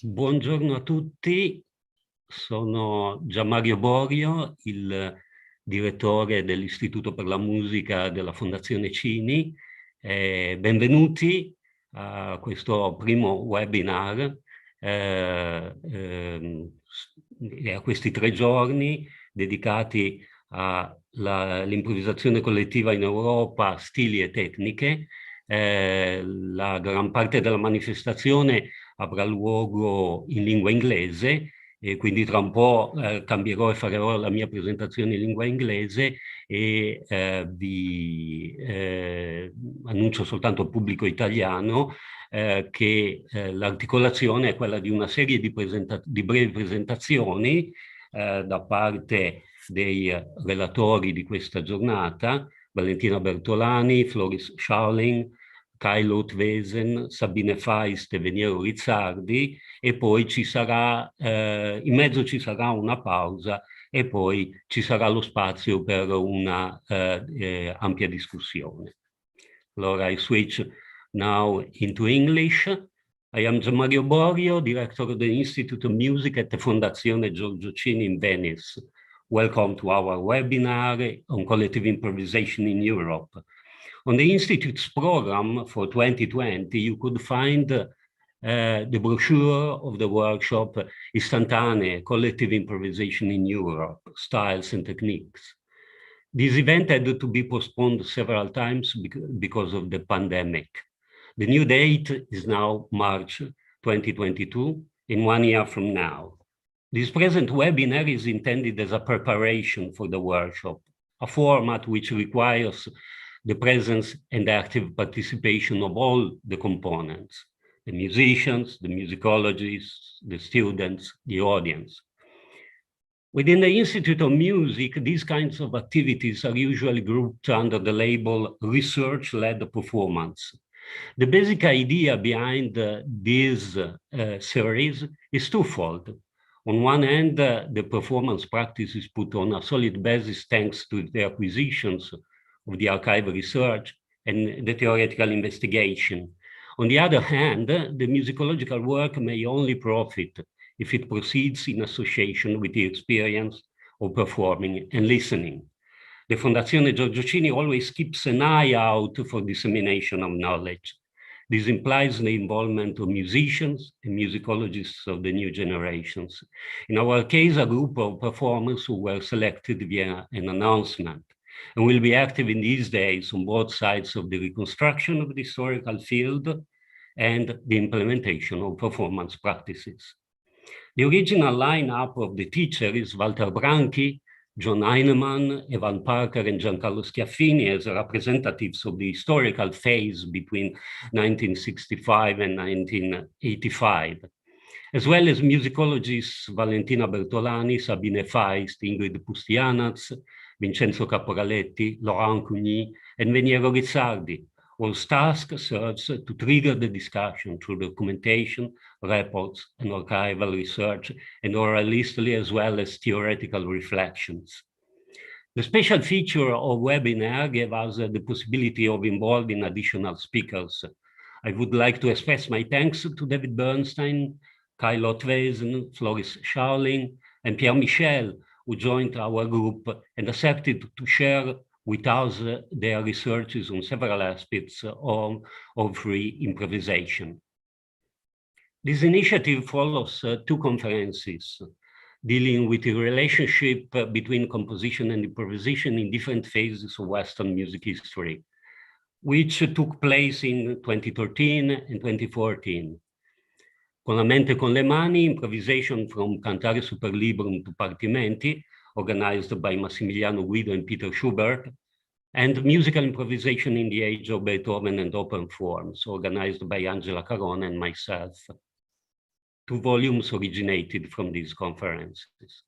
Buongiorno a tutti, sono Gianmario Borio, il direttore dell'Istituto per la Musica della Fondazione Cini. Benvenuti a questo primo webinar e a questi 3 giorni dedicati all'improvvisazione collettiva in Europa, stili e tecniche. La gran parte della manifestazione avrà luogo in lingua inglese e quindi tra un po' cambierò e farò la mia presentazione in lingua inglese e vi annuncio soltanto al pubblico italiano che l'articolazione è quella di una serie di brevi presentazioni da parte dei relatori di questa giornata, Valentina Bertolani, Floris Scharling, Kai Lothwesen, Sabine Feist e Veniero Rizzardi, e poi ci sarà, in mezzo ci sarà una pausa e poi ci sarà lo spazio per una ampia discussione. Allora, I switch now into English. I am Gianmario Borio, Director of the Institute of Music at the Fondazione Giorgio Cini in Venice. Welcome to our webinar on collective improvisation in Europe. On the Institute's program for 2020, you could find the brochure of the workshop Istantanee, Collective Improvisation in Europe, Styles and Techniques. This event had to be postponed several times because of the pandemic. The new date is now March 2022, in 1 year from now. This present webinar is intended as a preparation for the workshop, a format which requires the presence and active participation of all the components, the musicians, the musicologists, the students, the audience. Within the Institute of Music, these kinds of activities are usually grouped under the label research-led performance. The basic idea behind this series is twofold. On one hand, the performance practice is put on a solid basis thanks to the acquisitions of the archival research and the theoretical investigation. On the other hand, the musicological work may only profit if it proceeds in association with the experience of performing and listening. The Fondazione Giorgio Cini always keeps an eye out for dissemination of knowledge. This implies the involvement of musicians and musicologists of the new generations. In our case, a group of performers who were selected via an announcement and will be active in these days on both sides of the reconstruction of the historical field and the implementation of performance practices. The original lineup of the teachers is Walter Branchi, John Heinemann, Evan Parker, and Giancarlo Schiaffini as representatives of the historical phase between 1965 and 1985, as well as musicologists Valentina Bertolani, Sabine Feist, Ingrid Pustianaz, Vincenzo Caporaletti, Laurent Cugny, and Veniero Rizzardi, whose task serves to trigger the discussion through documentation, reports, and archival research, and oral history, as well as theoretical reflections. The special feature of webinar gave us the possibility of involving additional speakers. I would like to express my thanks to David Bernstein, Kai Lothwesen, Floris Scharling, and Pierre Michel, who joined our group and accepted to share with us their researches on several aspects of free improvisation. This initiative follows 2 conferences dealing with the relationship between composition and improvisation in different phases of Western music history, which took place in 2013 and 2014. Con la mente con le mani, improvisation from Cantare super librum to Partimenti, organized by Massimiliano Guido and Peter Schubert, and musical improvisation in the age of Beethoven and open forms, organized by Angela Carona and myself. 2 volumes originated from these conferences.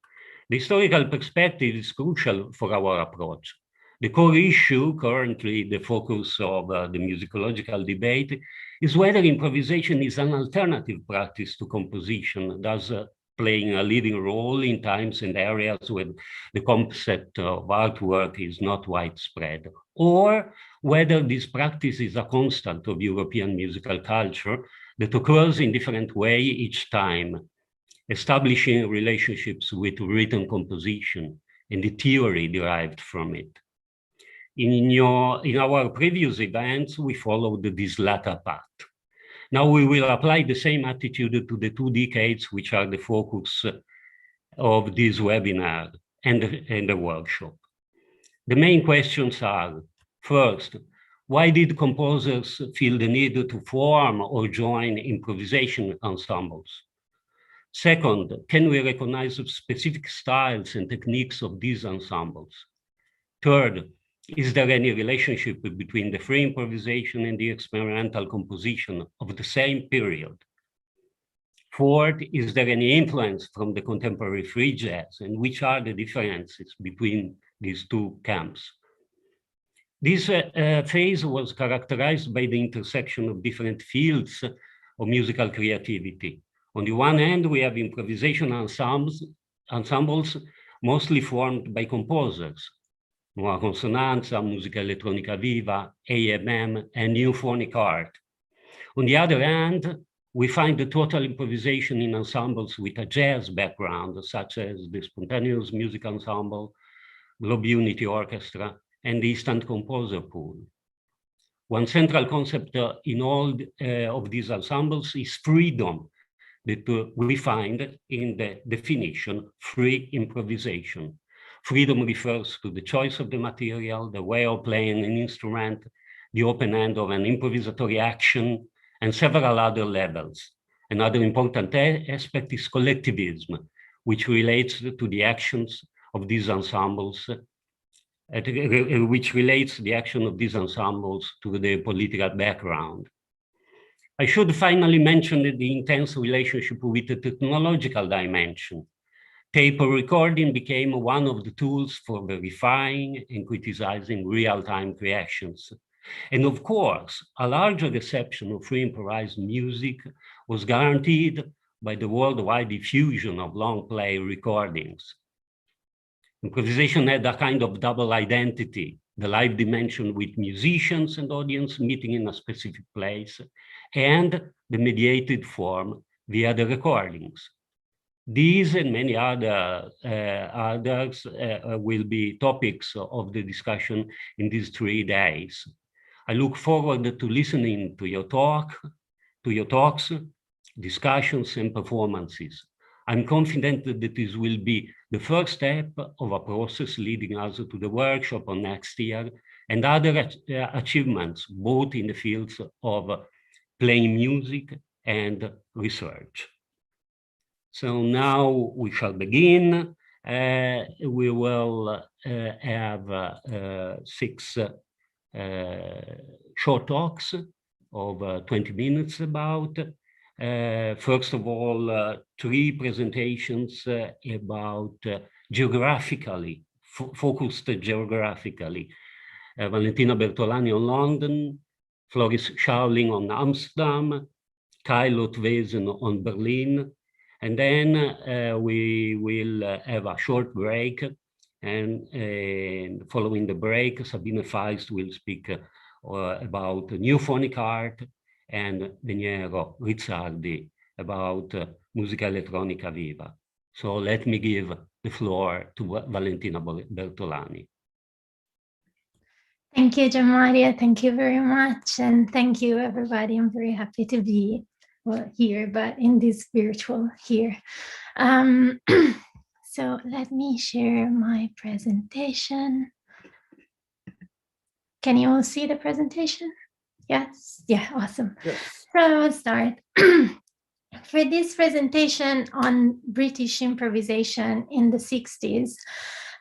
The historical perspective is crucial for our approach. The core issue, currently the focus of the musicological debate, is whether improvisation is an alternative practice to composition, thus playing a leading role in times and areas where the concept of artwork is not widespread, or whether this practice is a constant of European musical culture that occurs in different way each time, establishing relationships with written composition and the theory derived from it. In our previous events, we followed this latter path. Now we will apply the same attitude to the 2 decades, which are the focus of this webinar and the workshop. The main questions are, first, why did composers feel the need to form or join improvisation ensembles? Second, can we recognize specific styles and techniques of these ensembles? Third, is there any relationship between the free improvisation and the experimental composition of the same period? Fourth, is there any influence from the contemporary free jazz, and which are the differences between these 2 camps? This phase was characterized by the intersection of different fields of musical creativity. On the one hand, we have improvisation ensembles mostly formed by composers, Nuova Consonanza, Musica Elettronica Viva, AMM, and Euphonic Art. On the other hand, we find the total improvisation in ensembles with a jazz background, such as the Spontaneous Music Ensemble, Globe Unity Orchestra, and the Instant Composer Pool. One central concept in all of these ensembles is freedom, that we find in the definition free improvisation. Freedom refers to the choice of the material, the way of playing an instrument, the open end of an improvisatory action, and several other levels. Another important aspect is collectivism, which relates to the actions of these ensembles, which relates the action of these ensembles to the political background. I should finally mention the intense relationship with the technological dimension. Tape recording became one of the tools for verifying and criticizing real-time creations. And of course, a larger reception of free improvised music was guaranteed by the worldwide diffusion of long play recordings. Improvisation had a kind of double identity, the live dimension with musicians and audience meeting in a specific place, and the mediated form via the recordings. These and many others will be topics of the discussion in these 3 days. I look forward to listening to your talks, discussions, and performances. I'm confident that this will be the first step of a process leading us to the workshop on next year and other achievements, both in the fields of playing music and research. So now we shall begin. We will have 6 short talks of 20 minutes about. First of all, 3 presentations about geographically, focused geographically. Valentina Bertolani on London, Floris Schauling on Amsterdam, Kai Lotvesen on Berlin, and then we will have a short break, and following the break, Sabine Feist will speak about Euphonic Art, and Veniero Rizzardi about Musica Elettronica Viva. So let me give the floor to Valentina Bertolani. Thank you, Gianmaria. Thank you very much. And thank you, everybody. I'm very happy to be here, but in this virtual here. So let me share my presentation. Can you all see the presentation? Yes? Yeah, awesome. Yes. So I'll start. For this presentation on British improvisation in the 60s,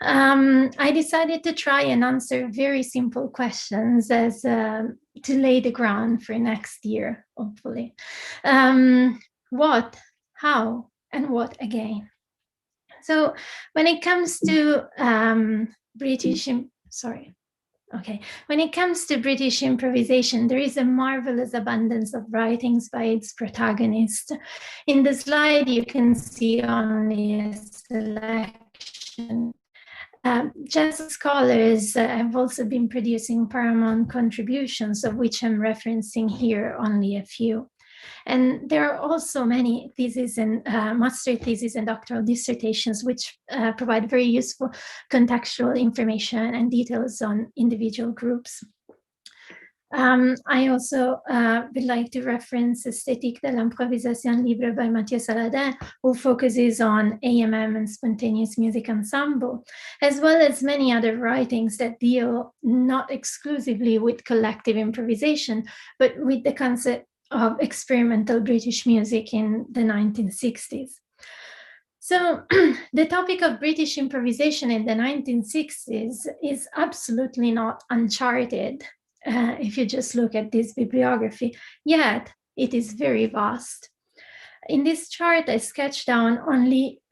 I decided to try and answer very simple questions as to lay the ground for next year, hopefully. What, how, and what again? So when it comes to when it comes to British improvisation, there is a marvelous abundance of writings by its protagonist. In the slide, you can see only a selection. Jazz scholars have also been producing paramount contributions, of which I'm referencing here only a few. And there are also many theses and master theses and doctoral dissertations which provide very useful contextual information and details on individual groups. I also would like to reference Esthétique de l'improvisation libre by Mathieu Saladin, who focuses on AMM and spontaneous music ensemble, as well as many other writings that deal not exclusively with collective improvisation, but with the concept of experimental British music in the 1960s. So the topic of British improvisation in the 1960s is absolutely not uncharted. If you just look at this bibliography, yet it is very vast. In this chart, I sketched down only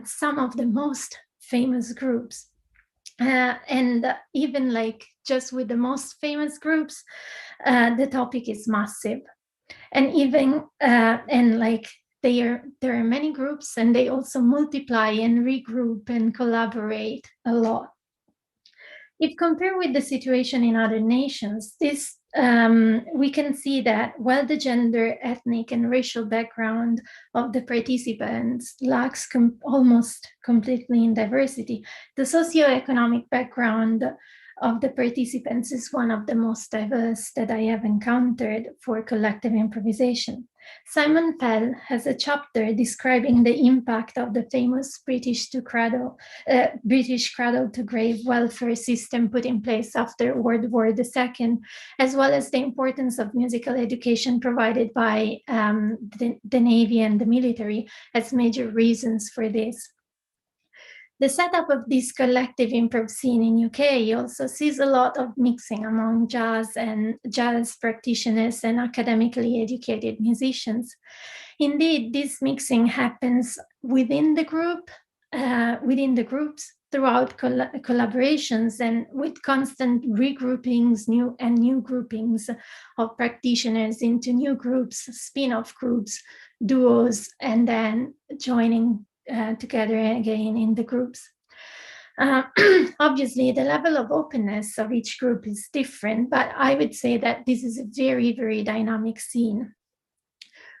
some of the most famous groups. And even like just with the most famous groups, the topic is massive. And even, and like there are many groups, and they also multiply and regroup and collaborate a lot. If compared with the situation in other nations, this we can see that while the gender, ethnic, and racial background of the participants lacks almost completely in diversity, the socioeconomic background of the participants is one of the most diverse that I have encountered for collective improvisation. Simon Pell has a chapter describing the impact of the famous British cradle to grave welfare system put in place after World War II, as well as the importance of musical education provided by the Navy and the military as major reasons for this. The setup of this collective improv scene in UK also sees a lot of mixing among jazz practitioners and academically educated musicians. Indeed, this mixing happens within the groups throughout collaborations and with constant regroupings, new groupings of practitioners into new groups, spin-off groups, duos, and then joining together again in the groups. Obviously, the level of openness of each group is different, but I would say that this is a very, very dynamic scene.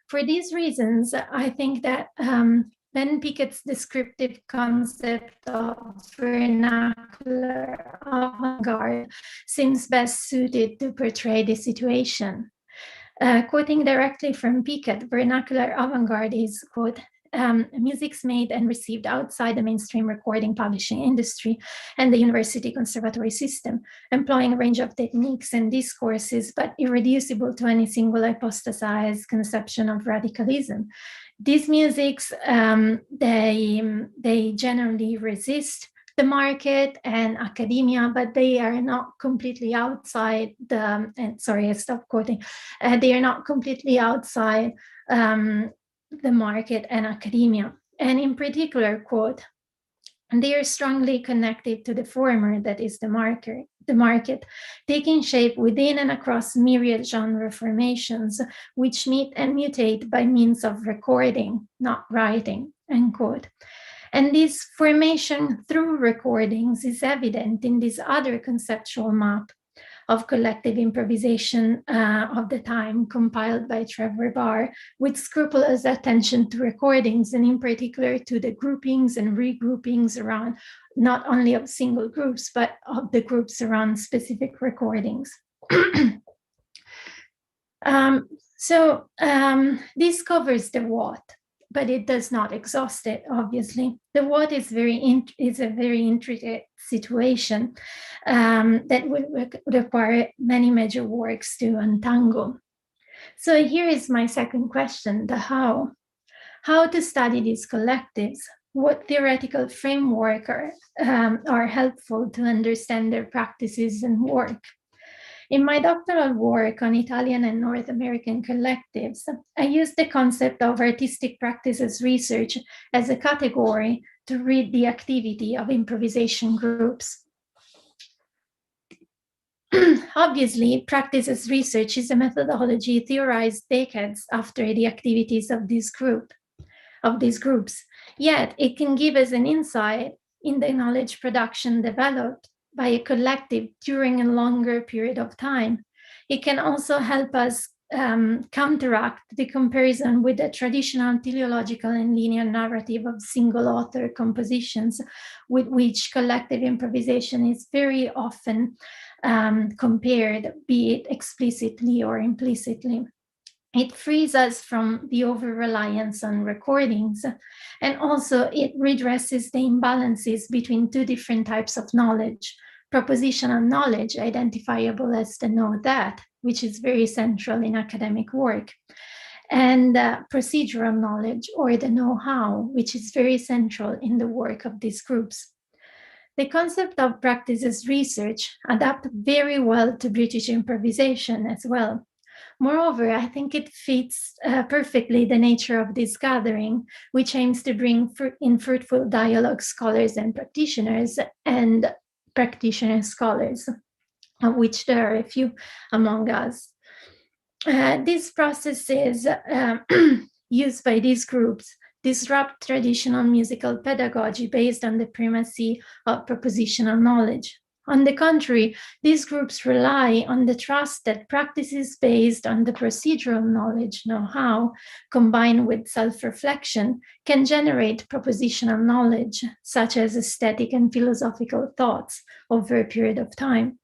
For these reasons, I think that Ben Pickett's descriptive concept of vernacular avant-garde seems best suited to portray the situation. Quoting directly from Pickett, vernacular avant-garde is, quote, music's made and received outside the mainstream recording publishing industry and the university conservatory system, employing a range of techniques and discourses, but irreducible to any single hypostasized conception of radicalism. These musics, they generally resist the market and academia, but they are not completely outside the, and sorry, I stopped quoting, they are not completely outside the market and academia. And in particular, quote, they are strongly connected to the former, that is the market, taking shape within and across myriad genre formations, which meet and mutate by means of recording, not writing, end quote. And this formation through recordings is evident in this other conceptual map of collective improvisation of the time, compiled by Trevor Barr, with scrupulous attention to recordings, and in particular to the groupings and regroupings around not only of single groups, but of the groups around specific recordings. This covers the what, but it does not exhaust it, obviously. The what is a very intricate situation that would require many major works to untangle. So here is my second question, the how. How to study these collectives? What theoretical framework are helpful to understand their practices and work? In my doctoral work on Italian and North American collectives, I used the concept of artistic practices research as a category to read the activity of improvisation groups. Obviously, practices research is a methodology theorized decades after the activities of these groups. Yet, it can give us an insight in the knowledge production developed by a collective during a longer period of time. It can also help us counteract the comparison with the traditional teleological and linear narrative of single author compositions, with which collective improvisation is very often compared, be it explicitly or implicitly. It frees us from the over-reliance on recordings, and also it redresses the imbalances between two different types of knowledge: propositional knowledge, identifiable as the know-that, which is very central in academic work, and procedural knowledge, or the know-how, which is very central in the work of these groups. The concept of practice as research adapts very well to British improvisation as well. Moreover, I think it fits perfectly the nature of this gathering, which aims to bring in fruitful dialogue scholars and practitioners and practitioner scholars, of which there are a few among us. These processes used by these groups disrupt traditional musical pedagogy based on the primacy of propositional knowledge. On the contrary, these groups rely on the trust that practices based on the procedural knowledge, know-how, combined with self-reflection, can generate propositional knowledge, such as aesthetic and philosophical thoughts, over a period of time.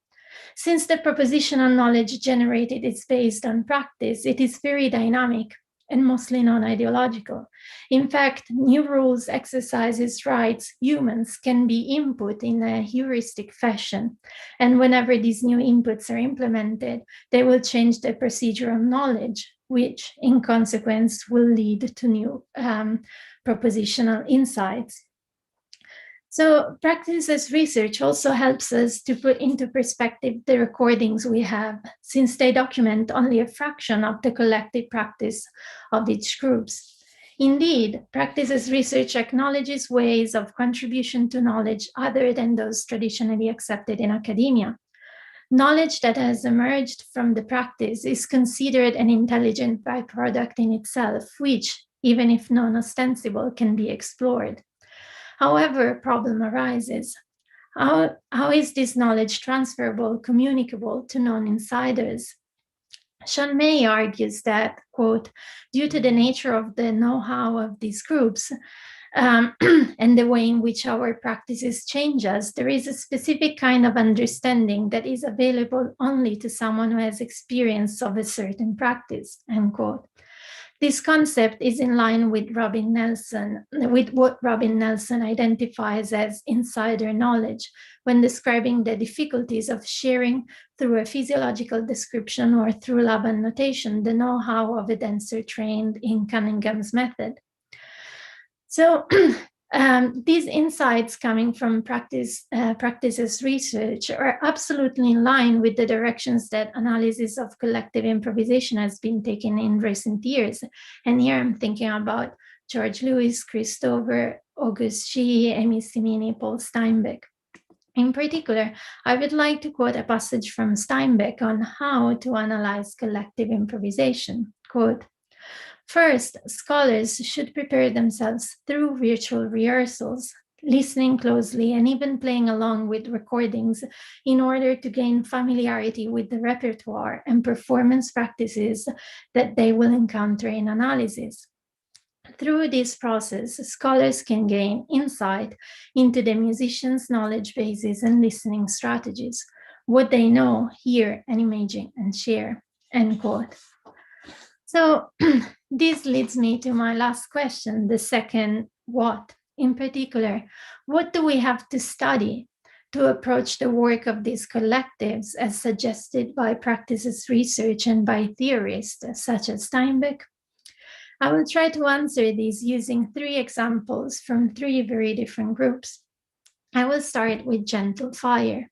Since the propositional knowledge generated is based on practice, it is very dynamic and mostly non-ideological. In fact, new rules, exercises, rights, humans can be input in a heuristic fashion. And whenever these new inputs are implemented, they will change the procedural knowledge, which in consequence will lead to new propositional insights. So practice as research also helps us to put into perspective the recordings we have, since they document only a fraction of the collective practice of each groups. Indeed, practice as research acknowledges ways of contribution to knowledge other than those traditionally accepted in academia. Knowledge that has emerged from the practice is considered an intelligent byproduct in itself, which, even if non-ostensible, can be explored. However, a problem arises. How is this knowledge transferable, communicable to non-insiders? Sean May argues that, quote, due to the nature of the know-how of these groups and the way in which our practices change us, there is a specific kind of understanding that is available only to someone who has experience of a certain practice, end quote. This concept is in line with what Robin Nelson identifies as insider knowledge when describing the difficulties of sharing through a physiological description or through Laban notation the know-how of a dancer trained in Cunningham's method. So these insights coming from practices research are absolutely in line with the directions that analysis of collective improvisation has been taken in recent years. And here I'm thinking about George Lewis, Chris Stover, August Shee, Amy Simini, Paul Steinbeck. In particular, I would like to quote a passage from Steinbeck on how to analyze collective improvisation. Quote, first, scholars should prepare themselves through virtual rehearsals, listening closely and even playing along with recordings in order to gain familiarity with the repertoire and performance practices that they will encounter in analysis. Through this process, scholars can gain insight into the musician's knowledge bases and listening strategies, what they know, hear, and imagine and share, end quote. So this leads me to my last question, the second what. In particular, what do we have to study to approach the work of these collectives as suggested by practices research and by theorists such as Steinbeck? I will try to answer these using 3 examples from 3 very different groups. I will start with Gentle Fire.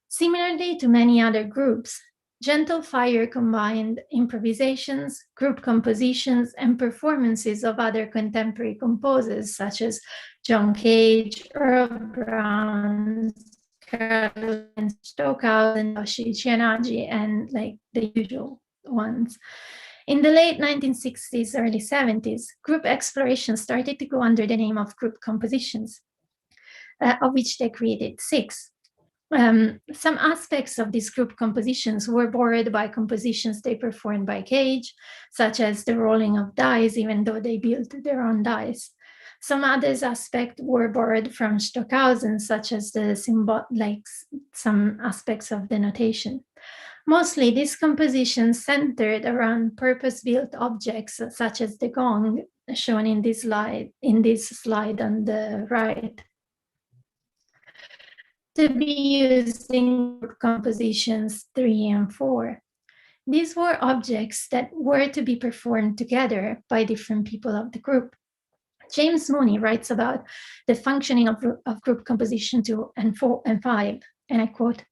Similarly to many other groups, Gentle Fire combined improvisations, group compositions, and performances of other contemporary composers such as John Cage, Earl Brown, Caroline Stockow, and Yoshi Cianagi, and like the usual ones. In the late 1960s, early 70s, group exploration started to go under the name of group compositions, of which they created 6. Some aspects of these group compositions were borrowed by compositions they performed by Cage, such as the rolling of dice, even though they built their own dice. Some other aspects were borrowed from Stockhausen, such as the some aspects of the notation. Mostly, these compositions centered around purpose-built objects, such as the gong, shown in this slide on the right, to be used in group compositions 3 and 4. These were objects that were to be performed together by different people of the group. James Mooney writes about the functioning of group composition 2 and 4 and 5, and I quote,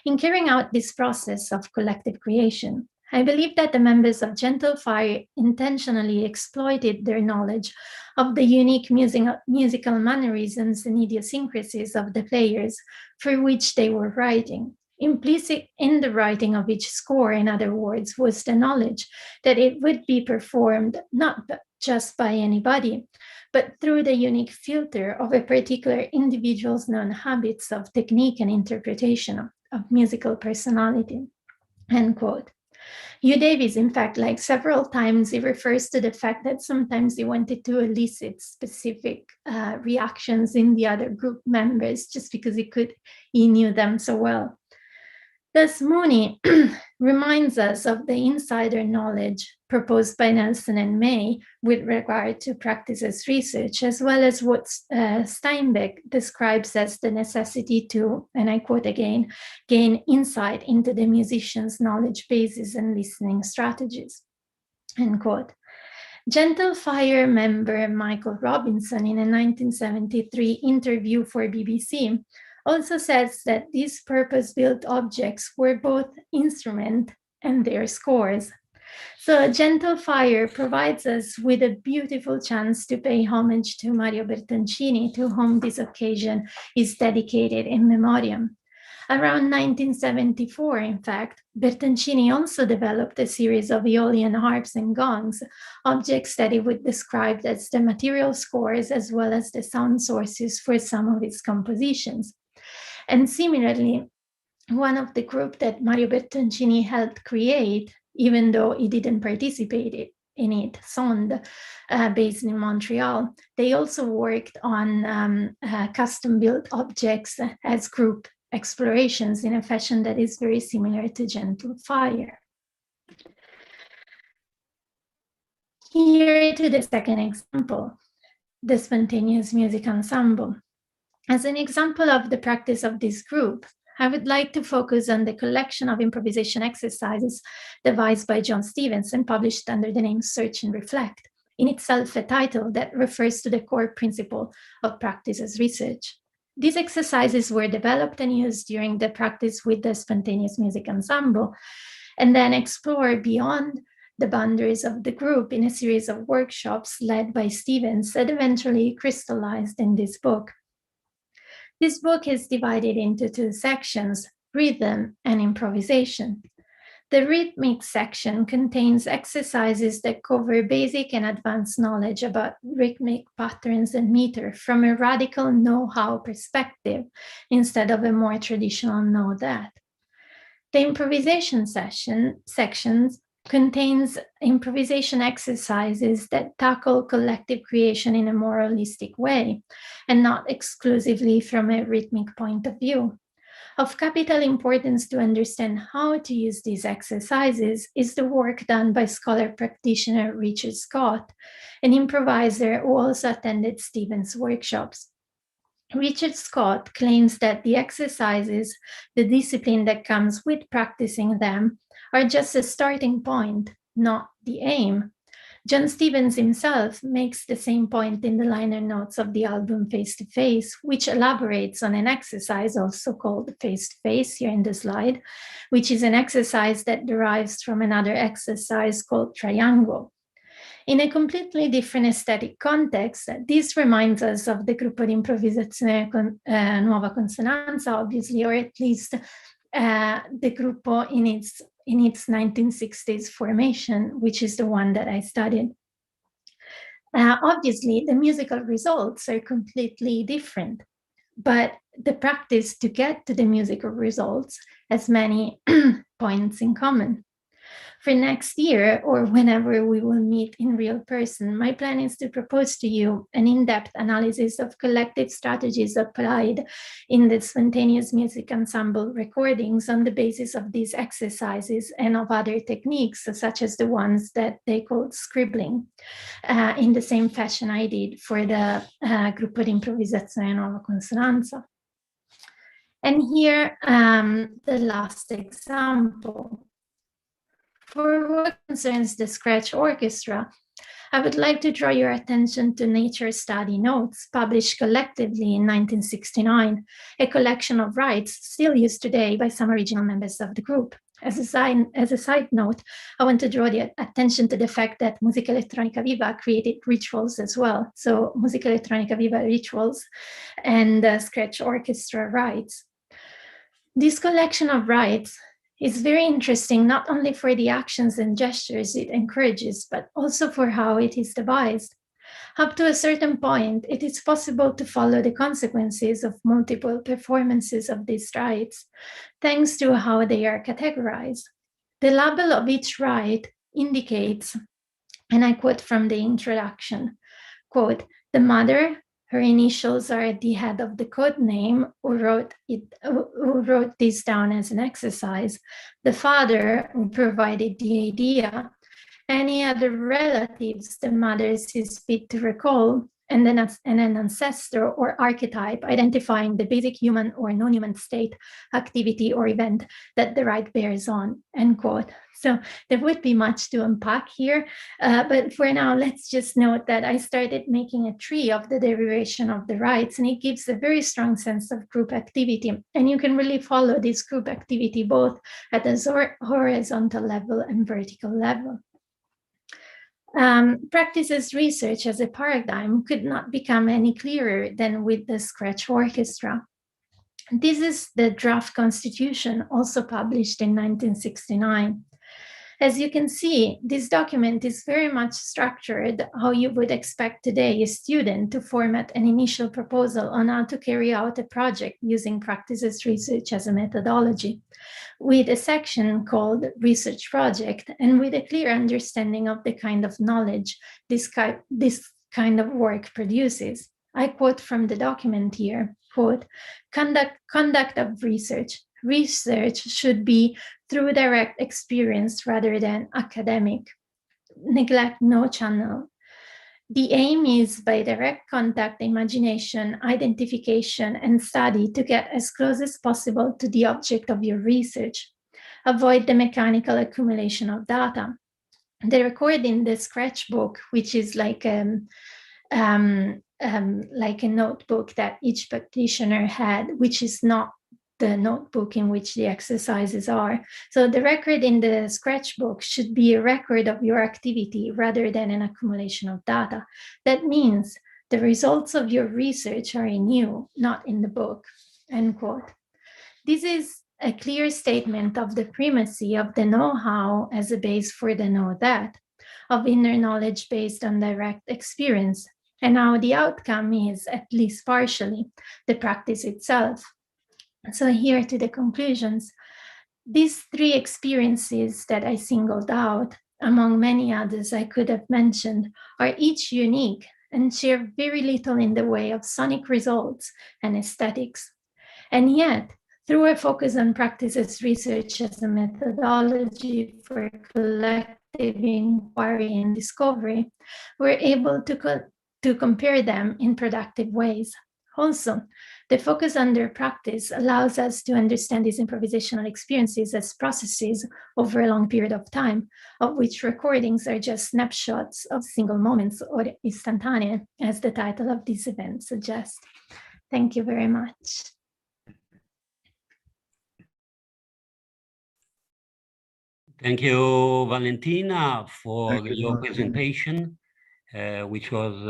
"In carrying out this process of collective creation, I believe that the members of Gentle Fire intentionally exploited their knowledge of the unique musical mannerisms and idiosyncrasies of the players for which they were writing. Implicit in the writing of each score, in other words, was the knowledge that it would be performed not just by anybody, but through the unique filter of a particular individual's known habits of technique and interpretation of musical personality," end quote. Hugh Davis, in fact, like several times, he refers to the fact that sometimes he wanted to elicit specific reactions in the other group members just because he knew them so well. Thus, Mooney reminds us of the insider knowledge proposed by Nelson and May with regard to practices research, as well as what Steinbeck describes as the necessity to, and I quote again, gain insight into the musician's knowledge bases and listening strategies, end quote. Gentle Fire member Michael Robinson, in a 1973 interview for BBC, also says that these purpose-built objects were both instrument and their scores. So Gentle Fire provides us with a beautiful chance to pay homage to Mario Bertoncini, to whom this occasion is dedicated in memoriam. Around 1974, in fact, Bertoncini also developed a series of Aeolian harps and gongs, objects that he would describe as the material scores as well as the sound sources for some of his compositions. And similarly, one of the group that Mario Bertoncini helped create, even though he didn't participate in it, Sonde, based in Montreal, they also worked on custom-built objects as group explorations in a fashion that is very similar to Gentle Fire. Here to the second example, the spontaneous music ensemble. As an example of the practice of this group, I would like to focus on the collection of improvisation exercises devised by John Stevens and published under the name Search and Reflect, in itself a title that refers to the core principle of practice as research. These exercises were developed and used during the practice with the spontaneous music ensemble, and then explored beyond the boundaries of the group in a series of workshops led by Stevens that eventually crystallized in this book. This book is divided into two sections, rhythm and improvisation. The rhythmic section contains exercises that cover basic and advanced knowledge about rhythmic patterns and meter from a radical know-how perspective instead of a more traditional know-that. The improvisation sections contains improvisation exercises that tackle collective creation in a more holistic way and not exclusively from a rhythmic point of view. Of capital importance to understand how to use these exercises is the work done by scholar practitioner Richard Scott, an improviser who also attended Stevens' workshops. Richard Scott claims that the exercises, the discipline that comes with practicing them, are just a starting point, not the aim. John Stevens himself makes the same point in the liner notes of the album Face to Face, which elaborates on an exercise also called Face to Face here in the slide, which is an exercise that derives from another exercise called Triangle. In a completely different aesthetic context, this reminds us of the Gruppo di Improvvisazione Nuova Consonanza, obviously, or at least the Gruppo in its 1960s formation, which is the one that I studied. Obviously, the musical results are completely different, but the practice to get to the musical results has many points in common. For next year, or whenever we will meet in real person, my plan is to propose to you an in-depth analysis of collective strategies applied in the spontaneous music ensemble recordings on the basis of these exercises and of other techniques, such as the ones that they called scribbling, in the same fashion I did for the Gruppo di Improvvisazione Nuova Consonanza. And here, the last example. For what concerns the Scratch Orchestra, I would like to draw your attention to Nature Study Notes, published collectively in 1969, a collection of rites still used today by some original members of the group. As a side note, I want to draw the attention to the fact that Musica Elettronica Viva created rituals as well. So Musica Elettronica Viva rituals and Scratch Orchestra rites. This collection of rites is very interesting, not only for the actions and gestures it encourages, but also for how it is devised. Up to a certain point, it is possible to follow the consequences of multiple performances of these rites, thanks to how they are categorized. The label of each rite indicates, and I quote from the introduction, quote, the mother, her initials are at the head of the code name, who wrote this down as an exercise, the father who provided the idea, any other relatives the mother sees fit to recall, and then an ancestor or archetype identifying the basic human or non-human state, activity, or event that the rite bears on, end quote. So there would be much to unpack here, but for now, let's just note that I started making a tree of the derivation of the rites, and it gives a very strong sense of group activity. And you can really follow this group activity both at the horizontal level and vertical level. Practices research as a paradigm could not become any clearer than with the Scratch Orchestra. This is the draft constitution, also published in 1969. As you can see, this document is very much structured how you would expect today a student to format an initial proposal on how to carry out a project using practices research as a methodology, with a section called Research Project, and with a clear understanding of the kind of knowledge this kind of work produces. I quote from the document here, quote, conduct of research. Research should be through direct experience rather than academic. Neglect no channel. The aim is by direct contact, imagination, identification, and study to get as close as possible to the object of your research. Avoid the mechanical accumulation of data. The record in the Scratchbook, which is like a notebook that each practitioner had, which is not the notebook in which the exercises are. So the record in the Scratchbook should be a record of your activity rather than an accumulation of data. That means the results of your research are in you, not in the book, end quote. This is a clear statement of the primacy of the know-how as a base for the know-that, of inner knowledge based on direct experience, and now the outcome is, at least partially, the practice itself. So here to the conclusions. These three experiences that I singled out, among many others I could have mentioned, are each unique and share very little in the way of sonic results and aesthetics. And yet, through a focus on practices research as a methodology for collective inquiry and discovery, we're able to compare them in productive ways. Also, the focus on their practice allows us to understand these improvisational experiences as processes over a long period of time, of which recordings are just snapshots of single moments, or Istantanee, as the title of this event suggests. Thank you very much. Thank you, Valentina, for your presentation, which was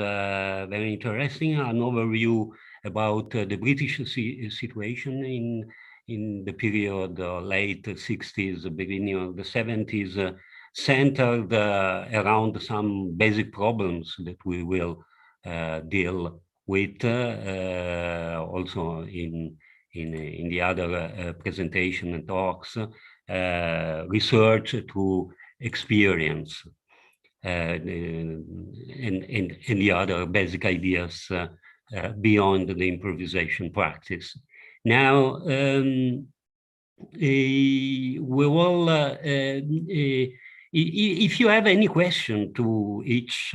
very interesting, an overview about the British situation in the period late 60s, beginning of the 70s, centered around some basic problems that we will deal with also in the other presentation and talks, research to experience, and the other basic ideas beyond the improvisation practice. Now, we will, if you have any question to each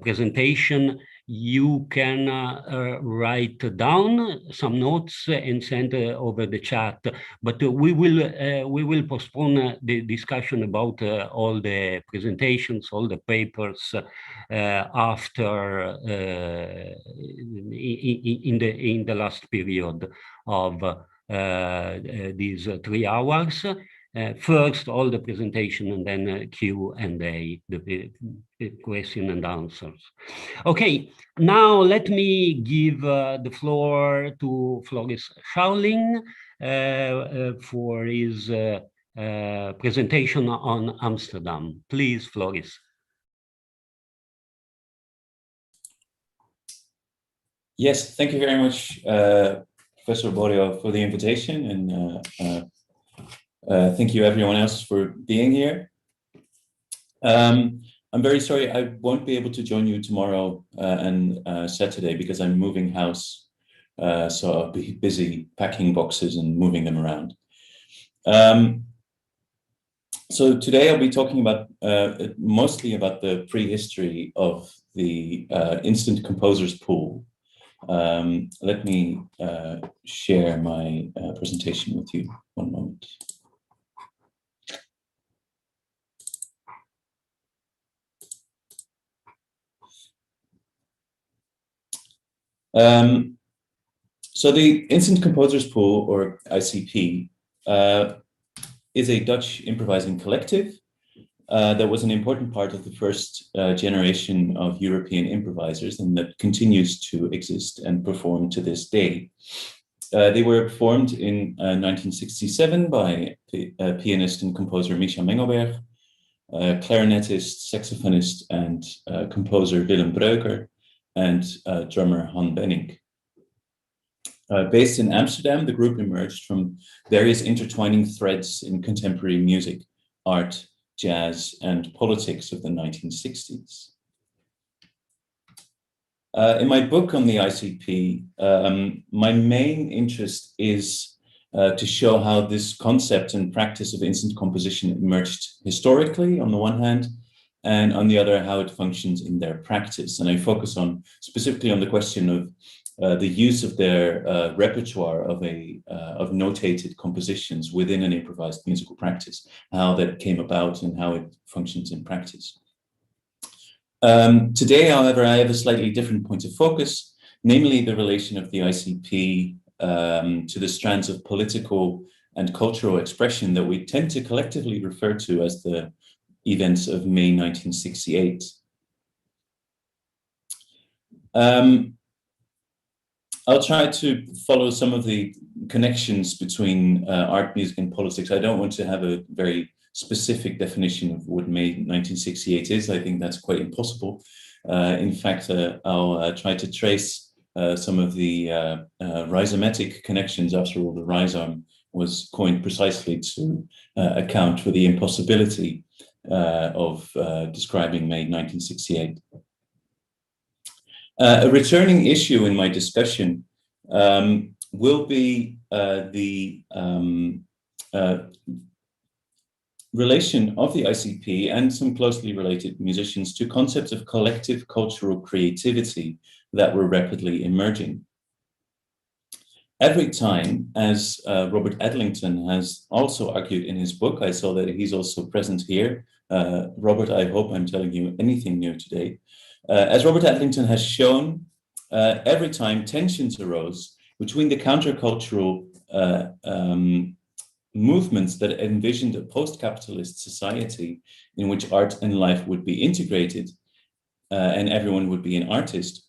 presentation, you can write down some notes and send over the chat. But we will postpone the discussion about all the presentations, all the papers after in the last period of these 3 hours. First, all the presentation, and then Q&A, the question and answers. Okay, now let me give the floor to Floris Schauling for his presentation on Amsterdam. Please, Floris. Yes, thank you very much, Professor Borio, for the invitation, and thank you everyone else for being here. I'm very sorry I won't be able to join you tomorrow and Saturday because I'm moving house, so I'll be busy packing boxes and moving them around. So today I'll be talking about mostly about the prehistory of the instant composers pool. Let me share my presentation with you. One moment. So the Instant Composers Pool, or ICP, is a Dutch improvising collective that was an important part of the first generation of European improvisers, and that continues to exist and perform to this day. They were formed in 1967 by pianist and composer Misha Mengelberg, clarinetist, saxophonist, and composer Willem Breuker, and drummer Han Benink. Based in Amsterdam, the group emerged from various intertwining threads in contemporary music, art, jazz, and politics of the 1960s. In my book on the ICP, my main interest is to show how this concept and practice of instant composition emerged historically, on the one hand, and on the other, how it functions in their practice. And I focus on specifically on the question of the use of their repertoire of notated compositions within an improvised musical practice, how that came about and how it functions in practice. Today, however, I have a slightly different point of focus, namely the relation of the ICP to the strands of political and cultural expression that we tend to collectively refer to as the events of May 1968. I'll try to follow some of the connections between art, music, and politics. I don't want to have a very specific definition of what May 1968 is. I think that's quite impossible. In fact, I'll try to trace some of the rhizomatic connections. After all, the rhizome was coined precisely to account for the impossibility of describing May 1968. A returning issue in my discussion will be the relation of the ICP and some closely related musicians to concepts of collective cultural creativity that were rapidly emerging. Every time, as Robert Adlington has also argued in his book, I saw that he's also present here. Robert, I hope I'm telling you anything new today. As Robert Adlington has shown, every time tensions arose between the countercultural movements that envisioned a post-capitalist society in which art and life would be integrated and everyone would be an artist,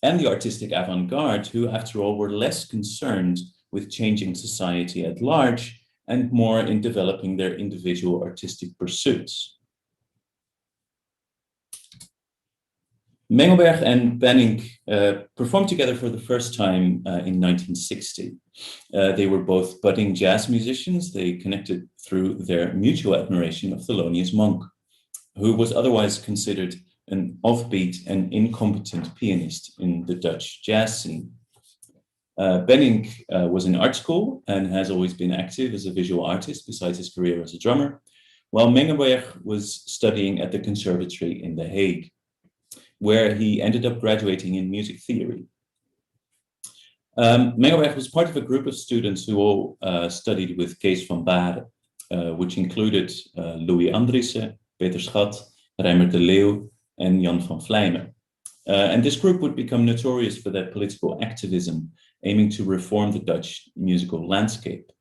and the artistic avant-garde, who, after all, were less concerned with changing society at large and more in developing their individual artistic pursuits. Mengelberg and Benink performed together for the first time in 1960. They were both budding jazz musicians. They connected through their mutual admiration of Thelonious Monk, who was otherwise considered an offbeat and incompetent pianist in the Dutch jazz scene. Benink was in art school and has always been active as a visual artist besides his career as a drummer, while Mengelberg was studying at the conservatory in The Hague, where he ended up graduating in music theory. Mengelberg was part of a group of students who all studied with Kees van Baren, which included Louis Andriessen, Peter Schat, Reimer de Leeuw, and Jan van Vlijmen. And this group would become notorious for their political activism, aiming to reform the Dutch musical landscape.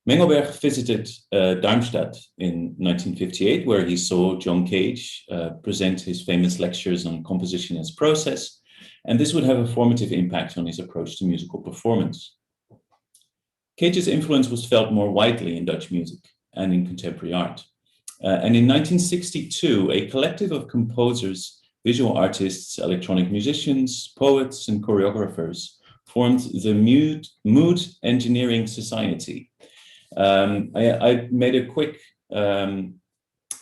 Mengelberg visited Darmstadt in 1958, where he saw John Cage present his famous lectures on composition as process, and this would have a formative impact on his approach to musical performance. Cage's influence was felt more widely in Dutch music and in contemporary art. And in 1962, a collective of composers, visual artists, electronic musicians, poets, and choreographers formed the Mood Engineering Society. I made a quick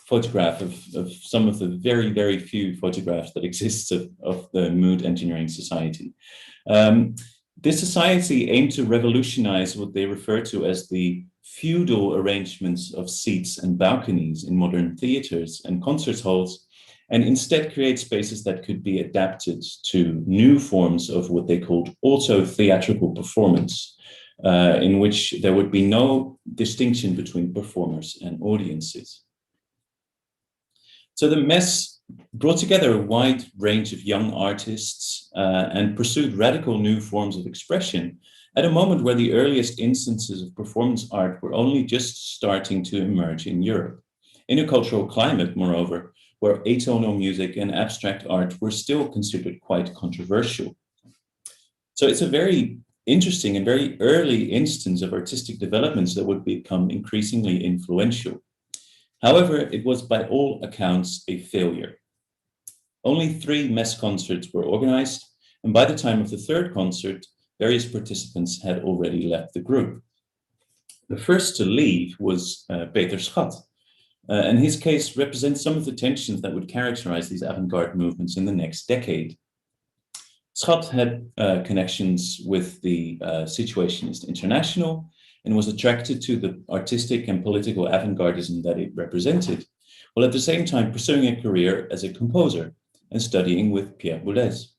photograph of some of the very, very few photographs that exist of the Mood Engineering Society. This society aimed to revolutionize what they refer to as the feudal arrangements of seats and balconies in modern theaters and concert halls, and instead create spaces that could be adapted to new forms of what they called auto-theatrical performance, in which there would be no distinction between performers and audiences. So the mess brought together a wide range of young artists and pursued radical new forms of expression at a moment where the earliest instances of performance art were only just starting to emerge in Europe, in a cultural climate, moreover, where atonal music and abstract art were still considered quite controversial. So it's a very interesting and very early instance of artistic developments that would become increasingly influential. However, it was by all accounts a failure. Only 3 mess concerts were organized, and by the time of the 3rd concert, various participants had already left the group. The first to leave was Peter Schat, and his case represents some of the tensions that would characterize these avant-garde movements in the next decade. Schat had connections with the Situationist International and was attracted to the artistic and political avant-gardism that it represented, while at the same time pursuing a career as a composer and studying with Pierre Boulez.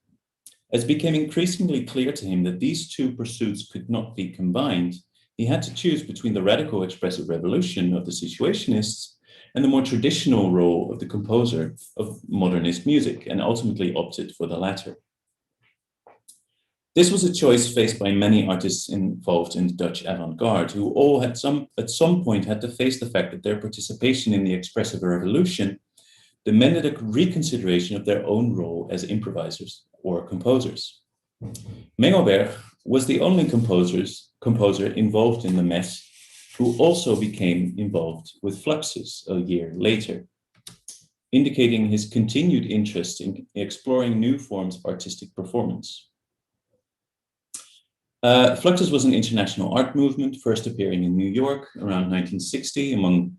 As it became increasingly clear to him that these 2 pursuits could not be combined, he had to choose between the radical expressive revolution of the Situationists and the more traditional role of the composer of modernist music, and ultimately opted for the latter. This was a choice faced by many artists involved in the Dutch avant-garde, who all at some point had to face the fact that their participation in the expressive revolution demanded a reconsideration of their own role as improvisers or composers. Mengelberg was the only composer involved in the mess who also became involved with Fluxus a year later, indicating his continued interest in exploring new forms of artistic performance. Fluxus was an international art movement, first appearing in New York around 1960 among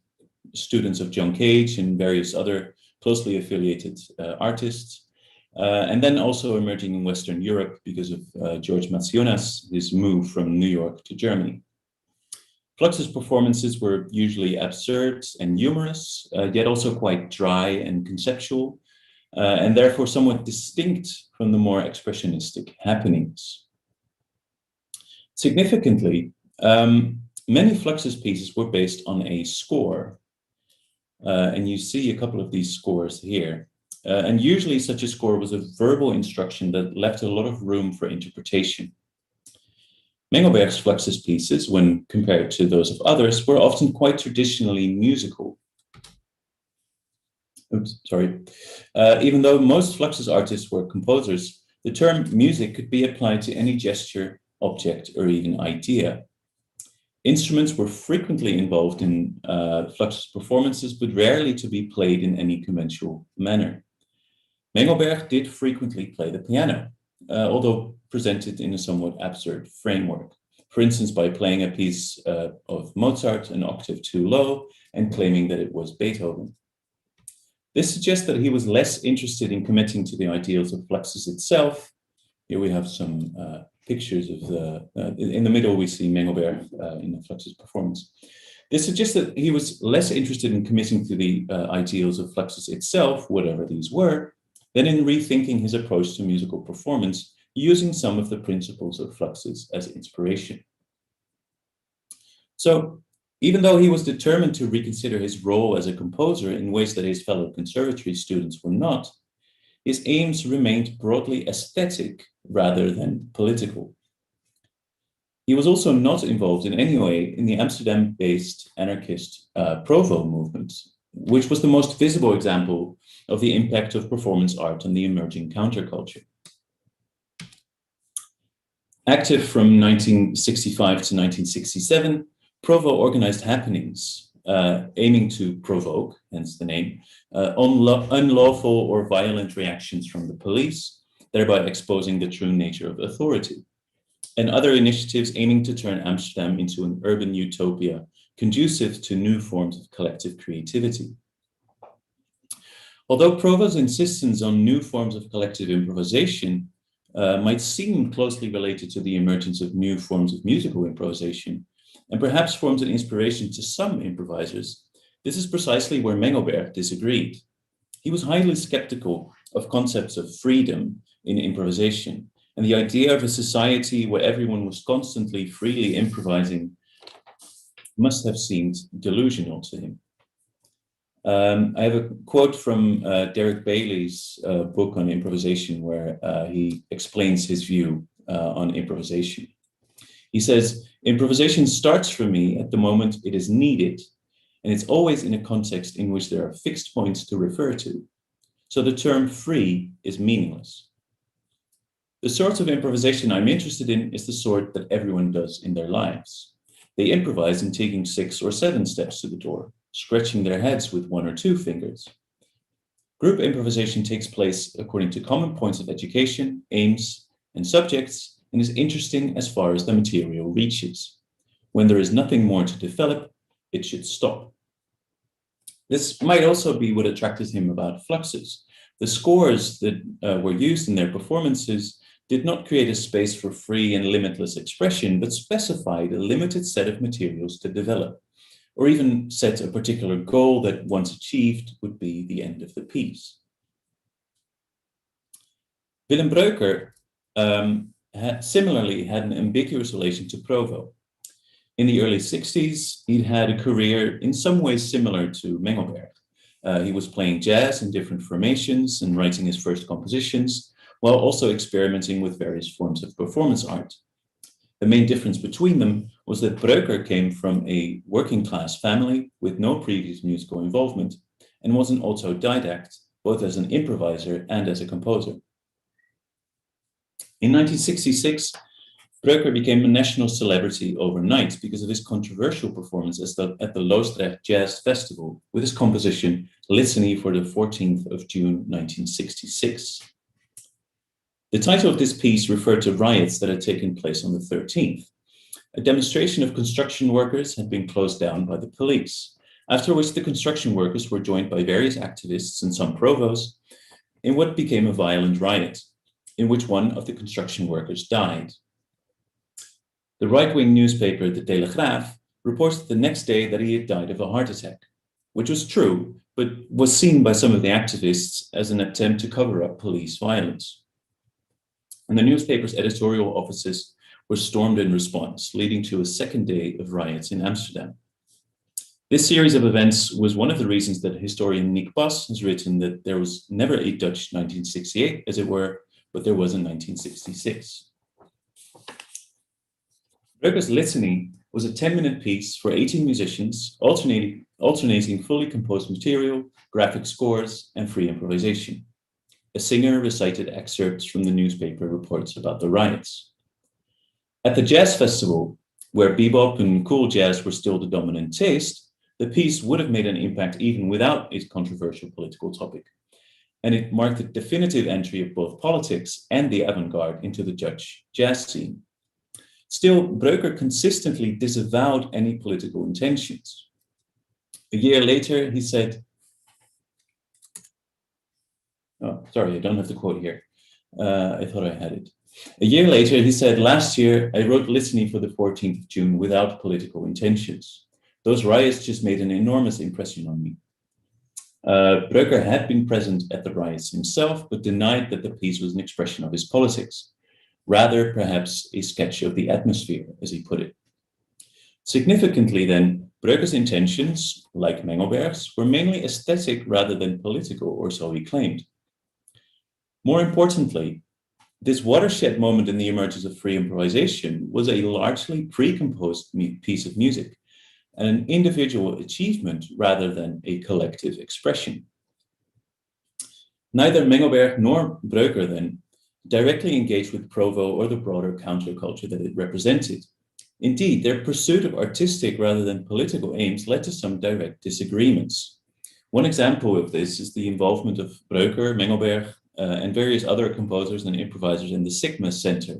students of John Cage and various other closely affiliated artists, and then also emerging in Western Europe because of George Matsionas, his move from New York to Germany. Fluxus performances were usually absurd and humorous, yet also quite dry and conceptual, and therefore somewhat distinct from the more expressionistic happenings. Significantly, many Fluxus pieces were based on a score, and you see a couple of these scores here. And usually such a score was a verbal instruction that left a lot of room for interpretation. Mengelberg's Fluxus pieces, when compared to those of others, were often quite traditionally musical. Even though most Fluxus artists were composers, the term music could be applied to any gesture, object, or even idea. Instruments were frequently involved in Fluxus performances, but rarely to be played in any conventional manner. Mengelberg did frequently play the piano, although presented in a somewhat absurd framework. For instance, by playing a piece of Mozart an octave too low and claiming that it was Beethoven. This suggests that he was less interested in committing to the ideals of Fluxus itself. Here we have some pictures of in the middle we see Mengelberg in the Fluxus performance. This suggests that he was less interested in committing to the ideals of Fluxus itself, whatever these were, than in rethinking his approach to musical performance, using some of the principles of Fluxus as inspiration. So, even though he was determined to reconsider his role as a composer in ways that his fellow conservatory students were not, his aims remained broadly aesthetic rather than political. He was also not involved in any way in the Amsterdam-based anarchist Provo movement, which was the most visible example of the impact of performance art on the emerging counterculture. Active from 1965 to 1967, Provo organized happenings aiming to provoke, hence the name, unlawful or violent reactions from the police, thereby exposing the true nature of authority, and other initiatives aiming to turn Amsterdam into an urban utopia conducive to new forms of collective creativity. Although Provo's insistence on new forms of collective improvisation might seem closely related to the emergence of new forms of musical improvisation, and perhaps forms an inspiration to some improvisers, this is precisely where Mengelberg disagreed. He was highly skeptical of concepts of freedom in improvisation, and the idea of a society where everyone was constantly freely improvising must have seemed delusional to him. I have a quote from Derek Bailey's book on improvisation, where he explains his view on improvisation. He says, "Improvisation starts for me at the moment it is needed, and it's always in a context in which there are fixed points to refer to. So the term free is meaningless. The sort of improvisation I'm interested in is the sort that everyone does in their lives. They improvise in taking 6 or 7 steps to the door, scratching their heads with 1 or 2 fingers. Group improvisation takes place according to common points of education, aims, and subjects, and is interesting as far as the material reaches. When there is nothing more to develop, it should stop." This might also be what attracted him about Fluxus. The scores that were used in their performances did not create a space for free and limitless expression, but specified a limited set of materials to develop, or even set a particular goal that, once achieved, would be the end of the piece. Willem Breuker similarly had an ambiguous relation to Provo. In the early 60s, he'd had a career in some ways similar to Mengelberg. He was playing jazz in different formations and writing his first compositions, while also experimenting with various forms of performance art. The main difference between them was that Breuker came from a working class family with no previous musical involvement and was an autodidact, both as an improviser and as a composer. In 1966, Breuker became a national celebrity overnight because of his controversial performance at the Loosdrecht Jazz Festival with his composition Litany for the 14th of June, 1966. The title of this piece referred to riots that had taken place on the 13th. A demonstration of construction workers had been closed down by the police, after which the construction workers were joined by various activists and some provos in what became a violent riot, in which one of the construction workers died. The right-wing newspaper, De Telegraaf, reports the next day that he had died of a heart attack, which was true, but was seen by some of the activists as an attempt to cover up police violence. And the newspaper's editorial offices were stormed in response, leading to a second day of riots in Amsterdam. This series of events was one of the reasons that historian Nick Pas has written that there was never a Dutch 1968, as it were, but there was in 1966. Breuker's Litany was a 10-minute piece for 18 musicians, alternating fully composed material, graphic scores, and free improvisation. A singer recited excerpts from the newspaper reports about the riots. At the jazz festival, where bebop and cool jazz were still the dominant taste, the piece would have made an impact even without its controversial political topic. and it marked the definitive entry of both politics and the avant-garde into the Dutch jazz scene. Still, Breuker consistently disavowed any political intentions. A year later, he said, oh, sorry, I don't have the quote here. I thought I had it. A year later, he said, last year, I wrote Litany for the 14th of June without political intentions. Those riots just made an enormous impression on me. Breuker had been present at the riots himself, but denied that the piece was an expression of his politics. Rather, perhaps a sketch of the atmosphere, as he put it. Significantly then, Breuker's intentions, like Mengelberg's, were mainly aesthetic rather than political, or so he claimed. More importantly, this watershed moment in the emergence of free improvisation was a largely pre-composed piece of music, and an individual achievement rather than a collective expression. Neither Mengelberg nor Breuker then directly engaged with Provo or the broader counterculture that it represented. Indeed, their pursuit of artistic rather than political aims led to some direct disagreements. One example of this is the involvement of Breuker, Mengelberg, and various other composers and improvisers in the Sigma Center,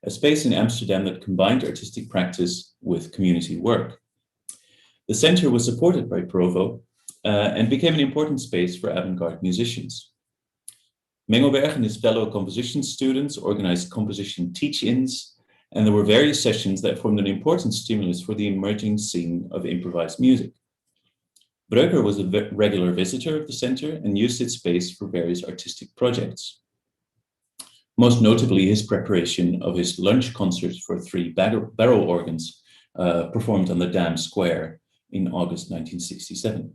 a space in Amsterdam that combined artistic practice with community work. The center was supported by Provo and became an important space for avant-garde musicians. Mengelberg and his fellow composition students organized composition teach-ins, and there were various sessions that formed an important stimulus for the emerging scene of improvised music. Breuker was a regular visitor of the center and used its space for various artistic projects. Most notably, his preparation of his lunch concerts for 3 barrel organs performed on the Dam Square in August 1967.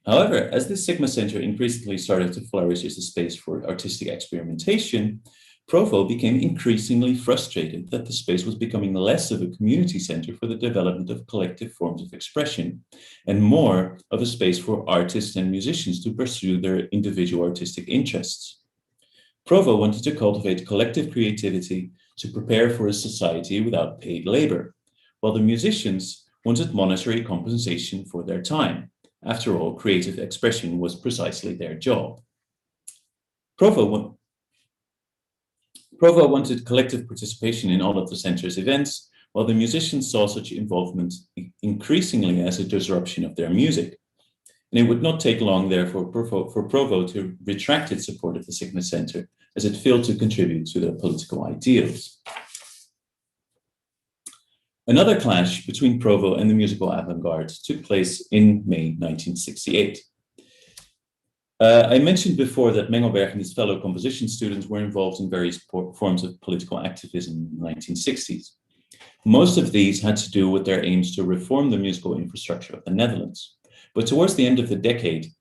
However, as the Sigma Center increasingly started to flourish as a space for artistic experimentation, Provo became increasingly frustrated that the space was becoming less of a community center for the development of collective forms of expression and more of a space for artists and musicians to pursue their individual artistic interests. Provo wanted to cultivate collective creativity to prepare for a society without paid labor, while the musicians wanted monetary compensation for their time. After all, creative expression was precisely their job. Provo wanted collective participation in all of the center's events, while the musicians saw such involvement increasingly as a disruption of their music. And it would not take long, therefore, for Provo to retract its support of the Sigma Center, as it failed to contribute to their political ideals. Another clash between Provo and the musical avant-garde took place in May 1968. I mentioned before that Mengelberg and his fellow composition students were involved in various forms of political activism in the 1960s. Most of these had to do with their aims to reform the musical infrastructure of the Netherlands. But towards the end of the decade,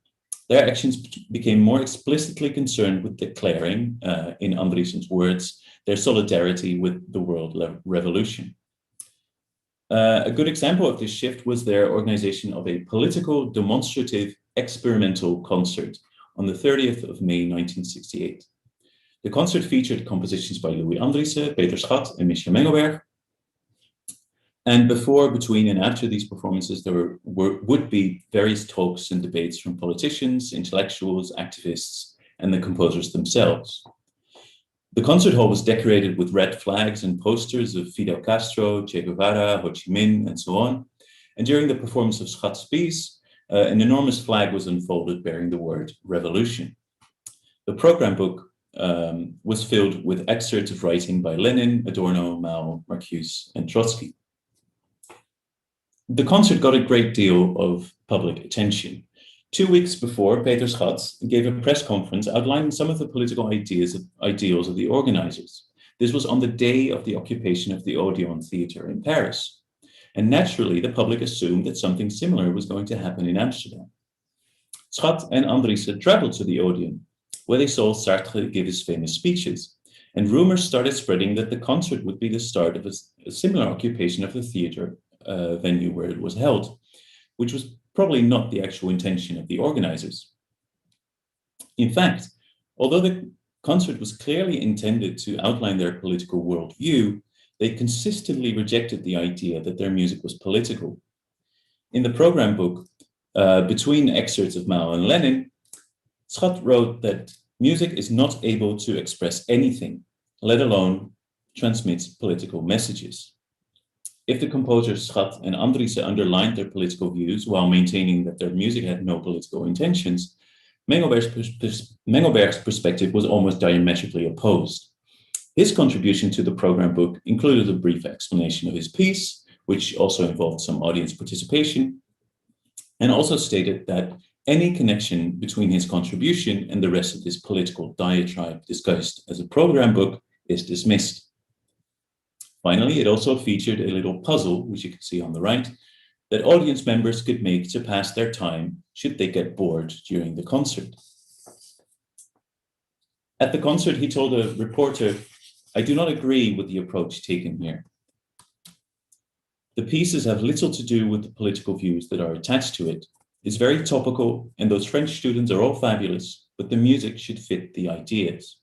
their actions became more explicitly concerned with declaring, in Andriessen's words, their solidarity with the world revolution. A good example of this shift was their organization of a political, demonstrative, experimental concert on the 30th of May 1968. The concert featured compositions by Louis Andriessen, Peter Schat, and Micha Mengelberg. And before, between, and after these performances, there would be various talks and debates from politicians, intellectuals, activists, and the composers themselves. The concert hall was decorated with red flags and posters of Fidel Castro, Che Guevara, Ho Chi Minh, and so on. And during the performance of Schat's piece, an enormous flag was unfolded bearing the word revolution. The program book was filled with excerpts of writing by Lenin, Adorno, Mao, Marcuse, and Trotsky. The concert got a great deal of public attention. 2 weeks before, Peter Schat gave a press conference outlining some of the political ideals of the organizers. This was on the day of the occupation of the Odeon Theater in Paris. And naturally, the public assumed that something similar was going to happen in Amsterdam. Schat and Andriessen traveled to the Odeon, where they saw Sartre give his famous speeches. And rumors started spreading that the concert would be the start of a similar occupation of the theater venue where it was held, which was probably not the actual intention of the organizers. In fact, although the concert was clearly intended to outline their political worldview, they consistently rejected the idea that their music was political. In the program book, between excerpts of Mao and Lenin, Schat wrote that music is not able to express anything, let alone transmit political messages. If the composers Schat and Andriessen underlined their political views while maintaining that their music had no political intentions, Mengelberg's perspective was almost diametrically opposed. His contribution to the program book included a brief explanation of his piece, which also involved some audience participation, and also stated that any connection between his contribution and the rest of this political diatribe discussed as a program book is dismissed. Finally, it also featured a little puzzle, which you can see on the right, that audience members could make to pass their time should they get bored during the concert. At the concert, he told a reporter, "I do not agree with the approach taken here. The pieces have little to do with the political views that are attached to it. It's very topical, and those French students are all fabulous, but the music should fit the ideas."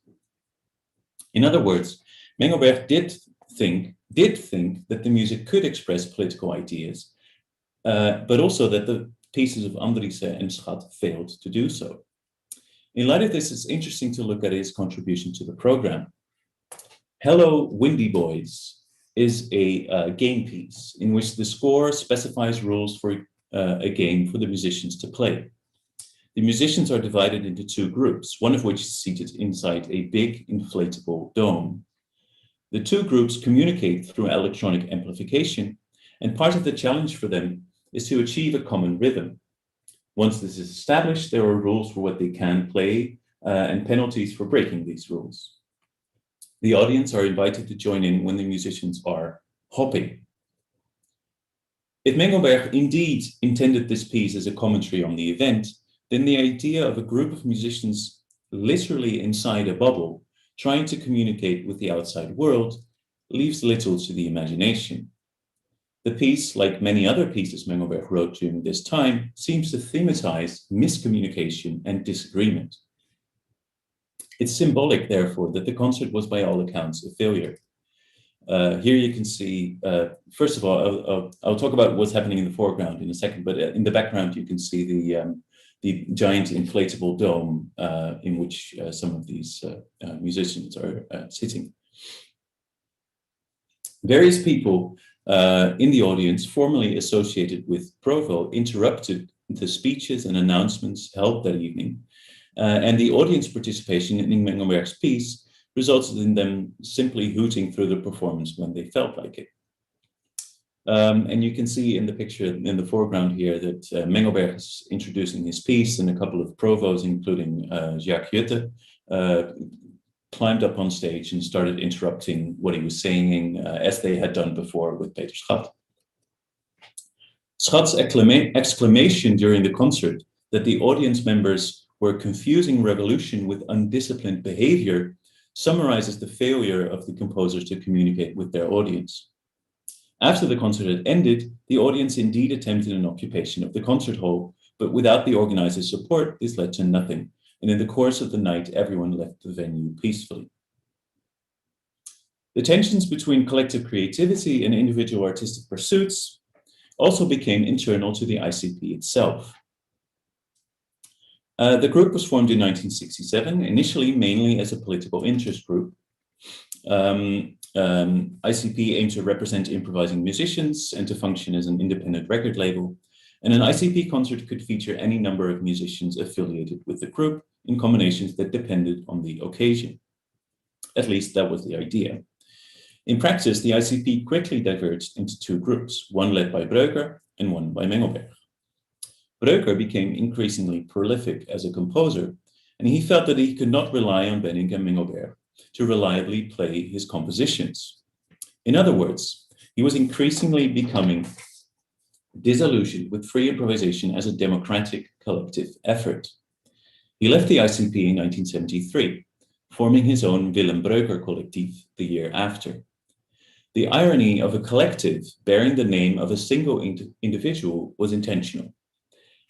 In other words, Mengelberg did think that the music could express political ideas, but also that the pieces of Andriessen and Schat failed to do so. In light of this, it's interesting to look at his contribution to the program. Hello, Windy Boys is a game piece in which the score specifies rules for a game for the musicians to play. The musicians are divided into two groups, one of which is seated inside a big inflatable dome. The two groups communicate through electronic amplification, and part of the challenge for them is to achieve a common rhythm. Once this is established, there are rules for what they can play and penalties for breaking these rules. The audience are invited to join in when the musicians are hopping. If Mengelberg indeed intended this piece as a commentary on the event, then the idea of a group of musicians literally inside a bubble trying to communicate with the outside world leaves little to the imagination. The piece, like many other pieces Mengelberg wrote during this time, seems to thematize miscommunication and disagreement. It's symbolic, therefore, that the concert was by all accounts a failure. Here you can see, first of all, I'll talk about what's happening in the foreground in a second, but in the background you can see the giant inflatable dome in which some of these musicians are sitting. Various people in the audience formerly associated with Provo interrupted the speeches and announcements held that evening, and the audience participation in Mengelberg's piece resulted in them simply hooting through the performance when they felt like it. And you can see in the picture in the foreground here that Mengelberg is introducing his piece, and a couple of provos, including Jacques Jutte, climbed up on stage and started interrupting what he was saying, as they had done before with Peter Schat. Schat's exclamation during the concert that the audience members were confusing revolution with undisciplined behavior summarizes the failure of the composers to communicate with their audience. After the concert had ended, the audience indeed attempted an occupation of the concert hall, but without the organizers' support, this led to nothing. And in the course of the night, everyone left the venue peacefully. The tensions between collective creativity and individual artistic pursuits also became internal to the ICP itself. The group was formed in 1967, initially mainly as a political interest group. ICP aimed to represent improvising musicians and to function as an independent record label. And an ICP concert could feature any number of musicians affiliated with the group in combinations that depended on the occasion. At least that was the idea. In practice, the ICP quickly diverged into two groups, one led by Breuker and one by Mengelberg. Breuker became increasingly prolific as a composer, and he felt that he could not rely on Benning and Mengelberg to reliably play his compositions. In other words, he was increasingly becoming disillusioned with free improvisation as a democratic collective effort. He left the ICP in 1973, forming his own Willem Breuker collective the year after. The irony of a collective bearing the name of a single individual was intentional.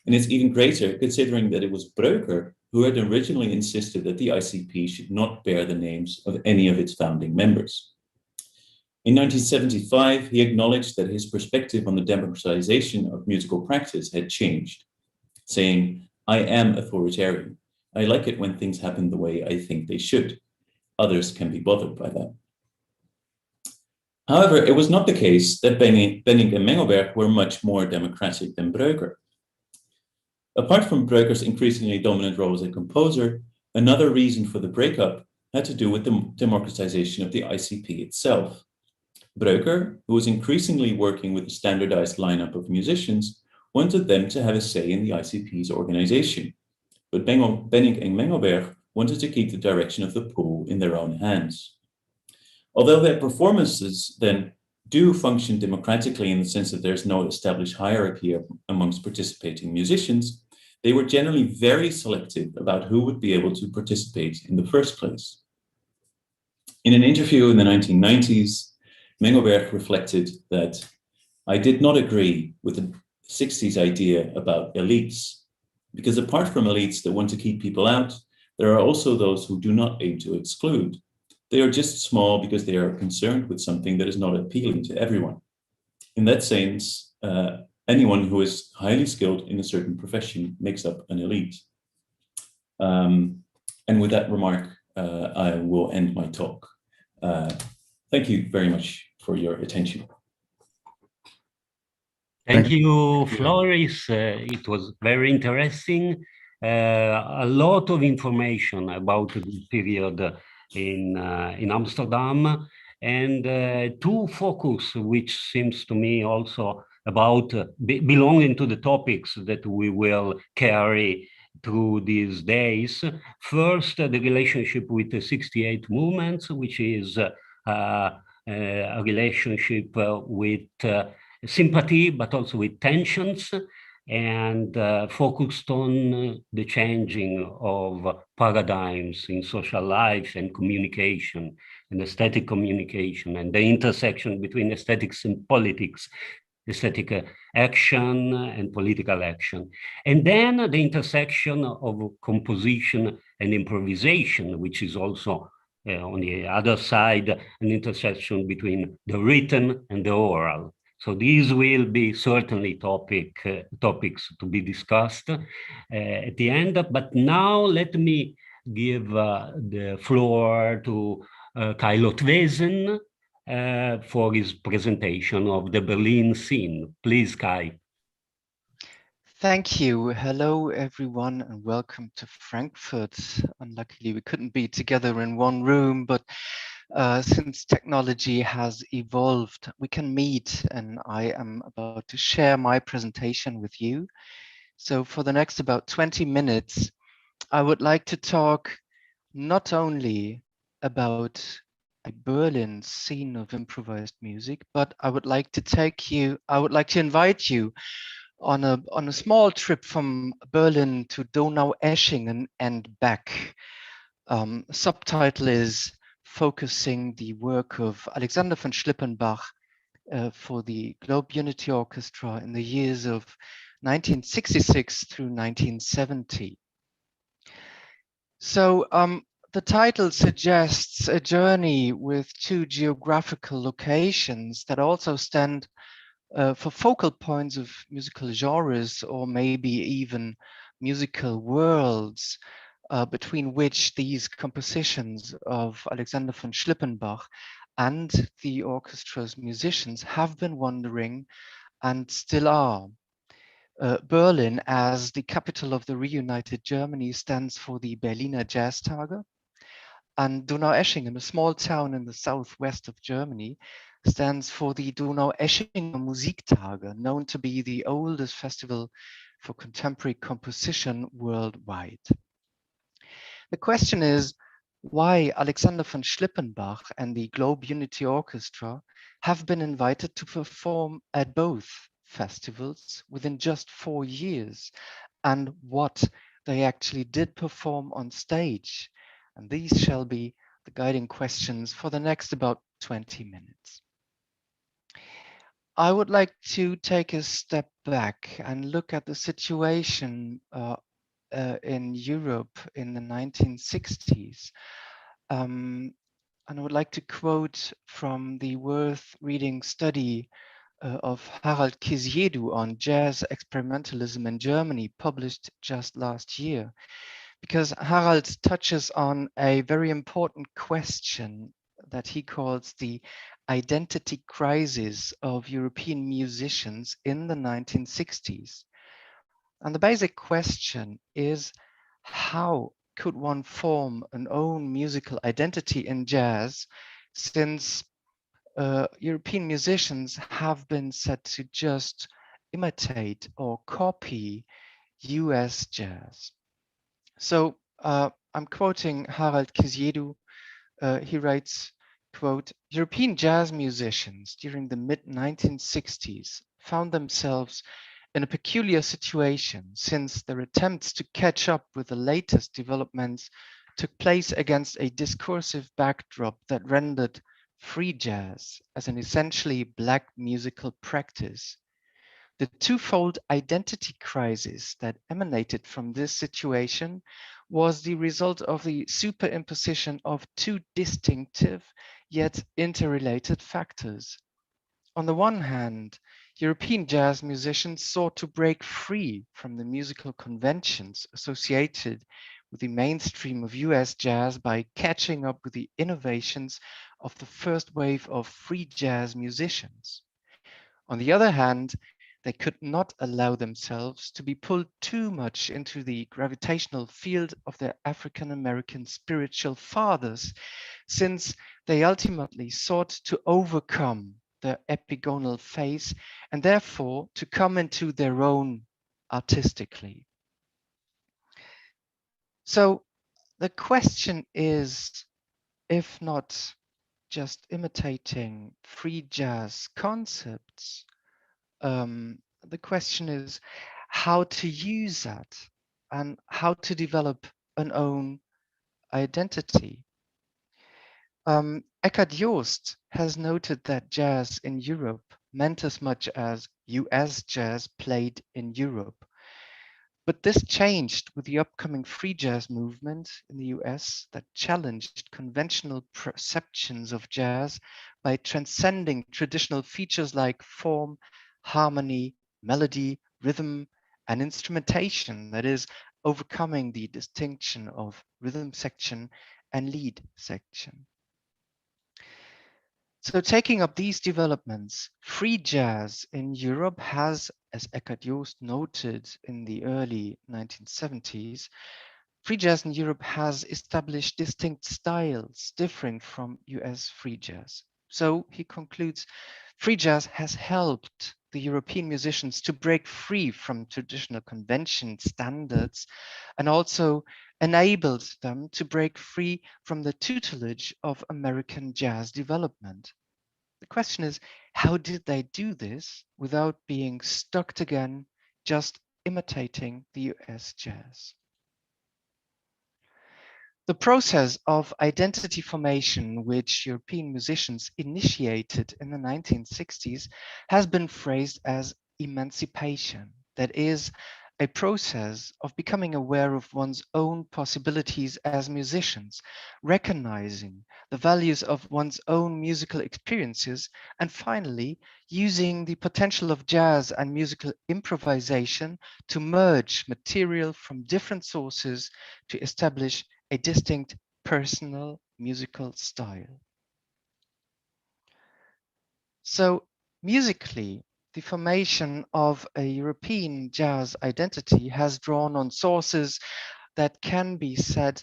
And it's even greater considering that it was Breuker who had originally insisted that the ICP should not bear the names of any of its founding members. In 1975, he acknowledged that his perspective on the democratization of musical practice had changed, saying, "I am authoritarian. I like it when things happen the way I think they should. Others can be bothered by that. However, it was not the case that Benning and Mengelberg were much more democratic than Breuker. Apart from Breuker's increasingly dominant role as a composer, another reason for the breakup had to do with the democratization of the ICP itself. Breuker, who was increasingly working with a standardized lineup of musicians, wanted them to have a say in the ICP's organization. But Benning and Mengelberg wanted to keep the direction of the pool in their own hands. Although their performances then do function democratically in the sense that there's no established hierarchy amongst participating musicians, they were generally very selective about who would be able to participate in the first place. In an interview in the 1990s, Mengelberg reflected that I did not agree with the 60s idea about elites, because apart from elites that want to keep people out, there are also those who do not aim to exclude. They are just small because they are concerned with something that is not appealing to everyone. In that sense, anyone who is highly skilled in a certain profession makes up an elite. And with that remark, I will end my talk. Thank you very much for your attention. Thank you, Floris. It was very interesting. A lot of information about the period in Amsterdam, and two focus, which seems to me also about belonging to the topics that we will carry through these days. First, the relationship with the 68 movements, which is a relationship with sympathy, but also with tensions, and focused on the changing of paradigms in social life and communication and aesthetic communication, and the intersection between aesthetics and politics, aesthetic action and political action. And then the intersection of composition and improvisation, which is also on the other side, an intersection between the written and the oral. So these will be certainly topics to be discussed at the end. But now let me give the floor to Kai Lotvesen for his presentation of the Berlin scene. Please, Kai. Thank you. Hello, everyone, and welcome to Frankfurt. Unluckily, we couldn't be together in one room, but since technology has evolved, we can meet, and I am about to share my presentation with you. So for the next about 20 minutes, I would like to talk not only about a Berlin scene of improvised music, but I would like to invite you on a small trip from Berlin to Donaueschingen and back. Subtitle is focusing the work of Alexander von Schlippenbach for the Globe Unity Orchestra in the years of 1966 through 1970. So the title suggests a journey with two geographical locations that also stand for focal points of musical genres, or maybe even musical worlds, between which these compositions of Alexander von Schlippenbach and the orchestra's musicians have been wandering and still are. Berlin, as the capital of the reunited Germany, stands for the Berliner Jazztage, and Donaueschingen, a small town in the southwest of Germany, stands for the Donaueschinger Musiktage, known to be the oldest festival for contemporary composition worldwide. The question is why Alexander von Schlippenbach and the Globe Unity Orchestra have been invited to perform at both festivals within just 4 years, and what they actually did perform on stage. And these shall be the guiding questions for the next about 20 minutes. I would like to take a step back and look at the situation in Europe in the 1960s. And I would like to quote from the worth reading study of Harald Kisiedu on jazz experimentalism in Germany, published just last year. because Harald touches on a very important question that he calls the identity crisis of European musicians in the 1960s. And the basic question is, how could one form an own musical identity in jazz, since European musicians have been said to just imitate or copy US jazz? So I'm quoting Harald Kiziedu. He writes, quote, European jazz musicians during the mid-1960s found themselves in a peculiar situation, since their attempts to catch up with the latest developments took place against a discursive backdrop that rendered free jazz as an essentially Black musical practice. The twofold identity crisis that emanated from this situation was the result of the superimposition of two distinctive yet interrelated factors. On the one hand, European jazz musicians sought to break free from the musical conventions associated with the mainstream of US jazz by catching up with the innovations of the first wave of free jazz musicians. On the other hand, they could not allow themselves to be pulled too much into the gravitational field of their African American spiritual fathers, since they ultimately sought to overcome the epigonal phase and therefore to come into their own artistically. So the question is, if not just imitating free jazz concepts, the question is how to use that and how to develop an own identity. Eckhard Joost has noted that jazz in Europe meant as much as US jazz played in Europe. But this changed with the upcoming free jazz movement in the US that challenged conventional perceptions of jazz by transcending traditional features like form, harmony, melody, rhythm, and instrumentation, that is, overcoming the distinction of rhythm section and lead section. So taking up these developments, free jazz in Europe has, as Eckhard Joost noted in the early 1970s, free jazz in Europe has established distinct styles differing from US free jazz. So he concludes, free jazz has helped the European musicians to break free from traditional convention standards and also enabled them to break free from the tutelage of American jazz development. The question is, how did they do this without being stuck again, just imitating the US jazz? The process of identity formation, which European musicians initiated in the 1960s, has been phrased as emancipation. That is, a process of becoming aware of one's own possibilities as musicians, recognizing the values of one's own musical experiences, and finally, using the potential of jazz and musical improvisation to merge material from different sources to establish a distinct personal musical style. So musically, the formation of a European jazz identity has drawn on sources that can be said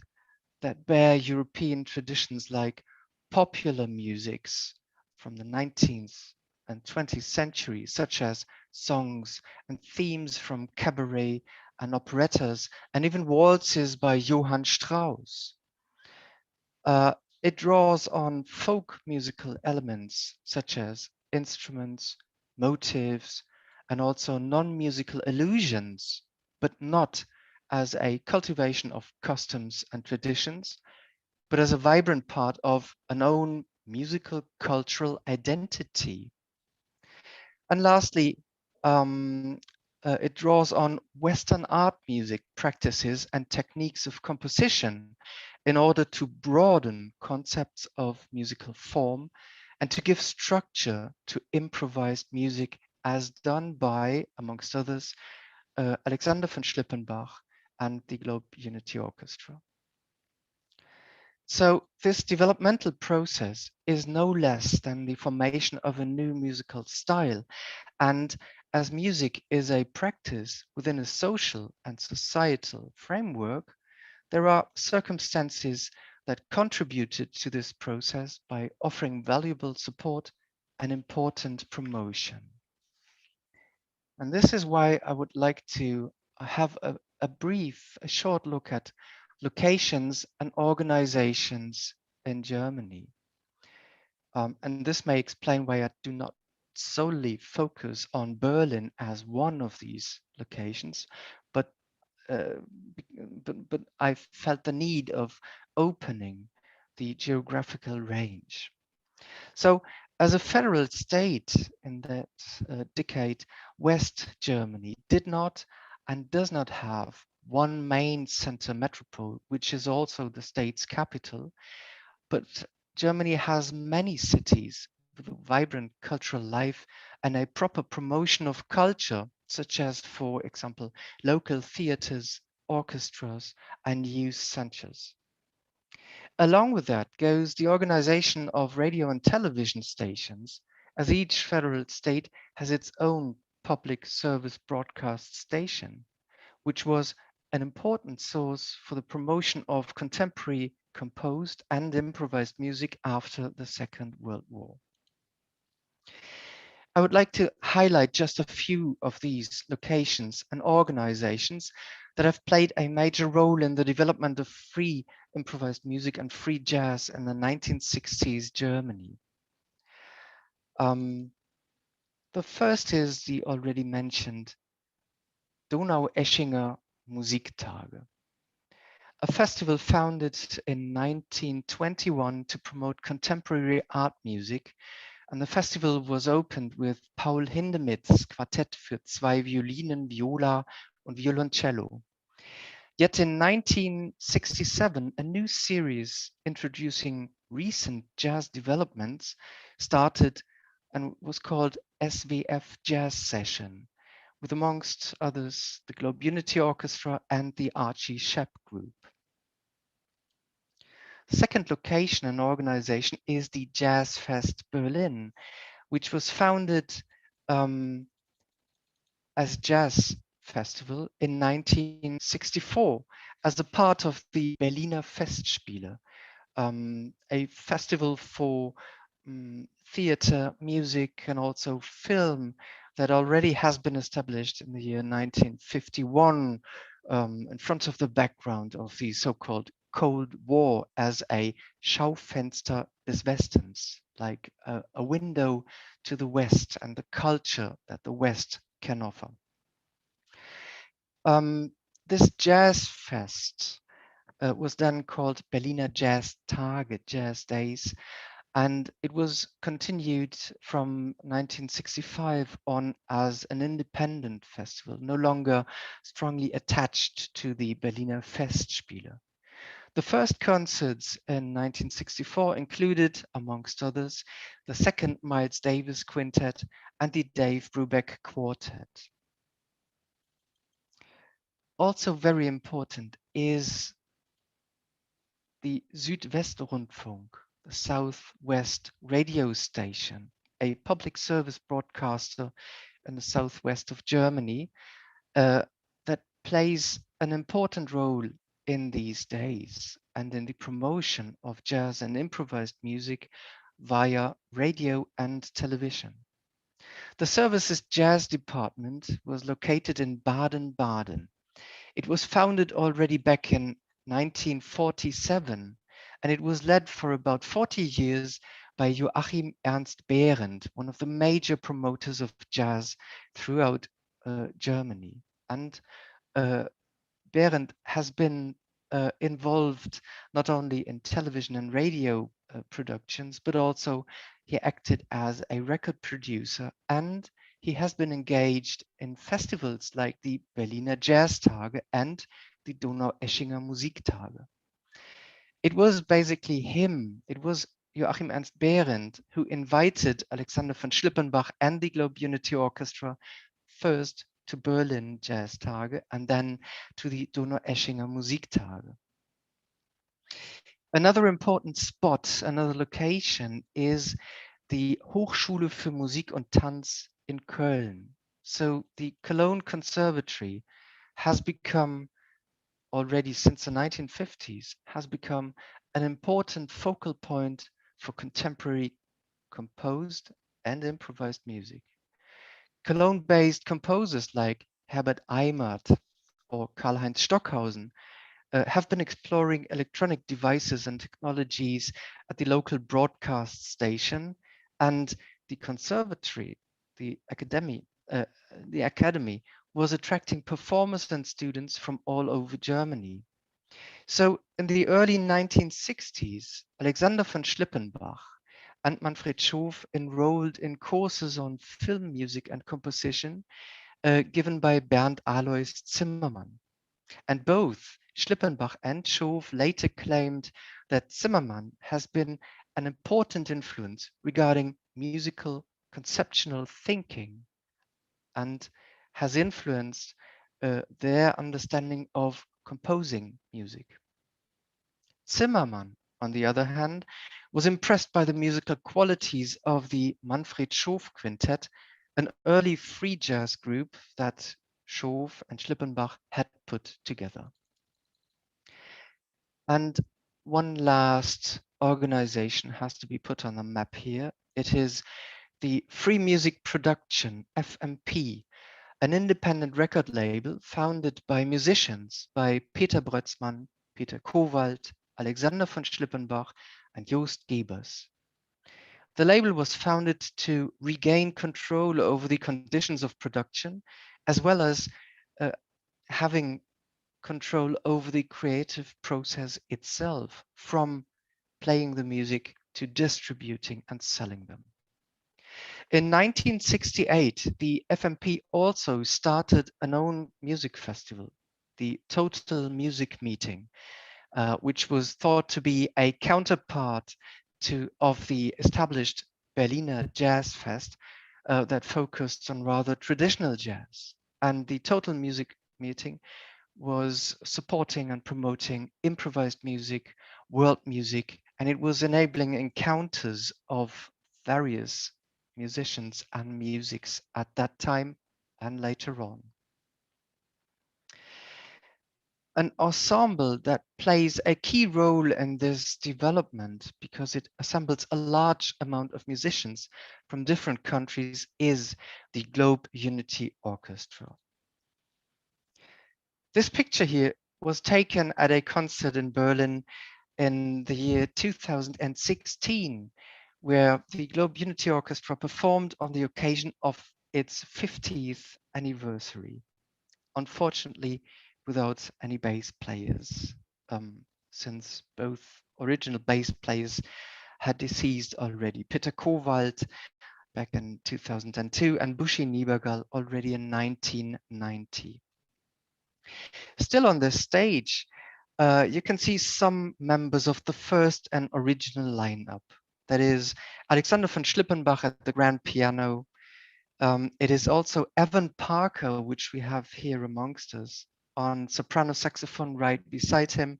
that bear European traditions like popular musics from the 19th and 20th century, such as songs and themes from cabaret and operettas, and even waltzes by Johann Strauss. It draws on folk musical elements such as instruments, motives, and also non-musical allusions, but not as a cultivation of customs and traditions, but as a vibrant part of an own musical cultural identity. And lastly, it draws on Western art music practices and techniques of composition in order to broaden concepts of musical form and to give structure to improvised music as done by, amongst others, Alexander von Schlippenbach and the Globe Unity Orchestra. So this developmental process is no less than the formation of a new musical style. And as music is a practice within a social and societal framework, there are circumstances that contributed to this process by offering valuable support and important promotion. And this is why I would like to have a short look at locations and organizations in Germany. And this may explain why I do not solely focus on Berlin as one of these locations, but I felt the need of opening the geographical range. So as a federal state in that decade, West Germany did not and does not have one main center metropole, which is also the state's capital, but Germany has many cities with a vibrant cultural life and a proper promotion of culture, such as, for example, local theaters, orchestras, and youth centers. Along with that goes the organization of radio and television stations, as each federal state has its own public service broadcast station, which was an important source for the promotion of contemporary composed and improvised music after the Second World War. I would like to highlight just a few of these locations and organizations that have played a major role in the development of free improvised music and free jazz in the 1960s Germany. The first is the already mentioned Donaueschinger Musiktage, a festival founded in 1921 to promote contemporary art music, and the festival was opened with Paul Hindemith's Quartett für zwei Violinen, Viola und Violoncello. Yet in 1967, a new series introducing recent jazz developments started and was called SWF Jazz Session, with amongst others the Globe Unity Orchestra and the Archie Shepp Group. The second location and organization is the Jazz Fest Berlin, which was founded as Jazz Festival in 1964 as a part of the Berliner Festspiele, a festival for theater, music, and also film that already has been established in the year 1951 in front of the background of the so-called Cold War as a Schaufenster des Westens, like a window to the West and the culture that the West can offer. This Jazz Fest was then called Berliner Jazz Tage, Jazz Days, and it was continued from 1965 on as an independent festival, no longer strongly attached to the Berliner Festspiele. The first concerts in 1964 included, amongst others, the second Miles Davis Quintet and the Dave Brubeck Quartet. Also very important is the Südwestrundfunk, the Southwest radio station, a public service broadcaster in the southwest of Germany that plays an important role in these days and in the promotion of jazz and improvised music via radio and television. The service's jazz department was located in Baden-Baden. It was founded already back in 1947, and it was led for about 40 years by Joachim Ernst Behrendt, one of the major promoters of jazz throughout Germany. And Behrendt has been involved not only in television and radio productions, but also he acted as a record producer, and he has been engaged in festivals like the Berliner Jazztage and the Donaueschinger Musiktage. It was basically him, it was Joachim Ernst Behrendt who invited Alexander von Schlippenbach and the Globe Unity Orchestra first to Berlin Jazz Tage and then to the Donaueschinger Musiktage. Another important spot, another location is the Hochschule für Musik und Tanz in Köln. So the Cologne Conservatory has become, already since the 1950s, has become an important focal point for contemporary composed and improvised music. Cologne-based composers like Herbert Eimert or Karl-Heinz Stockhausen have been exploring electronic devices and technologies at the local broadcast station, and the conservatory, the academy, was attracting performers and students from all over Germany. So in the early 1960s, Alexander von Schlippenbach and Manfred Schof enrolled in courses on film music and composition given by Bernd Alois Zimmermann. And both Schlippenbach and Schof later claimed that Zimmermann has been an important influence regarding musical conceptual thinking and has influenced their understanding of composing music. Zimmermann, on the other hand, was impressed by the musical qualities of the Manfred Schof Quintet, an early free jazz group that Schof and Schlippenbach had put together. And one last organization has to be put on the map here. It is the Free Music Production, FMP, an independent record label founded by musicians by Peter Brötzmann, Peter Kowald, Alexander von Schlippenbach, and Joost Gebers. The label was founded to regain control over the conditions of production, as well as having control over the creative process itself, from playing the music to distributing and selling them. In 1968, the FMP also started an own music festival, the Total Music Meeting, which was thought to be a counterpart of the established Berliner Jazz Fest that focused on rather traditional jazz. And the Total Music Meeting was supporting and promoting improvised music, world music, and it was enabling encounters of various musicians and musics at that time and later on. An ensemble that plays a key role in this development because it assembles a large amount of musicians from different countries is the Globe Unity Orchestra. This picture here was taken at a concert in Berlin in the year 2016, where the Globe Unity Orchestra performed on the occasion of its 50th anniversary. Unfortunately, without any bass players, since both original bass players had deceased already. Peter Kowald back in 2002 and Bushi Niebergall already in 1990. Still on this stage, you can see some members of the first and original lineup. That is Alexander von Schlippenbach at the grand piano. It is also Evan Parker, which we have here amongst us, on soprano saxophone right beside him.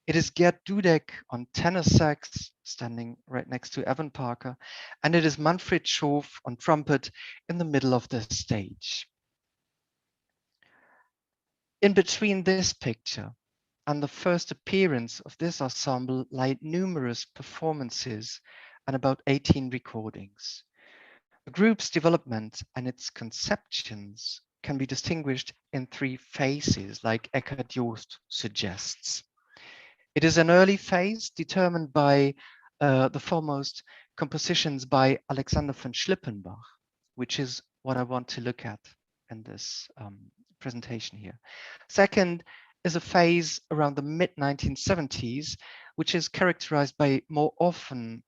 It is Gerd Dudek on tenor sax, standing right next to Evan Parker. And it is Manfred Schof on trumpet in the middle of the stage. In between this picture and the first appearance of this ensemble lie numerous performances and about 18 recordings. The group's development and its conceptions can be distinguished in three phases, like Eckhard Joost suggests. It is an early phase determined by the foremost compositions by Alexander von Schlippenbach, which is what I want to look at in this presentation here. Second is a phase around the mid-1970s, which is characterized by more open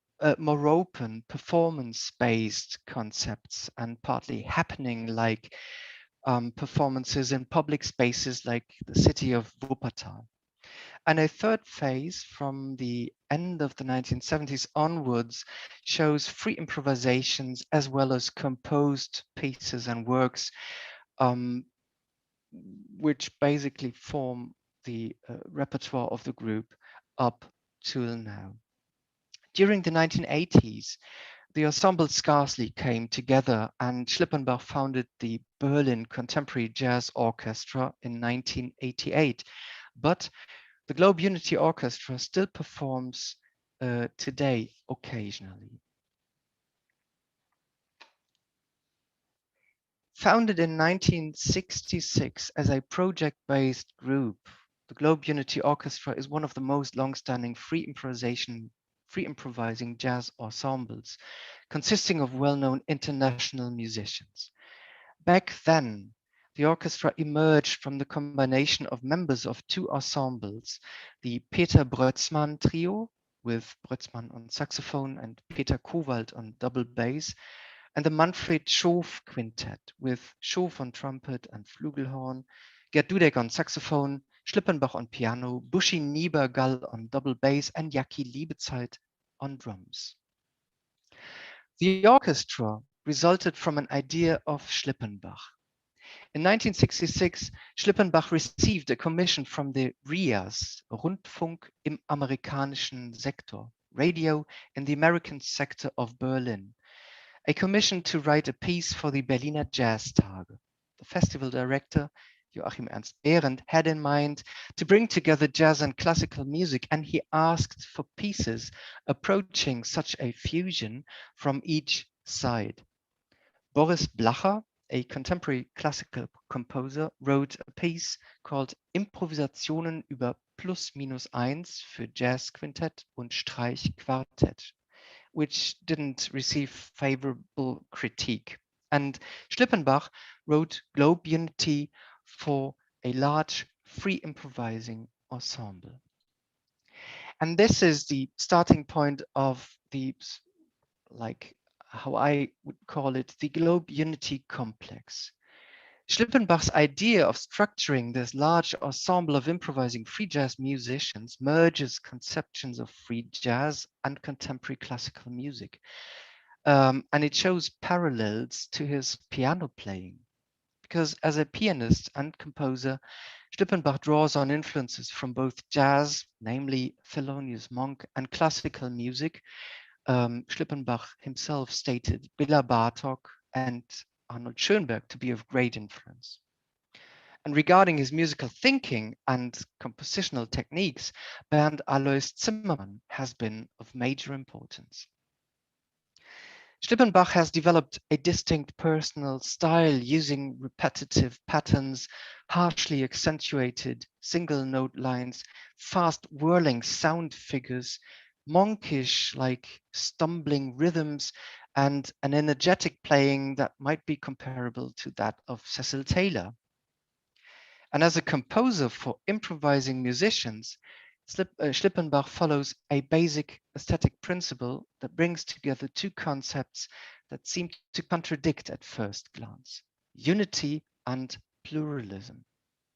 performance-based concepts and partly happening like performances in public spaces like the city of Wuppertal. And a third phase from the end of the 1970s onwards shows free improvisations as well as composed pieces and works which basically form the repertoire of the group up till now. During the 1980s, the ensemble scarcely came together, and Schlippenbach founded the Berlin Contemporary Jazz Orchestra in 1988. But the Globe Unity Orchestra still performs today occasionally. Founded in 1966 as a project-based group, the Globe Unity Orchestra is one of the most long-standing free improvising jazz ensembles, consisting of well-known international musicians. Back then, the orchestra emerged from the combination of members of two ensembles, the Peter Brötzmann Trio, with Brötzmann on saxophone and Peter Kowald on double bass, and the Manfred Schof Quintet, with Schof on trumpet and flugelhorn, Gerd Dudek on saxophone, Schlippenbach on piano, Buschi Niebergall on double bass, and Jackie Liebezeit on drums. The orchestra resulted from an idea of Schlippenbach. In 1966, Schlippenbach received a commission from the RIAS, Rundfunk im amerikanischen Sektor, radio in the American sector of Berlin, a commission to write a piece for the Berliner Jazztage. The festival director, Joachim Ernst Behrendt, had in mind to bring together jazz and classical music, and he asked for pieces approaching such a fusion from each side. Boris Blacher, a contemporary classical composer, wrote a piece called Improvisationen über Plus-Minus-1 für Jazzquintett und Streichquartett, which didn't receive favorable critique. And Schlippenbach wrote Globe Unity for a large free improvising ensemble. And this is the starting point of the, like how I would call it, the Globe Unity complex. Schlippenbach's idea of structuring this large ensemble of improvising free jazz musicians merges conceptions of free jazz and contemporary classical music. And it shows parallels to his piano playing. Because as a pianist and composer, Schlippenbach draws on influences from both jazz, namely Thelonious Monk, and classical music. Schlippenbach himself stated Béla Bartók and Arnold Schoenberg to be of great influence. And regarding his musical thinking and compositional techniques, Bernd Alois Zimmermann has been of major importance. Schlippenbach has developed a distinct personal style using repetitive patterns, harshly accentuated single note lines, fast whirling sound figures, monkish like stumbling rhythms, and an energetic playing that might be comparable to that of Cecil Taylor. And as a composer for improvising musicians, Schlippenbach follows a basic aesthetic principle that brings together two concepts that seem to contradict at first glance: unity and pluralism.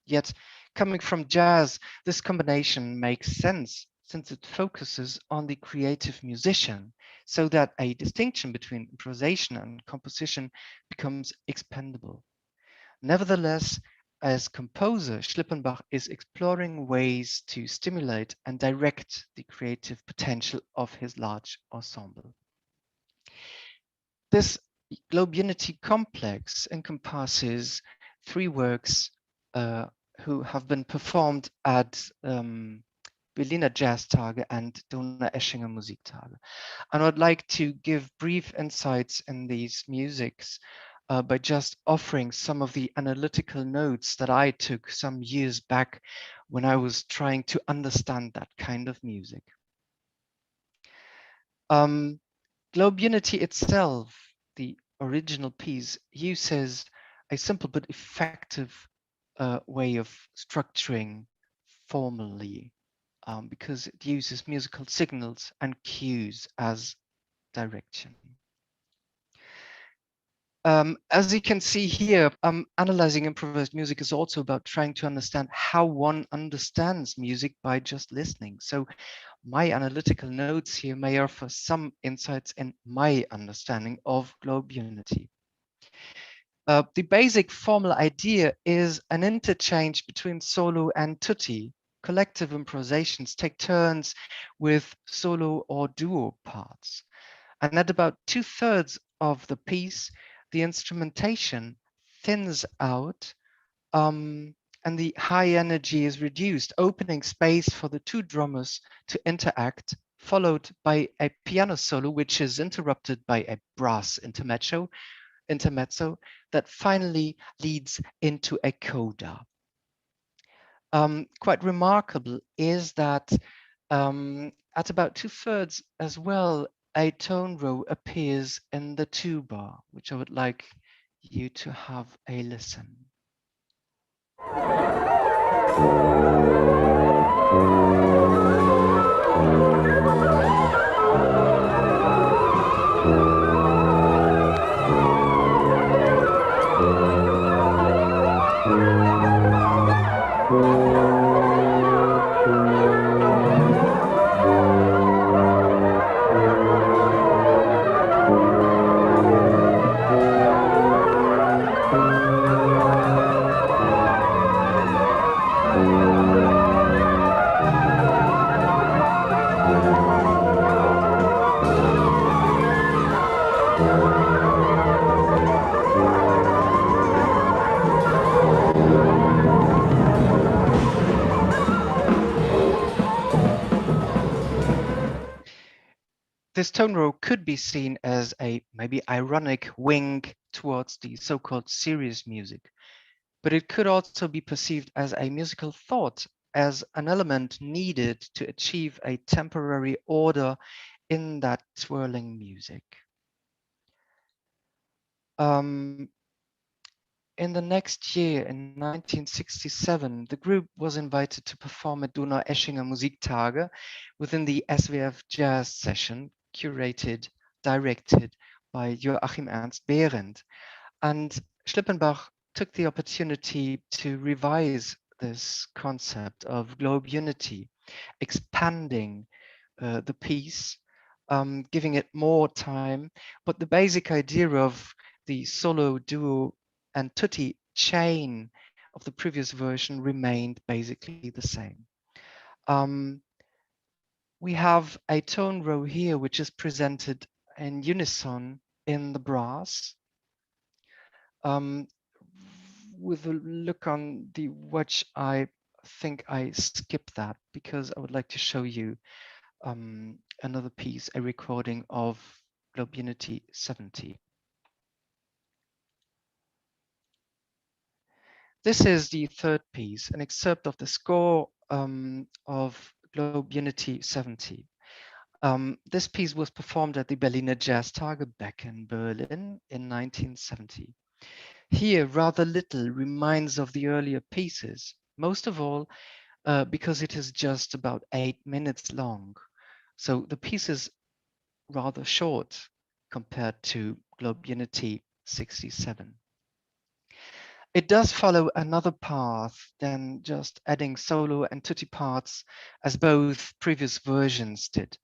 Yet, coming from jazz, this combination makes sense since it focuses on the creative musician, so that a distinction between improvisation and composition becomes expendable. Nevertheless, as composer, Schlippenbach is exploring ways to stimulate and direct the creative potential of his large ensemble. This Globe Unity complex encompasses three works who have been performed at Berliner Jazztage and Donaueschinger Musiktage. And I'd like to give brief insights in these musics by just offering some of the analytical notes that I took some years back when I was trying to understand that kind of music. Globe Unity itself, the original piece, uses a simple but effective way of structuring formally, because it uses musical signals and cues as direction. As you can see here, analyzing improvised music is also about trying to understand how one understands music by just listening. So my analytical notes here may offer some insights in my understanding of Globe Unity. The basic formal idea is an interchange between solo and tutti. Collective improvisations take turns with solo or duo parts. And at about 2/3 of the piece, the instrumentation thins out and the high energy is reduced, opening space for the two drummers to interact, followed by a piano solo, which is interrupted by a brass intermezzo that finally leads into a coda. Quite remarkable is that at about 2/3 as well, a tone row appears in the tuba, which I would like you to have a listen. This tone row could be seen as a maybe ironic wink towards the so-called serious music, but it could also be perceived as a musical thought, as an element needed to achieve a temporary order in that swirling music. In the next year, in 1967, the group was invited to perform at Donaueschinger Musiktage within the SWF Jazz Session, curated, directed by Joachim Ernst Behrendt. And Schlippenbach took the opportunity to revise this concept of globe unity, expanding the piece, giving it more time, but the basic idea of the solo, duo, and tutti chain of the previous version remained basically the same. We have a tone row here, which is presented in unison in the brass. With a look on the watch, I think I skipped that because I would like to show you another piece, a recording of Globe Unity 70. This is the third piece, an excerpt of the score of Globe Unity 70. This piece was performed at the Berliner Jazztage back in Berlin in 1970. Here, rather little reminds of the earlier pieces, most of all because it is just about 8 minutes long. So the piece is rather short compared to Globe Unity 67. It does follow another path than just adding solo and tutti parts as both previous versions did.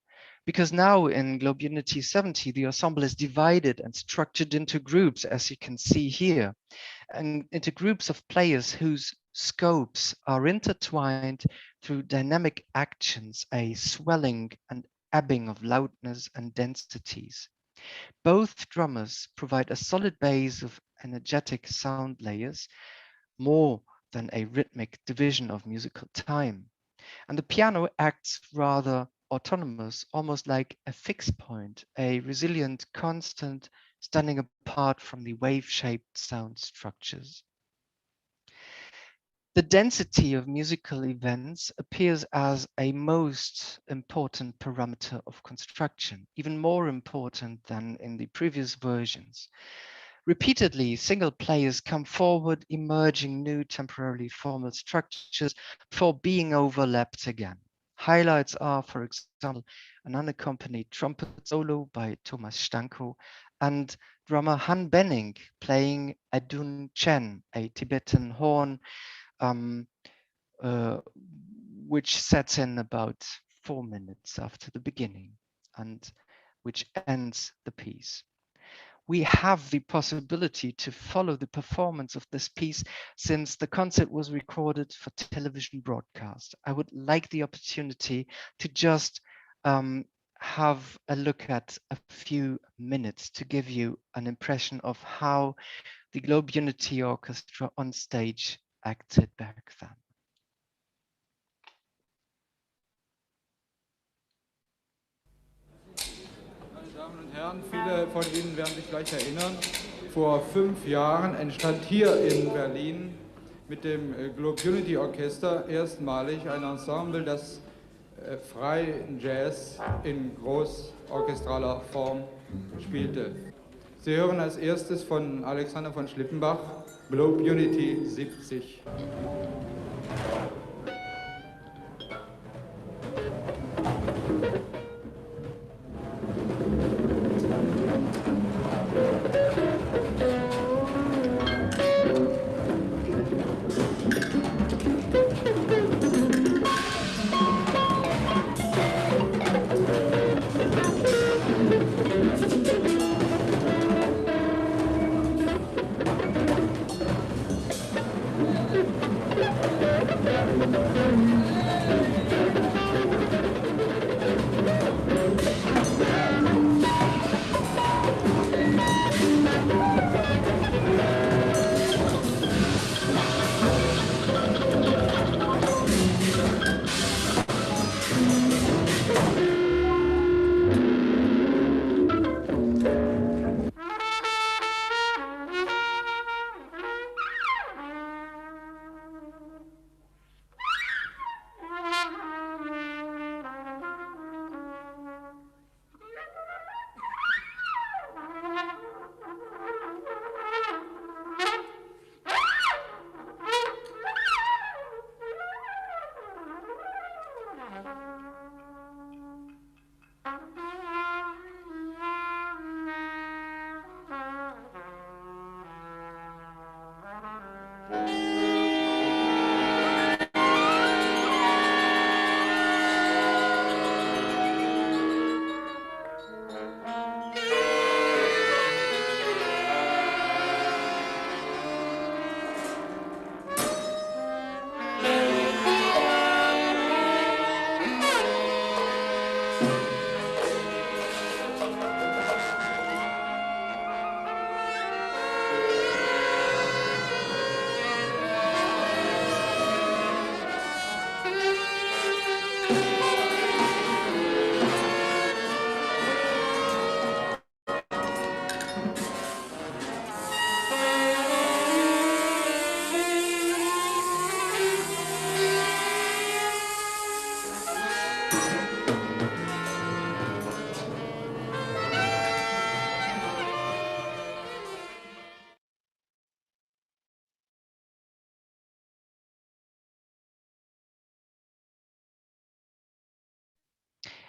Because now in Globe Unity 70, the ensemble is divided and structured into groups, as you can see here, and into groups of players whose scopes are intertwined through dynamic actions, a swelling and ebbing of loudness and densities. Both drummers provide a solid base of energetic sound layers, more than a rhythmic division of musical time. And the piano acts rather autonomous, almost like a fixed point, a resilient constant standing apart from the wave-shaped sound structures. The density of musical events appears as a most important parameter of construction, even more important than in the previous versions. Repeatedly, single players come forward, emerging new temporarily formal structures before being overlapped again. Highlights are, for example, an unaccompanied trumpet solo by Thomas Stanko and drummer Han Benning playing a dun chen, a Tibetan horn, which sets in about 4 minutes after the beginning and which ends the piece. we have the possibility to follow the performance of this piece since the concert was recorded for television broadcast. I would like the opportunity to just have a look at a few minutes to give you an impression of how the Globe Unity Orchestra on stage acted back then. Meine Damen und Herren, viele von Ihnen werden sich vielleicht erinnern, vor 5 Jahren entstand hier in Berlin mit dem Globe Unity Orchester erstmalig ein Ensemble, das freien Jazz in großorchestraler Form spielte. Sie hören als erstes von Alexander von Schlippenbach, Globe Unity 70.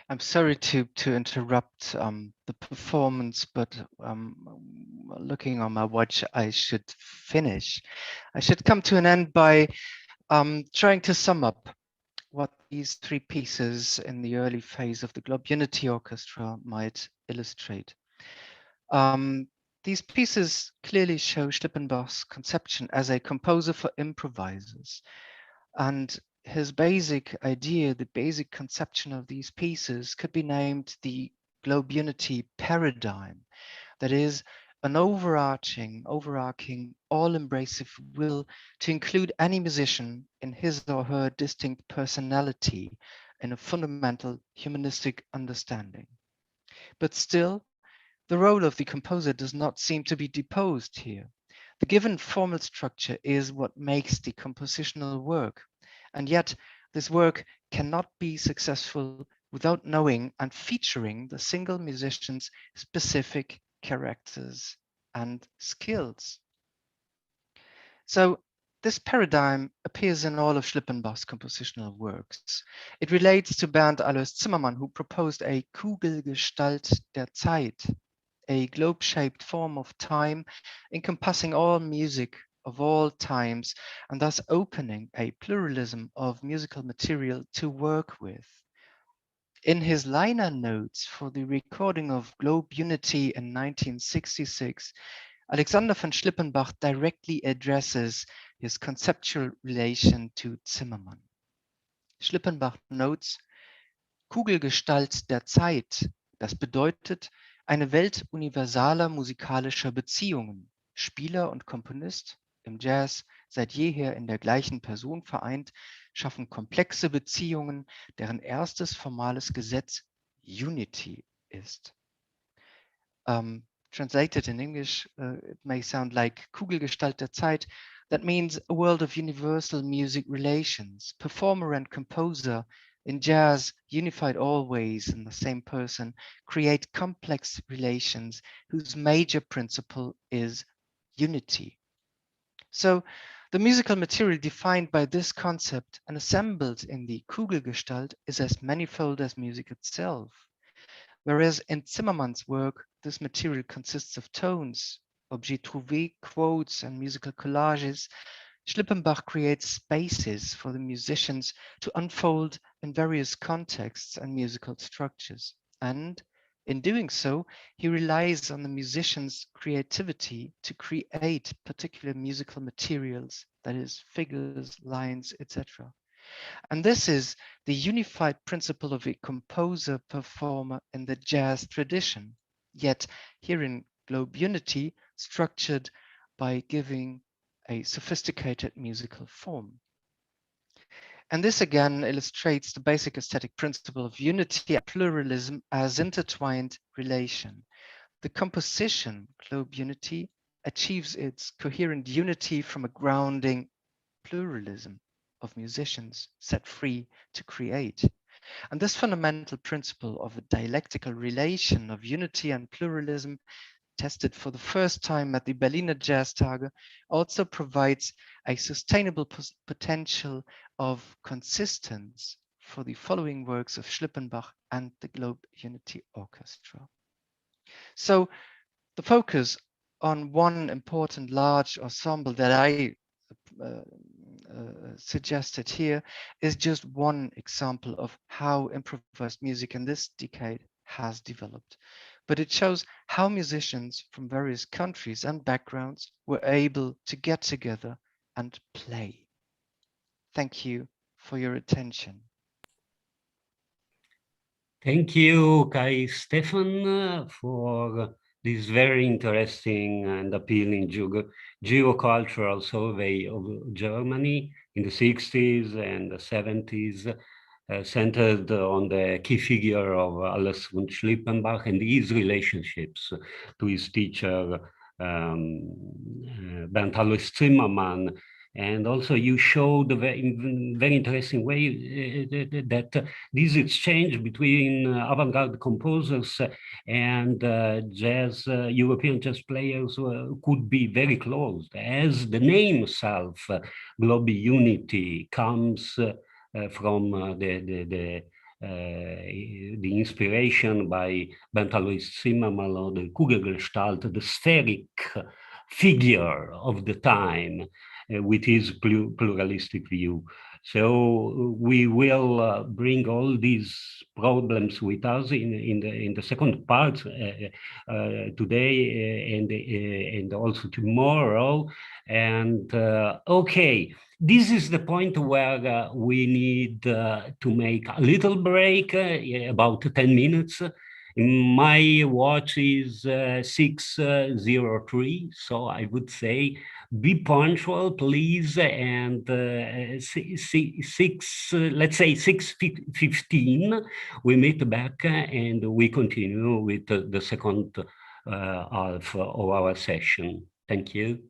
I'm sorry to interrupt the performance, but looking on my watch, I should finish. I should come to an end by trying to sum up what these 3 pieces in the early phase of the Globe Unity Orchestra might illustrate. These pieces clearly show Schlippenbach's conception as a composer for improvisers, and his basic idea, the basic conception of these pieces could be named the Globe Unity paradigm. That is an overarching, all-embracive will to include any musician in his or her distinct personality in a fundamental humanistic understanding. But still, the role of the composer does not seem to be deposed here. The given formal structure is what makes the compositional work. And yet, this work cannot be successful without knowing and featuring the single musician's specific characters and skills. So this paradigm appears in all of Schlippenbach's compositional works. It relates to Bernd Alois Zimmermann, who proposed a Kugelgestalt der Zeit, a globe-shaped form of time encompassing all music of all times, and thus opening a pluralism of musical material to work with. In his liner notes for the recording of Globe Unity in 1966, Alexander von Schlippenbach directly addresses his conceptual relation to Zimmermann. Schlippenbach notes, Kugelgestalt der Zeit, das bedeutet eine Welt universaler musikalischer Beziehungen, Spieler und Komponist, im Jazz seit jeher in der gleichen Person vereint, schaffen komplexe Beziehungen, deren erstes formales Gesetz Unity ist. Translated in English, it may sound like Kugelgestalt der Zeit. That means a world of universal music relations, performer and composer in jazz, unified always in the same person, create complex relations whose major principle is unity. So the musical material defined by this concept and assembled in the Kugelgestalt is as manifold as music itself. Whereas in Zimmermann's work, this material consists of tones, objets trouvés, quotes, and musical collages, Schlippenbach creates spaces for the musicians to unfold in various contexts and musical structures. And in doing so, he relies on the musicians' creativity to create particular musical materials, that is, figures, lines, etc. And this is the unified principle of a composer-performer in the jazz tradition, yet here in Globe Unity, structured by giving a sophisticated musical form. And this again illustrates the basic aesthetic principle of unity and pluralism as intertwined relation. The composition, Globe Unity, achieves its coherent unity from a grounding pluralism of musicians set free to create. And this fundamental principle of a dialectical relation of unity and pluralism, tested for the first time at the Berliner Jazztage, also provides a sustainable potential of consistence for the following works of Schlippenbach and the Globe Unity Orchestra. So the focus on one important large ensemble that I suggested here is just one example of how improvised music in this decade has developed. But it shows how musicians from various countries and backgrounds were able to get together and play. Thank you for your attention. Thank you, Kai Stefan, for this very interesting and appealing geocultural survey of Germany in the 60s and the 70s, centered on the key figure of Alles von Schlippenbach and his relationships to his teacher, Bernd Alois Zimmermann. And also you showed a very interesting way that this exchange between avant-garde composers and European jazz players could be very close, as the name itself, Globe Unity, comes from the inspiration by Bernd Alois Zimmermann or the Kugelgestalt, the spheric figure of the time, with his pluralistic view. So we will bring all these problems with us in the second part today and also tomorrow. And okay, this is the point where we need to make a little break, about 10 minutes. My watch is 6:03, so I would say be punctual, please, and let's say 6:15, we meet back and we continue with the second half of our session. Thank you.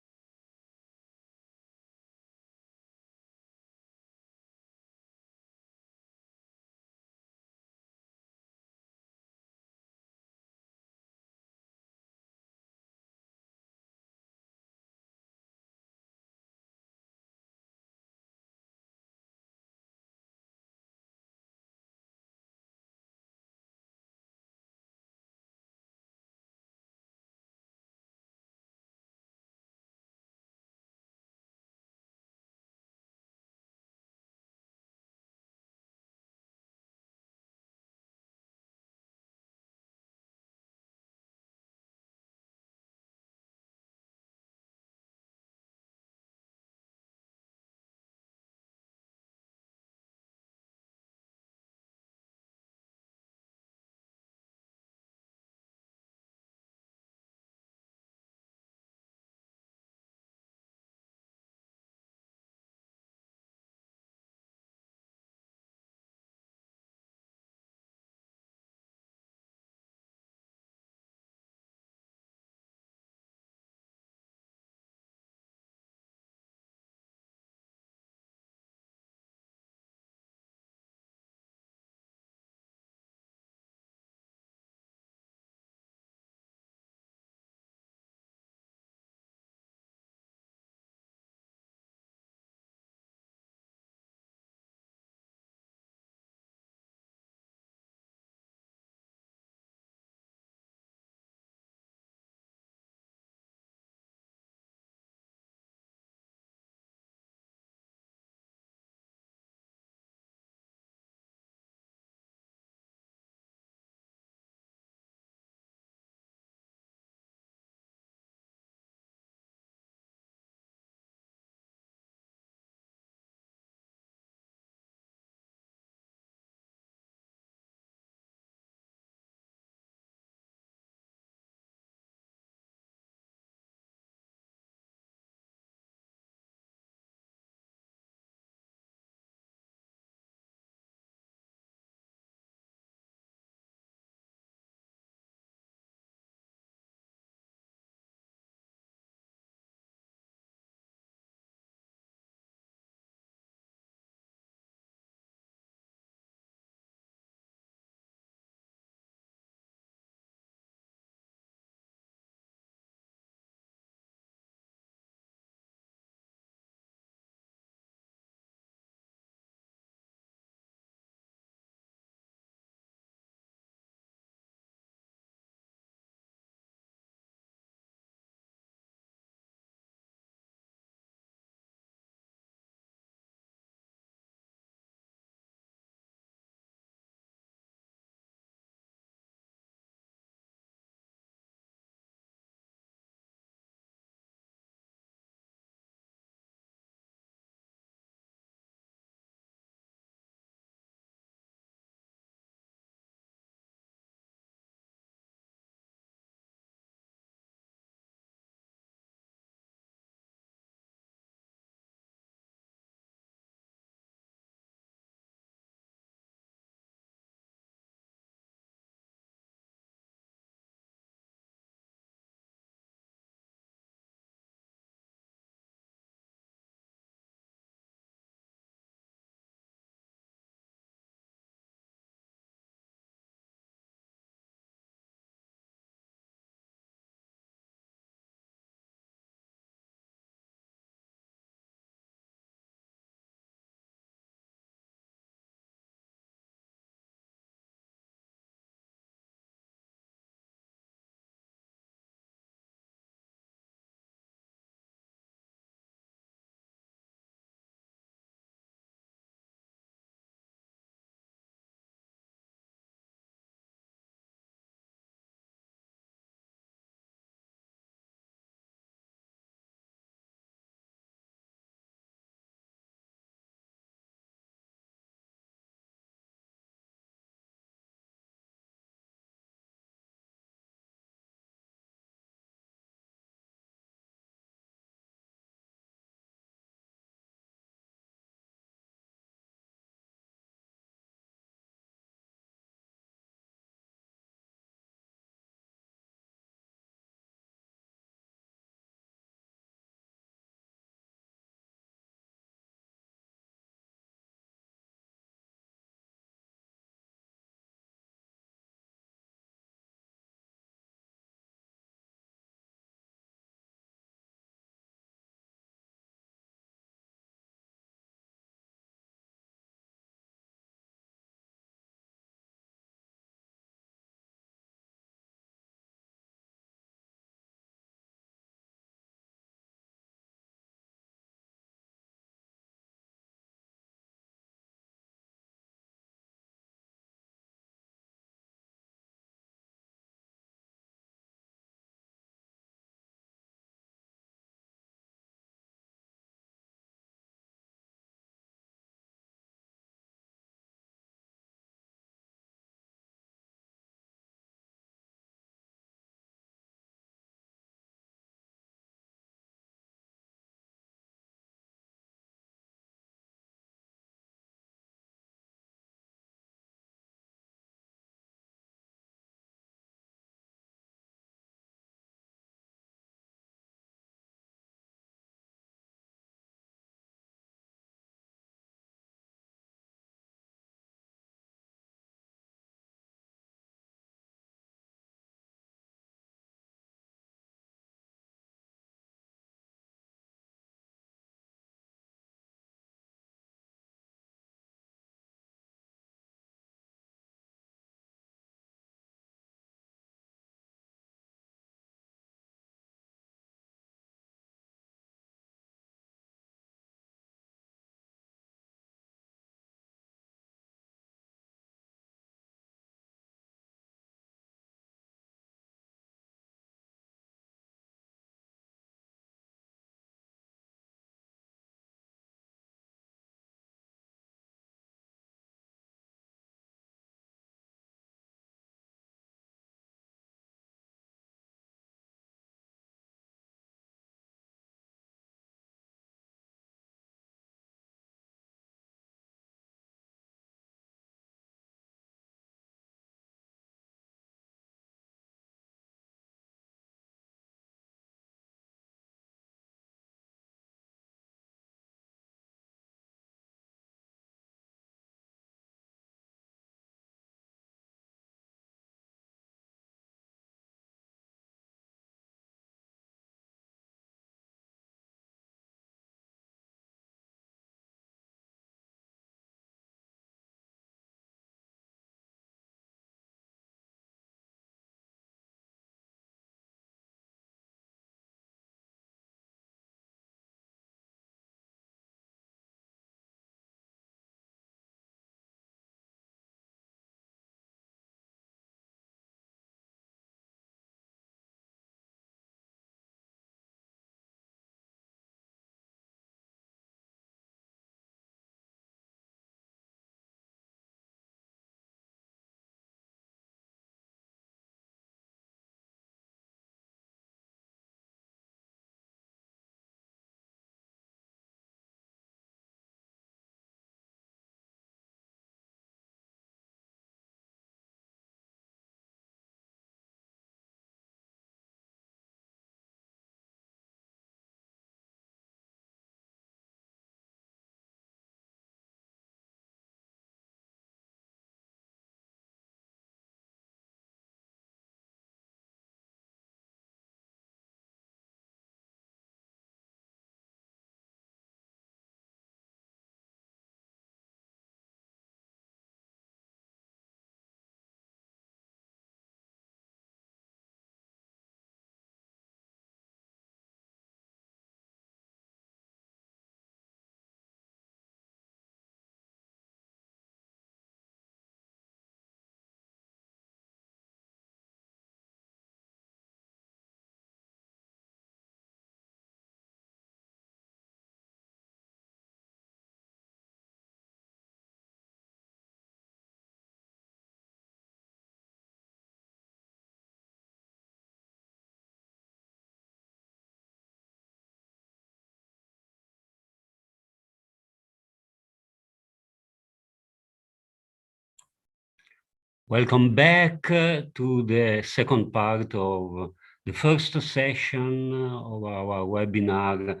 Welcome back to the second part of the first session of our webinar,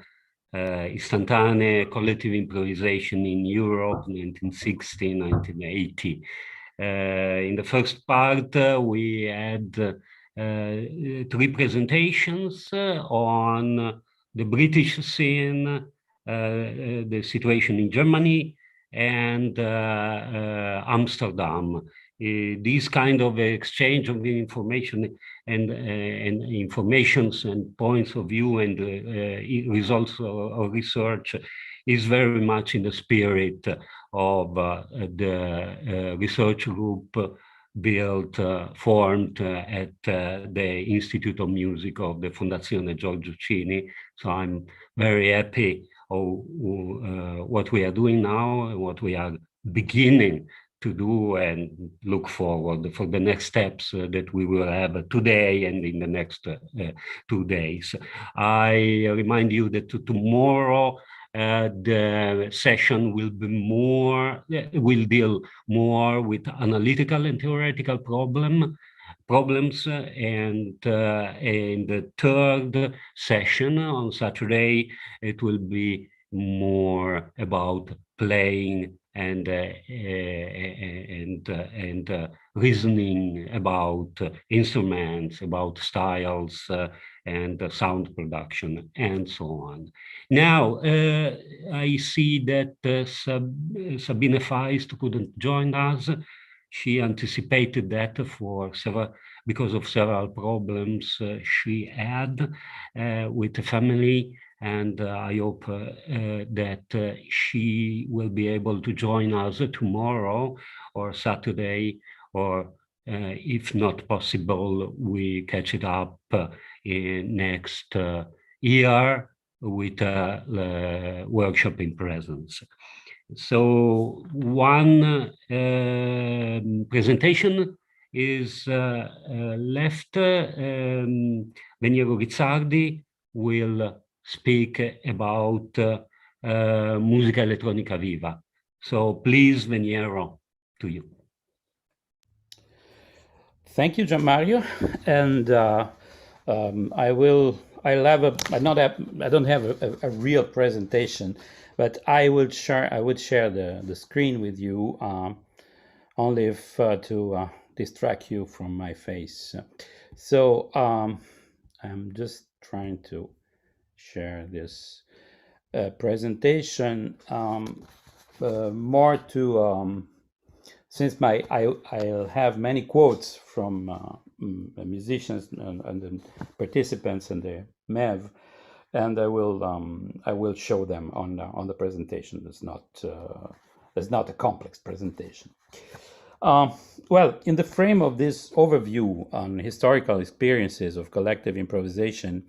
Istantanee Collective Improvisation in Europe, 1960-1980. In the first part, we had three presentations on the British scene, the situation in Germany, and Amsterdam. This kind of exchange of information and informations and points of view and results of research is very much in the spirit of the research group built, formed at the Institute of Music of the Fondazione Giorgio Cini. So I'm very happy of what we are doing now and what we are beginning to do, and look forward for the next steps that we will have today and in the next 2 days. I remind you that tomorrow the session will be will deal more with analytical and theoretical problems, and in the third session on Saturday, it will be more about playing and reasoning about instruments, about styles, and sound production, and so on. Now, I see that Sabine Feist couldn't join us. She anticipated that because of several problems she had with the family, and I hope that she will be able to join us tomorrow or Saturday, or if not possible, we catch it up in next year with a workshop in presence. So one presentation is left. Veniero Rizzardi will speak about musica elettronica viva. So please, Veniero, to you. Thank you, Gianmario. And I don't have a real presentation, but I would share the screen with you only if to distract you from my face. So I'm just trying to share this presentation more to since I'll have many quotes from musicians and the participants in the MEV, and I will show them on the presentation. It's not a complex presentation. Well, in the frame of this overview on historical experiences of collective improvisation,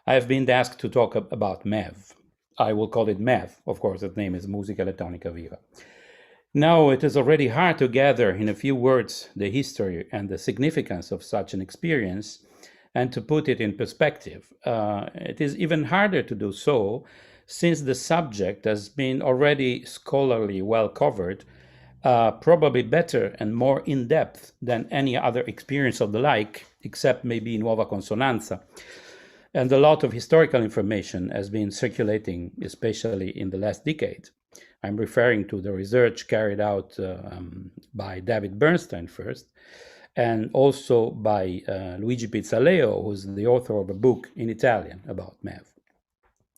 I've been asked to talk about MEV. I will call it MEV, of course, its name is Musica Elettronica Viva. Now, it is already hard to gather in a few words the history and the significance of such an experience and to put it in perspective. It is even harder to do so since the subject has been already scholarly well covered, probably better and more in-depth than any other experience of the like, except maybe Nuova Consonanza. And a lot of historical information has been circulating, especially in the last decade. I'm referring to the research carried out by David Bernstein first, and also by Luigi Pizzaleo, who's the author of a book in Italian about MEV.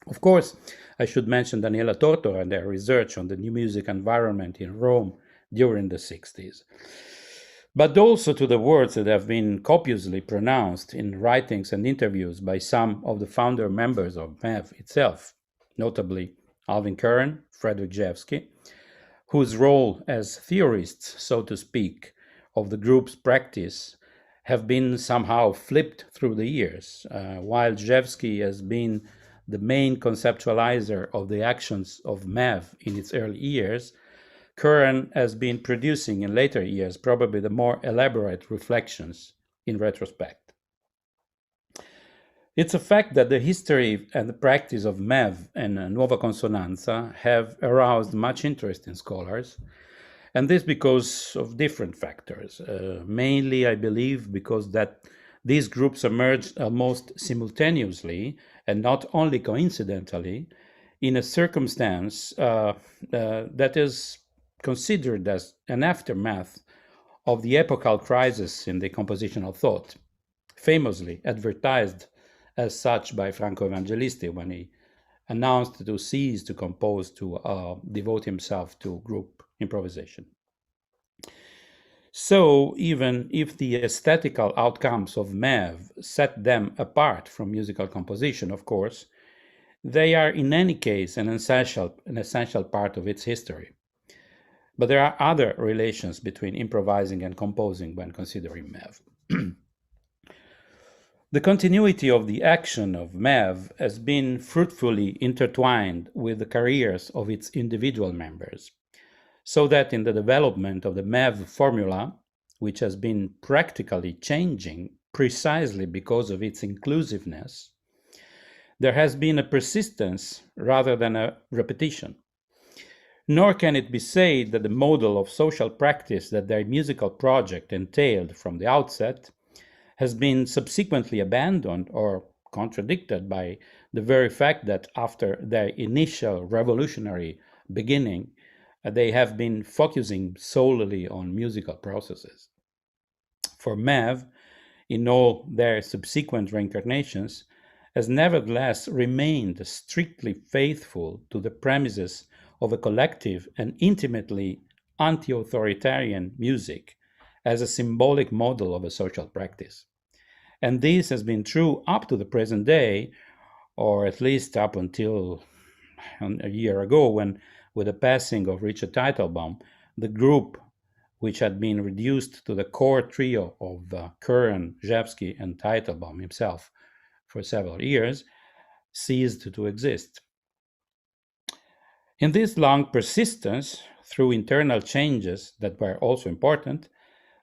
Of course, I should mention Daniela Tortora and their research on the new music environment in Rome during the 60s. But also to the words that have been copiously pronounced in writings and interviews by some of the founder members of MEV itself, notably Alvin Curran, Frederick Jewski, whose role as theorists, so to speak, of the group's practice have been somehow flipped through the years. While Jewski has been the main conceptualizer of the actions of MEV in its early years, Curran has been producing in later years probably the more elaborate reflections in retrospect. It's a fact that the history and the practice of MEV and Nuova Consonanza have aroused much interest in scholars, And this because of different factors. Mainly, I believe, because that these groups emerged almost simultaneously and not only coincidentally in a circumstance that is considered as an aftermath of the epochal crisis in the compositional thought, famously advertised as such by Franco Evangelisti when he announced to cease to compose, to devote himself to group improvisation. So even if the aesthetical outcomes of MEV set them apart from musical composition, of course, they are in any case an essential part of its history. But there are other relations between improvising and composing when considering MEV. The continuity of the action of MEV has been fruitfully intertwined with the careers of its individual members, so that in the development of the MEV formula, which has been practically changing precisely because of its inclusiveness, there has been a persistence rather than a repetition. Nor can it be said that the model of social practice that their musical project entailed from the outset has been subsequently abandoned or contradicted by the very fact that after their initial revolutionary beginning, they have been focusing solely on musical processes. For MEV, in all their subsequent reincarnations, has nevertheless remained strictly faithful to the premises of a collective and intimately anti-authoritarian music as a symbolic model of a social practice. And this has been true up to the present day, or at least up until a year ago, when, with the passing of Richard Teitelbaum, the group, which had been reduced to the core trio of Curran, Rzewski, and Teitelbaum himself for several years, ceased to exist. In this long persistence, through internal changes that were also important,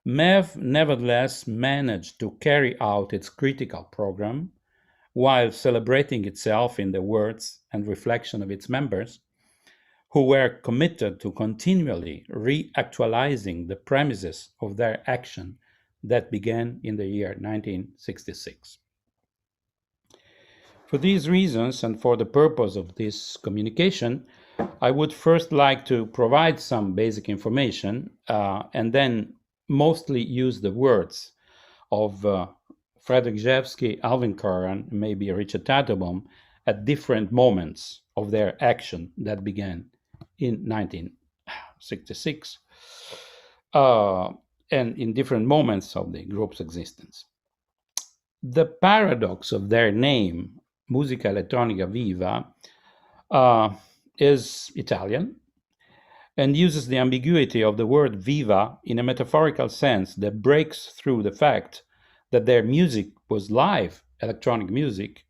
MEV nevertheless managed to carry out its critical program while celebrating itself in the words and reflection of its members, who were committed to continually reactualizing the premises of their action that began in the year 1966. For these reasons, and for the purpose of this communication, I would first like to provide some basic information and then mostly use the words of Frederick Rzewski, Alvin Curran, maybe Richard Teitelbaum, at different moments of their action that began in 1966 and in different moments of the group's existence. The paradox of their name, Musica Elettronica Viva, is Italian and uses the ambiguity of the word viva in a metaphorical sense that breaks through the fact that their music was live electronic music,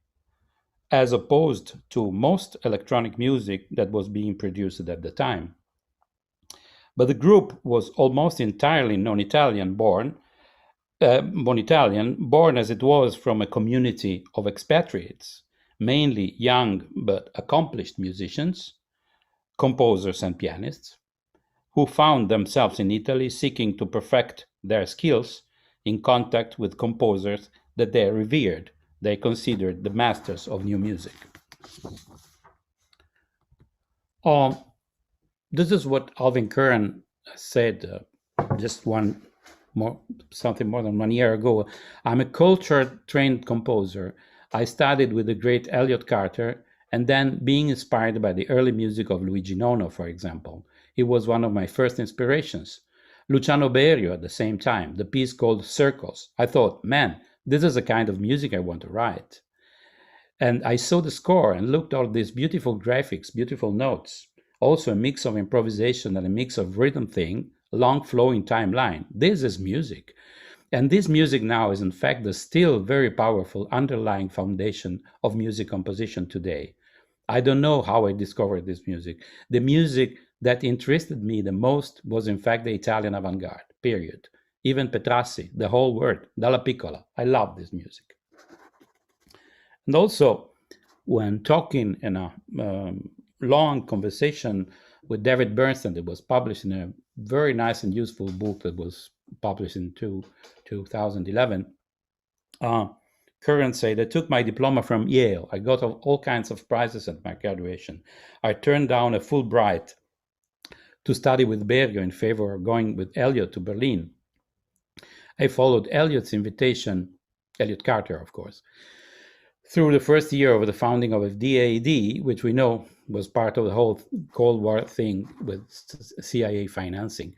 as opposed to most electronic music that was being produced at the time. But the group was almost entirely non-Italian born as it was from a community of expatriates, mainly young but accomplished musicians, composers and pianists, who found themselves in Italy seeking to perfect their skills in contact with composers that they revered, they considered the masters of new music. This is what Alvin Curran said just something more than 1 year ago. I'm a cultured, trained composer. I studied with the great Elliott Carter, and then being inspired by the early music of Luigi Nono, for example. He was one of my first inspirations. Luciano Berio at the same time, the piece called Circles. I thought, man, this is the kind of music I want to write. And I saw the score and looked at all these beautiful graphics, beautiful notes, also a mix of improvisation and a mix of rhythm thing, long flowing timeline. This is music. And this music now is in fact the still very powerful underlying foundation of music composition today. I don't know how I discovered this music. The music that interested me the most was in fact the Italian avant-garde, period. Even Petrassi, the whole word, Dalla Piccola. I love this music. And also, when talking in a long conversation with David Bernstein that was published in a very nice and useful book that was published in 2011. Curran said, I took my diploma from Yale. I got all kinds of prizes at my graduation. I turned down a Fulbright to study with Berger in favor of going with Eliot to Berlin. I followed Eliot's invitation, Eliot Carter, of course, through the first year of the founding of DAD, which we know was part of the whole Cold War thing with CIA financing.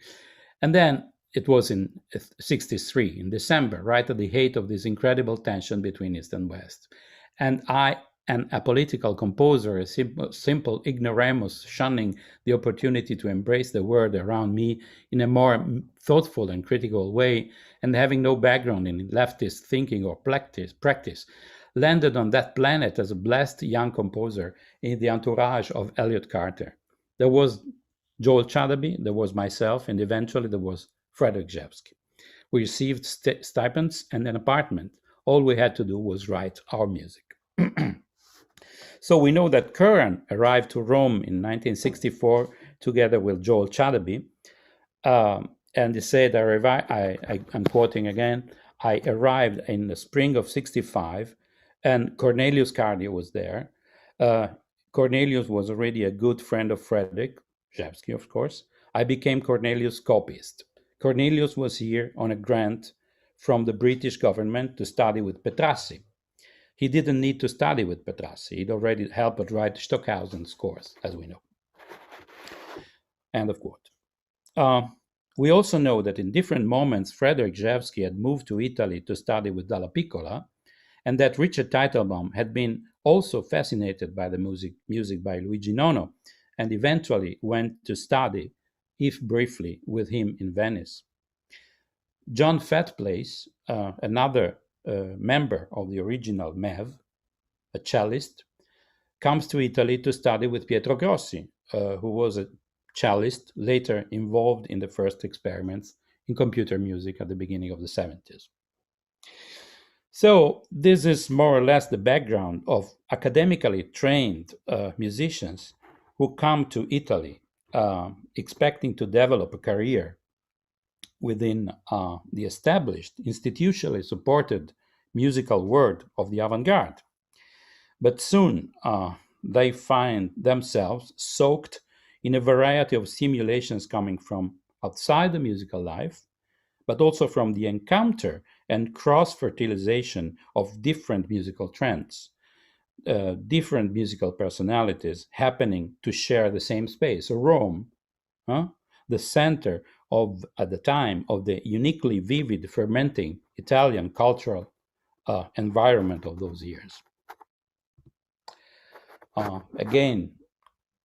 And then it was in 1963, in December, right at the height of this incredible tension between East and West. And I, an apolitical composer, a simple ignoramus, shunning the opportunity to embrace the world around me in a more thoughtful and critical way, and having no background in leftist thinking or practice, landed on that planet as a blessed young composer in the entourage of Eliot Carter. There was Joel Chadaby, there was myself, and eventually there was Frederick Rzewski. We received stipends and an apartment. All we had to do was write our music. So we know that Curran arrived to Rome in 1964 together with Joel Chadaby. And he said, I'm quoting again, I arrived in the spring of 65 and Cornelius Cardi was there. Cornelius was already a good friend of Frederick Rzewski, of course. I became Cornelius' copyist. Cornelius was here on a grant from the British government to study with Petrassi. He didn't need to study with Petrassi. He'd already helped write Stockhausen's scores, as we know. End of quote. We also know that in different moments, Frederick Rzewski had moved to Italy to study with Dalla Piccola, and that Richard Teitelbaum had been also fascinated by the music by Luigi Nono, and eventually went to study, if briefly, with him in Venice. John Fatplace, another member of the original MEV, a cellist, comes to Italy to study with Pietro Grossi, who was a cellist later involved in the first experiments in computer music at the beginning of the 70s. So this is more or less the background of academically trained musicians who come to Italy expecting to develop a career within the established, institutionally supported musical world of the avant-garde. But soon they find themselves soaked in a variety of stimulations coming from outside the musical life, but also from the encounter and cross-fertilization of different musical trends, different musical personalities happening to share the same space. So Rome, the center of, at the time, of the uniquely vivid, fermenting Italian cultural environment of those years. Again,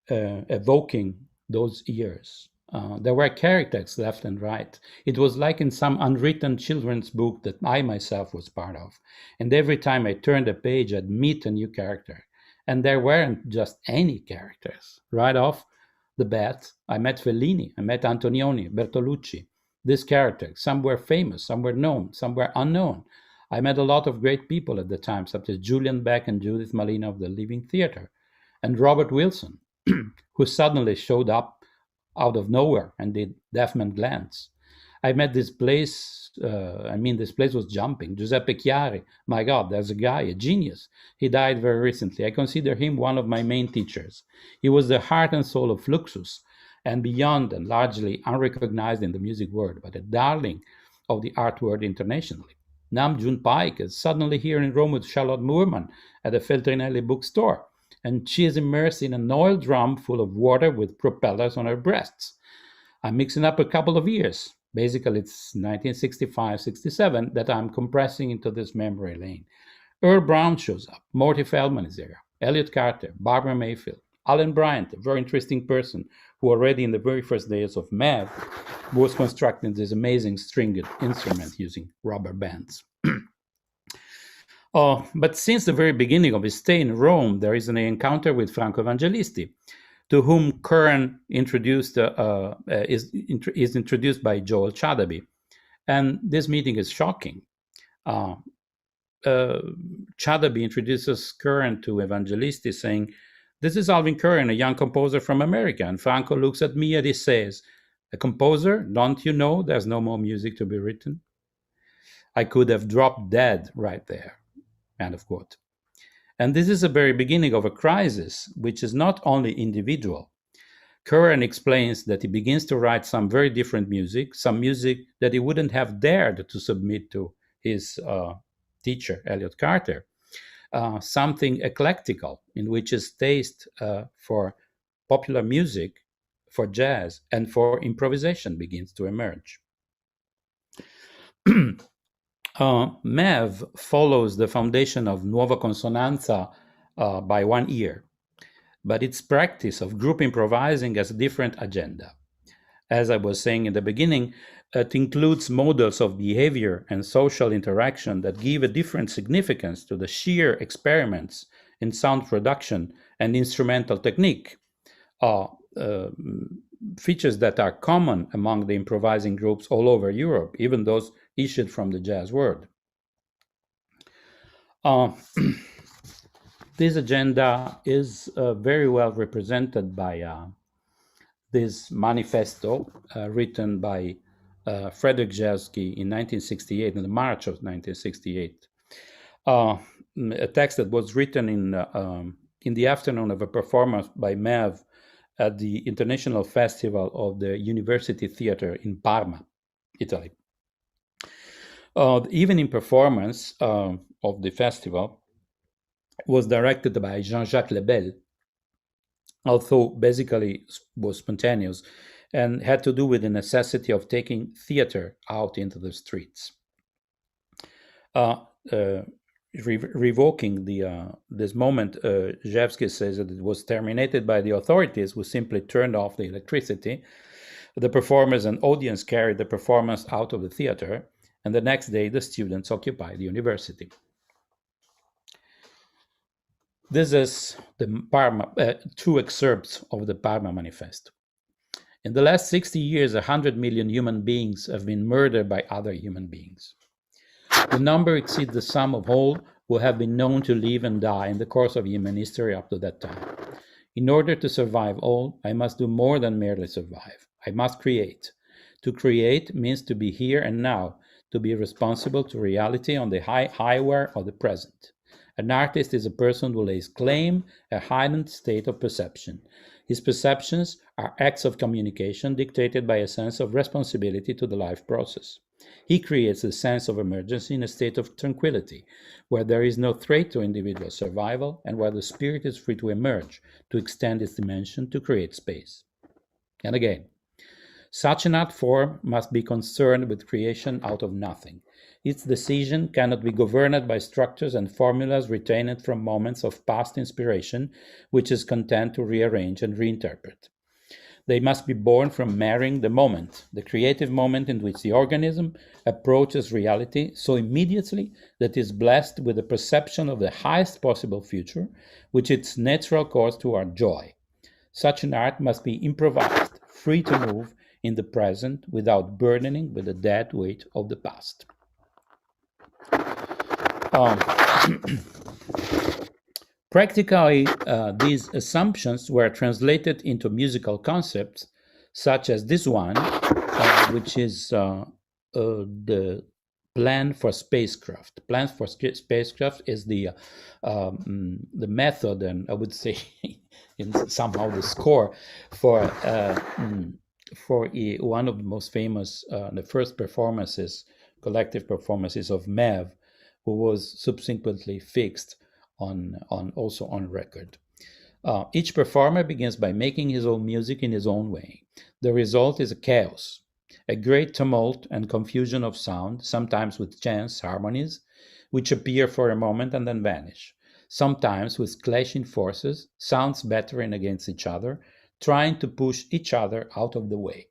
evoking those years. There were characters left and right. It was like in some unwritten children's book that I myself was part of. And every time I turned a page, I'd meet a new character. And there weren't just any characters. Right off the bat, I met Fellini, I met Antonioni, Bertolucci. These characters, some were famous, some were known, some were unknown. I met a lot of great people at the time, such as Julian Beck and Judith Malina of the Living Theatre, and Robert Wilson, who suddenly showed up out of nowhere and did Deaf Man Glance. I met this place, this place was jumping. Giuseppe Chiari, my God, there's a guy, a genius. He died very recently. I consider him one of my main teachers. He was the heart and soul of Fluxus, and beyond and largely unrecognized in the music world, but a darling of the art world internationally. Nam June Paik is suddenly here in Rome with Charlotte Moorman at the Feltrinelli bookstore, and she is immersed in an oil drum full of water with propellers on her breasts. I'm mixing up a couple of years. Basically, it's 1965-67 that I'm compressing into this memory lane. Earl Brown shows up. Morty Feldman is there. Eliot Carter, Barbara Mayfield, Alan Bryant, a very interesting person who already in the very first days of MEV was constructing this amazing stringed instrument using rubber bands. But since the very beginning of his stay in Rome, there is an encounter with Franco Evangelisti, to whom Curran is introduced by Joel Chadaby. And this meeting is shocking. Chadaby introduces Curran to Evangelisti, saying, This is Alvin Curran, a young composer from America. And Franco looks at me and he says, a composer, don't you know there's no more music to be written? I could have dropped dead right there. End of quote. And this is the very beginning of a crisis, which is not only individual. Curran explains that he begins to write some very different music, some music that he wouldn't have dared to submit to his teacher, Elliot Carter, something eclectical, in which his taste for popular music, for jazz, and for improvisation begins to emerge. MEV follows the foundation of Nuova Consonanza by 1 year, but its practice of group improvising has a different agenda. As I was saying in the beginning, it includes models of behavior and social interaction that give a different significance to the sheer experiments in sound production and instrumental technique, features that are common among the improvising groups all over Europe, even those issued from the jazz world. This agenda is very well represented by this manifesto written by Frederick Rzewski in 1968, in March of 1968. A text that was written in the afternoon of a performance by MEV at the International Festival of the University Theatre in Parma, Italy. The evening performance of the festival was directed by Jean-Jacques Lebel, although basically was spontaneous and had to do with the necessity of taking theater out into the streets. Revoking this moment, Rzewski says that it was terminated by the authorities who simply turned off the electricity. The performers and audience carried the performance out of the theater, and the next day the students occupied the university. This is the Parma, two excerpts of the Parma Manifesto. In the last 60 years, 100 million human beings have been murdered by other human beings. The number exceeds the sum of all who have been known to live and die in the course of human history up to that time. In order to survive all, I must do more than merely survive. I must create. To create means to be here and now, to be responsible to reality on the highway of the present. An artist is a person who lays claim a heightened state of perception. His perceptions are acts of communication dictated by a sense of responsibility to the life process. He creates a sense of emergency in a state of tranquility, where there is no threat to individual survival and where the spirit is free to emerge, to extend its dimension, to create space. And again, such an art form must be concerned with creation out of nothing. Its decision cannot be governed by structures and formulas retained from moments of past inspiration, which is content to rearrange and reinterpret. They must be born from marrying the moment, the creative moment in which the organism approaches reality so immediately that it is blessed with the perception of the highest possible future, which is its natural course to our joy. Such an art must be improvised, free to move in the present without burdening with the dead weight of the past. Practically, these assumptions were translated into musical concepts, such as this one, which is the plan for spacecraft. Plan for spacecraft is the method, and I would say somehow the score for one of the most famous, the first performances, collective performances of MEV, who was subsequently fixed also on record. Each performer begins by making his own music in his own way. The result is a chaos, a great tumult and confusion of sound, sometimes with chance harmonies, which appear for a moment and then vanish, sometimes with clashing forces, sounds battering against each other, trying to push each other out of the way.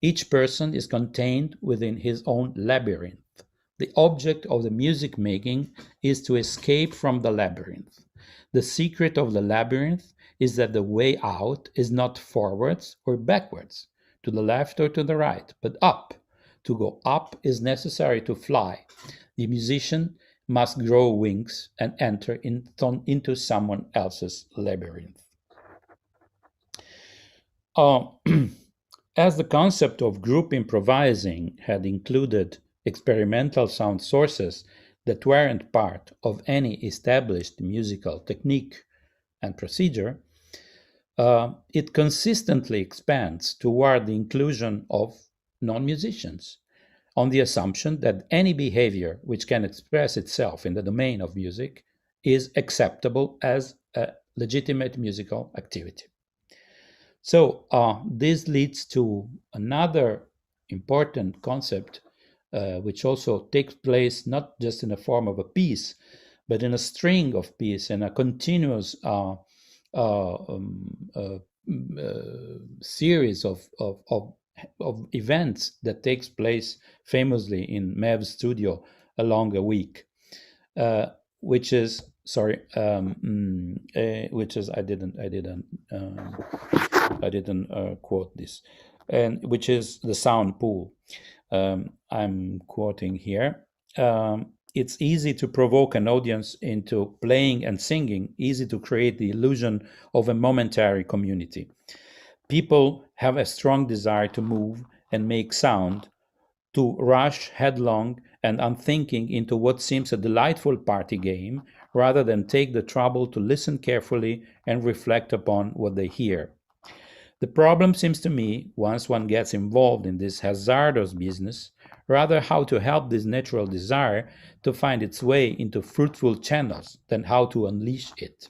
Each person is contained within his own labyrinth. The object of the music making is to escape from the labyrinth. The secret of the labyrinth is that the way out is not forwards or backwards, to the left or to the right, but up. To go up is necessary to fly. The musician must grow wings and enter into someone else's labyrinth. As the concept of group improvising had included experimental sound sources that weren't part of any established musical technique and procedure, it consistently expands toward the inclusion of non-musicians, on the assumption that any behavior which can express itself in the domain of music is acceptable as a legitimate musical activity. So this leads to another important concept, which also takes place not just in the form of a piece, but in a string of pieces and a continuous series of events that takes place famously in Mev's studio along a week, which is I didn't quote this, and which is the sound pool. I'm quoting here. It's easy to provoke an audience into playing and singing, easy to create the illusion of a momentary community. People have a strong desire to move and make sound, to rush headlong and unthinking into what seems a delightful party game, rather than take the trouble to listen carefully and reflect upon what they hear. The problem seems to me, once one gets involved in this hazardous business, rather how to help this natural desire to find its way into fruitful channels than how to unleash it.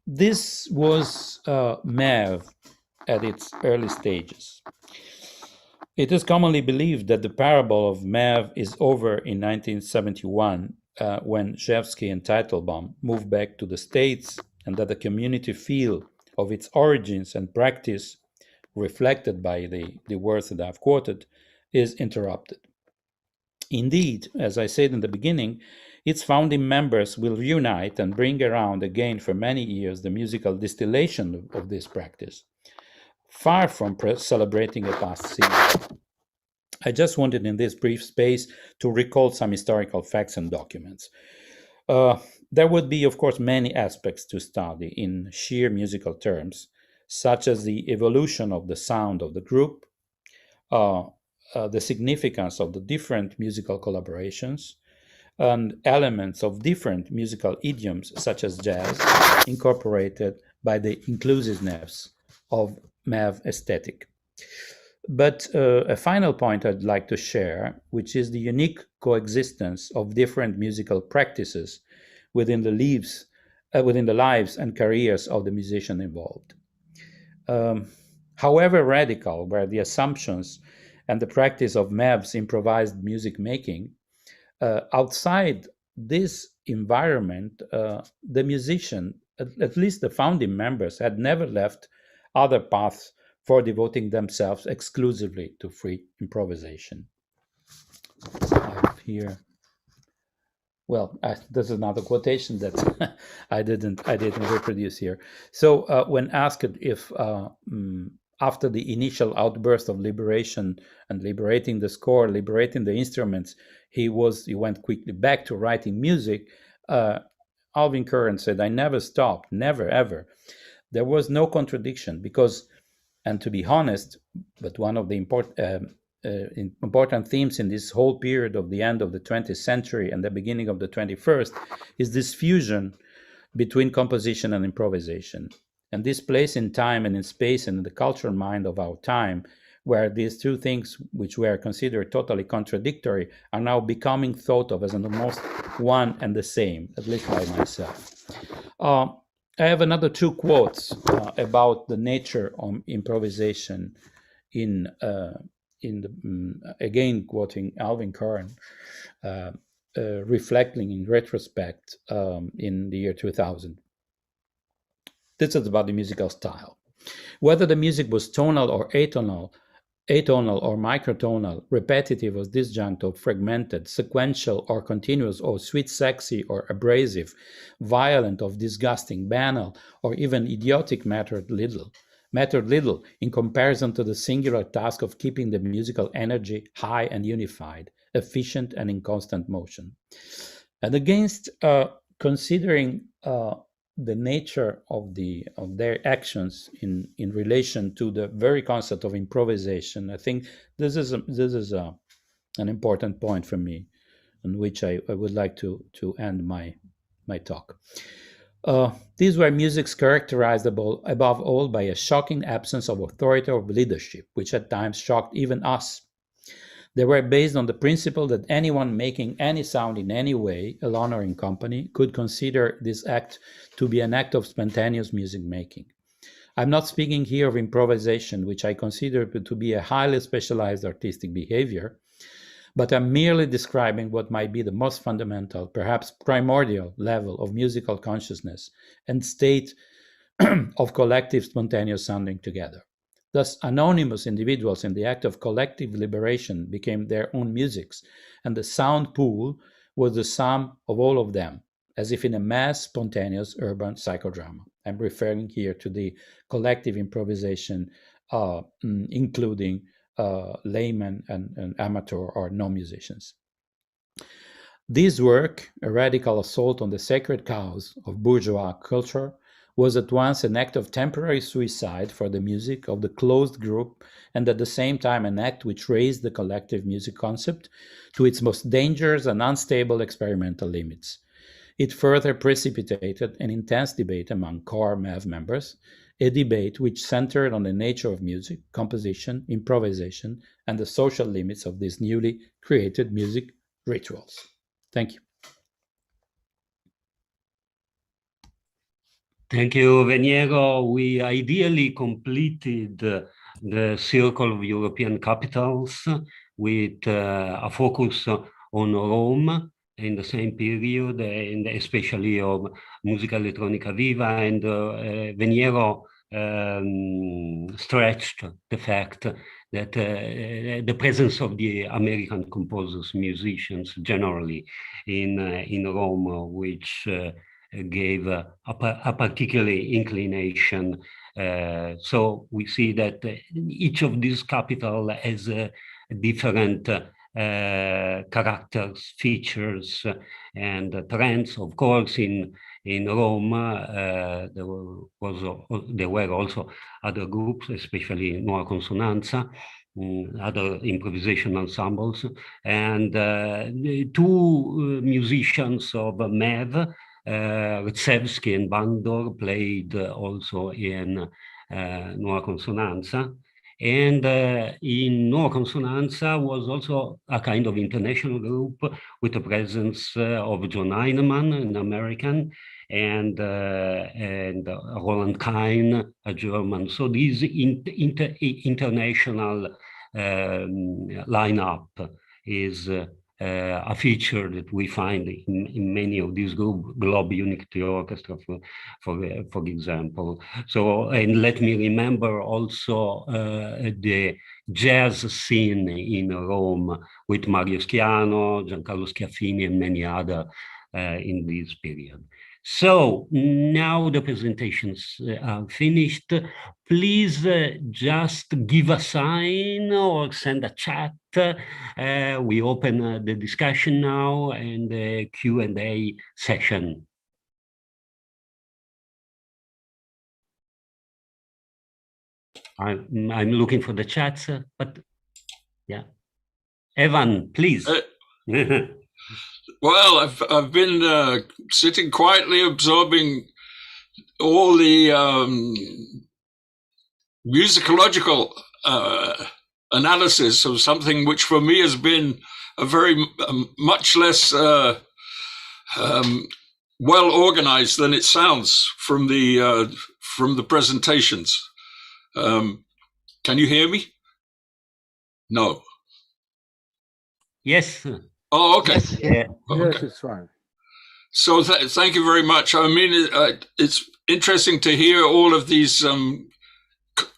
This was Mev at its early stages. It is commonly believed that the parable of Mev is over in 1971 when Rzewski and Teitelbaum moved back to the States, and that the community feel of its origins and practice, reflected by the words that I've quoted, is interrupted. Indeed, as I said in the beginning, its founding members will reunite and bring around again for many years the musical distillation of this practice, far from celebrating a past season. I just wanted in this brief space to recall some historical facts and documents. There would be, of course, many aspects to study in sheer musical terms, such as the evolution of the sound of the group, the significance of the different musical collaborations, and elements of different musical idioms, such as jazz, incorporated by the inclusiveness of Mev aesthetic. But a final point I'd like to share, which is the unique coexistence of different musical practices within the lives and careers of the musician involved. However radical were the assumptions and the practice of Mev's improvised music making, outside this environment, the musician, at least the founding members, had never left other paths for devoting themselves exclusively to free improvisation. I have here, well, there's another quotation that I didn't reproduce here. So when asked if after the initial outburst of liberation and liberating the score, liberating the instruments, he went quickly back to writing music, Alvin Curran said, "I never stopped, never, ever." There was no contradiction because, and to be honest, but one of the important themes in this whole period of the end of the 20th century and the beginning of the 21st is this fusion between composition and improvisation. And this place in time and in space and in the cultural mind of our time, where these two things, which were considered totally contradictory, are now becoming thought of as almost one and the same, at least by myself. I have another two quotes about the nature of improvisation again quoting Alvin Curran, reflecting in retrospect in the year 2000. This is about the musical style. Whether the music was tonal or atonal or microtonal, repetitive or disjunctive, fragmented, sequential or continuous, or sweet, sexy or abrasive, violent or disgusting, banal or even idiotic mattered little. mattered little in comparison to the singular task of keeping the musical energy high and unified, efficient and in constant motion. And against considering the nature of their actions in relation to the very concept of improvisation, I think this is an important point for me, on which I would like to end my talk. These were musics characterized above all by a shocking absence of authority or leadership, which at times shocked even us. They were based on the principle that anyone making any sound in any way, alone or in company, could consider this act to be an act of spontaneous music making. I'm not speaking here of improvisation, which I consider to be a highly specialized artistic behavior, but I'm merely describing what might be the most fundamental, perhaps primordial level of musical consciousness and state of collective spontaneous sounding together. Thus, anonymous individuals in the act of collective liberation became their own musics, and the sound pool was the sum of all of them, as if in a mass, spontaneous urban psychodrama. I'm referring here to the collective improvisation, including laymen and amateur or non-musicians. This work, a radical assault on the sacred cows of bourgeois culture, was at once an act of temporary suicide for the music of the closed group, and at the same time an act which raised the collective music concept to its most dangerous and unstable experimental limits. It further precipitated an intense debate among core MAV members, a debate which centered on the nature of music, composition, improvisation, and the social limits of these newly created music rituals. Thank you. Thank you, Veniero. We ideally completed the circle of European capitals with a focus on Rome in the same period, and especially of Musica Elettronica Viva, and Veniero stretched the fact that the presence of the American composers, musicians generally in Rome, which gave a particular inclination. So we see that each of these capitals has different characters, features, and trends. Of course, in Rome, there were also other groups, especially Nuova Consonanza, other improvisation ensembles, and two musicians of MEV, Rdzewski and Bandor, played also in Nuova Consonanza. And in Nuova Consonanza was also a kind of international group with the presence of John Heinemann, an American, and Roland Kain, a German. So this international lineup is a feature that we find in many of these Globe Unity Orchestra, for example. So, and let me remember also the jazz scene in Rome with Mario Schiano, Giancarlo Schiaffini, and many other in this period. So now the presentations are finished. Please just give a sign or send a chat. We open the discussion now and the Q&A session. I'm looking for the chats, but yeah. Evan, please. Well, I've been sitting quietly absorbing all the musicological analysis of something which for me has been a very much less well organized than it sounds from the presentations. Can you hear me? No. Yes. Oh, okay. Yes, yeah. Okay. Yes, it's fine. So thank you very much. I mean, it's interesting to hear all of these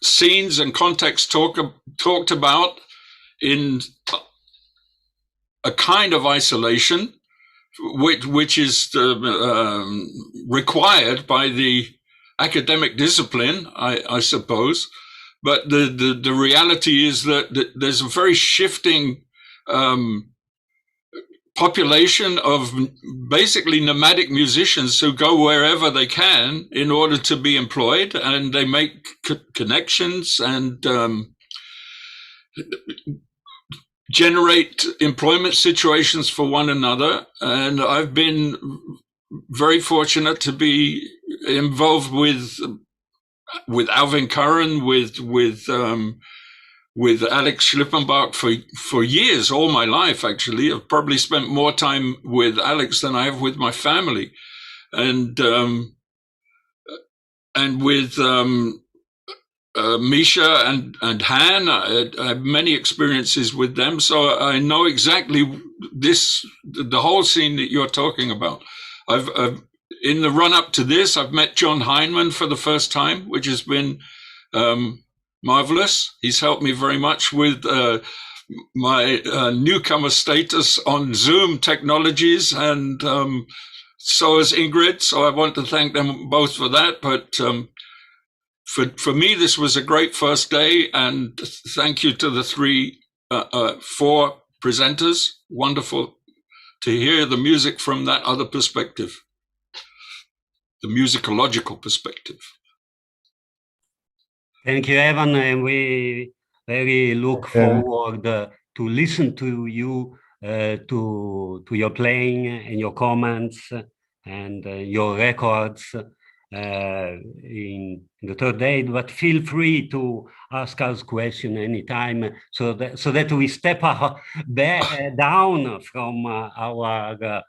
scenes and contexts talked about in a kind of isolation, which is required by the academic discipline, I suppose. But the reality is that there's a very shifting population of basically nomadic musicians who go wherever they can in order to be employed, and they make connections and generate employment situations for one another. And I've been very fortunate to be involved with Alvin Curran, with Alex Schlippenbach for years, all my life, actually. I've probably spent more time with Alex than I have with my family. And with Misha and Han, I have many experiences with them. So I know exactly the whole scene that you're talking about. I've in the run up to this, I've met John Heinemann for the first time, which has been marvelous. He's helped me very much with my newcomer status on Zoom technologies, and so has Ingrid. So I want to thank them both for that. But for me, this was a great first day, and thank you to the four presenters. Wonderful to hear the music from that other perspective, the musicological perspective. Thank you, Evan, and we very look forward to listen to you, to your playing and your comments and your records in the third day. But feel free to ask us questions anytime, so that we step down from our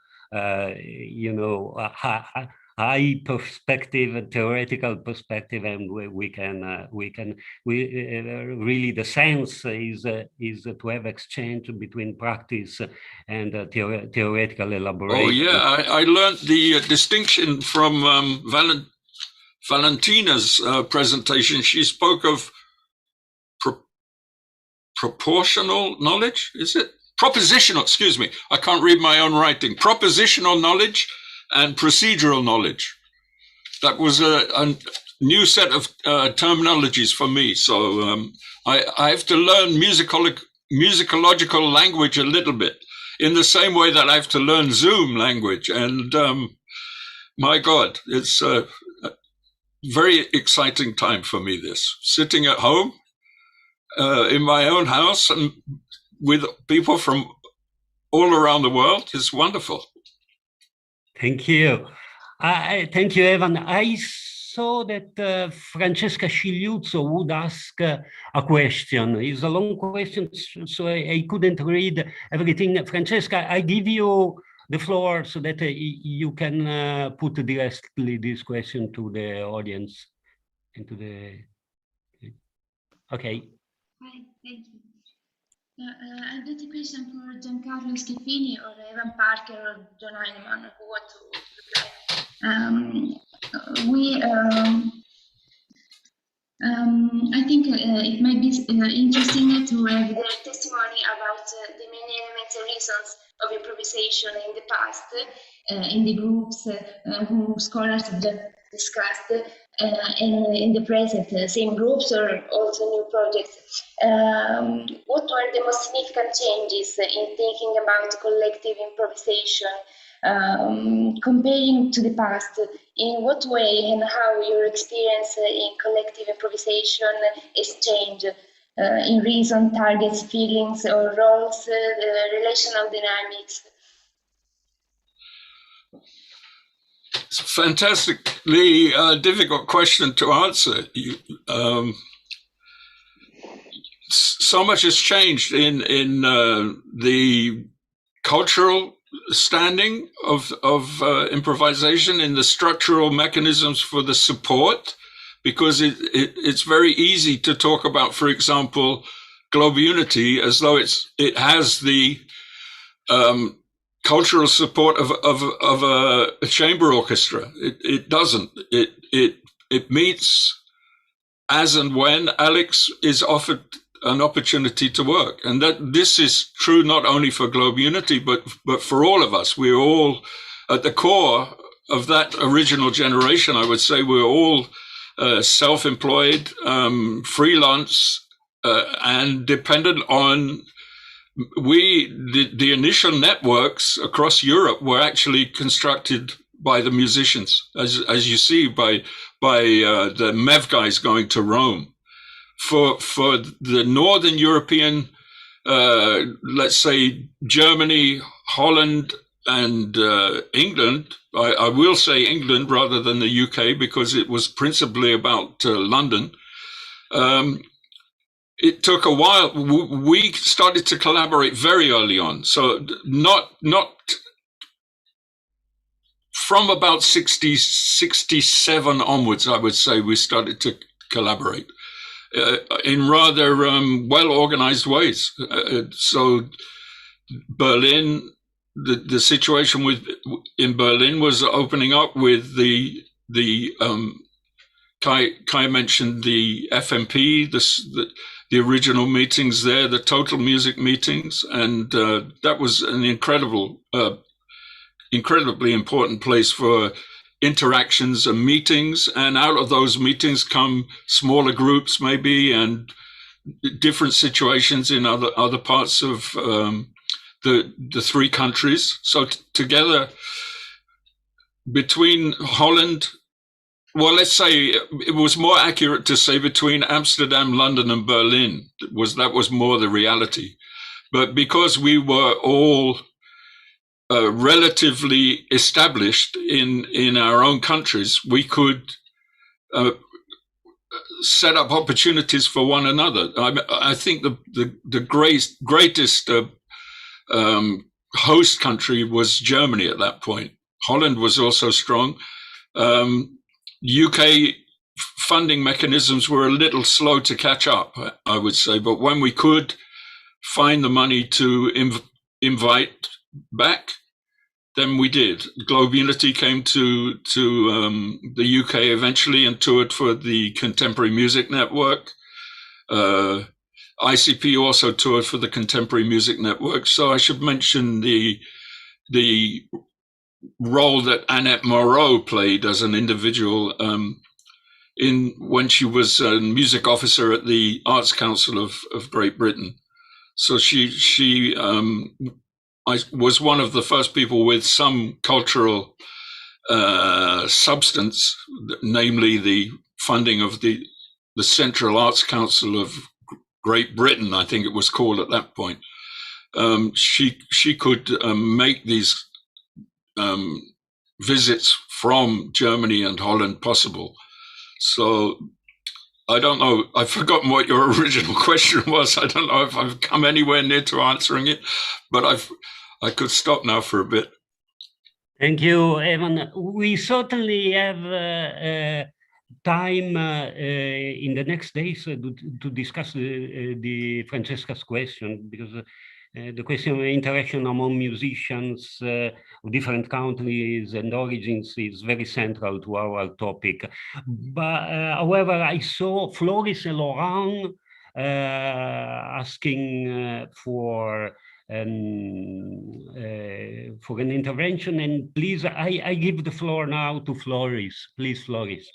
high perspective, theoretical perspective, and we can really, the sense is to have exchange between practice and theoretical elaboration. Oh yeah, I learned the distinction from Valentina's presentation. She spoke of proportional knowledge, is it? Propositional, excuse me. I can't read my own writing. Propositional knowledge and procedural knowledge. That was a new set of terminologies for me. So I have to learn musicological language a little bit, in the same way that I have to learn Zoom language. And my God, it's a very exciting time for me, this. Sitting at home in my own house and with people from all around the world is wonderful. Thank you. Thank you, Evan. I saw that Francesca Scigliuzzo would ask a question. It's a long question, so I couldn't read everything. Francesca, I give you the floor so that you can put directly this question to the audience. Okay. Hi, thank you. I've got a question for Giancarlo Schifini or Evan Parker or John Heinemann, who want to reply. I think it might be interesting to have their testimony about the main elements and reasons of improvisation in the past, in the groups whom scholars have just discussed, and in the present, same groups or also new projects. What were the most significant changes in thinking about collective improvisation, comparing to the past? In what way and how your experience in collective improvisation is changed in reason, targets, feelings, or roles, relational dynamics? It's a fantastically difficult question to answer. So much has changed in the cultural standing of improvisation, in the structural mechanisms for the support, because it's very easy to talk about, for example, Globe Unity as though it has the cultural support of a chamber orchestra. It doesn't. It meets as and when Alex is offered an opportunity to work, and that this is true not only for Globe Unity but for all of us. We're all at the core of that original generation, I would say we're all self-employed, freelance, and dependent on the initial networks across Europe were actually constructed by the musicians, as you see by the MEV guys going to Rome. For the Northern European, let's say Germany, Holland, and England, I will say England rather than the UK because it was principally about London. It took a while. We started to collaborate very early on. So not from about 67 onwards, I would say we started to collaborate in rather well-organized ways. So Berlin, the situation in Berlin was opening up with the Kai mentioned the FMP, the original meetings there, the Total Music meetings, and that was an incredibly important place for interactions and meetings. And out of those meetings come smaller groups, maybe, and different situations in other parts of the three countries. So together, between Holland, well, let's say it was more accurate to say between Amsterdam, London, and Berlin. That was more the reality. But because we were all relatively established in our own countries, we could set up opportunities for one another. I think the greatest host country was Germany at that point. Holland was also strong. UK funding mechanisms were a little slow to catch up, I would say. But when we could find the money to invite back, then we did. Globe Unity came to the UK eventually and toured for the Contemporary Music Network. ICP also toured for the Contemporary Music Network. So I should mention the role that Annette Moreau played as an individual when she was a music officer at the Arts Council of Great Britain. So she was one of the first people with some cultural substance, namely the funding of the Central Arts Council of Great Britain, I think it was called at that point. She could make these visits from Germany and Holland possible. So I don't know. I've forgotten what your original question was. I don't know if I've come anywhere near to answering it, but I could stop now for a bit. Thank you, Evan. We certainly have time in the next days to discuss the Francesca's question, because the question of interaction among musicians of different countries and origins is very central to our topic. But however, I saw Floris and Laurent asking for an intervention, and please, I give the floor now to Floris. Please, Floris.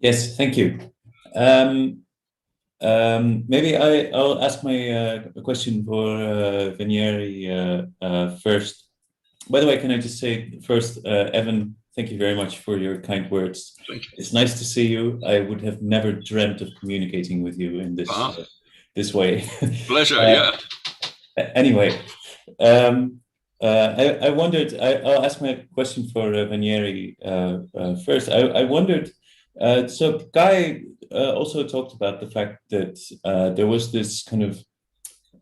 Yes, thank you. Maybe I'll ask my question for Venieri first. By the way, can I just say first, Evan, thank you very much for your kind words. It's nice to see you. I would have never dreamt of communicating with you in this this way. Pleasure, yeah. Anyway, I wondered, I'll ask my question for Venieri first. I wondered, so Guy also talked about the fact that there was this kind of,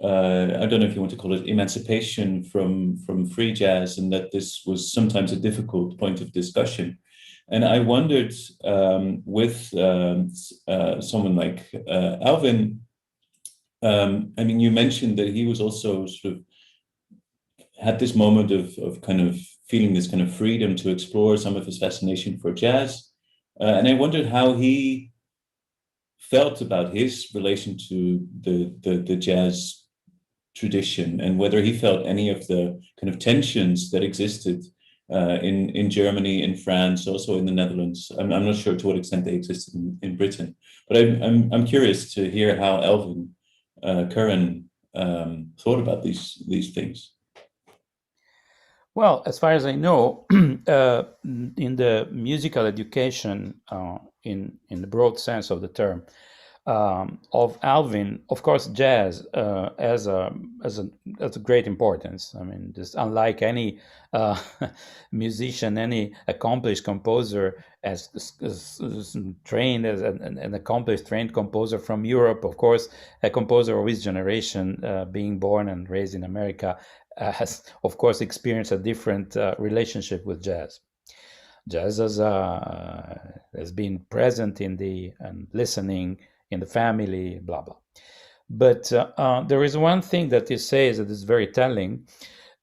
I don't know if you want to call it emancipation from free jazz, and that this was sometimes a difficult point of discussion. And I wondered with someone like Alvin, I mean, you mentioned that he was also sort of had this moment of kind of feeling this kind of freedom to explore some of his fascination for jazz. And I wondered how he felt about his relation to the jazz tradition, and whether he felt any of the kind of tensions that existed in Germany, in France, also in the Netherlands. I'm not sure to what extent they existed in Britain, but I'm curious to hear how Alvin Curran thought about these things. Well, as far as I know, in the musical education, in the broad sense of the term, of Alvin, of course, jazz has a great importance. I mean, this, unlike any musician, any accomplished composer, as trained as an accomplished trained composer from Europe, of course, a composer of his generation, being born and raised in America, has, of course, experienced a different relationship with jazz. Jazz has been present in the listening in the family, blah blah. But there is one thing that he says that is very telling.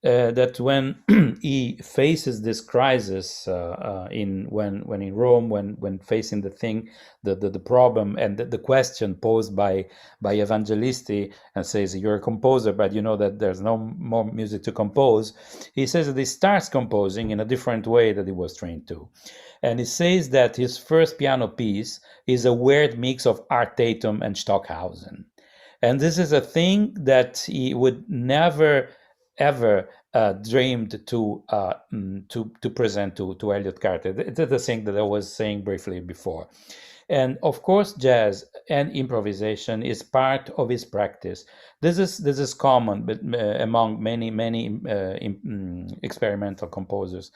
That when he faces this crisis when in Rome, when facing the problem and the question posed by Evangelisti, and says, you're a composer, but you know that there's no more music to compose. He says that he starts composing in a different way that he was trained to. And he says that his first piano piece is a weird mix of Art Tatum and Stockhausen. And this is a thing that he would never ever dreamed to present to Elliott Carter. It's the thing that I was saying briefly before. And of course, jazz and improvisation is part of his practice. This is common, but among many experimental composers.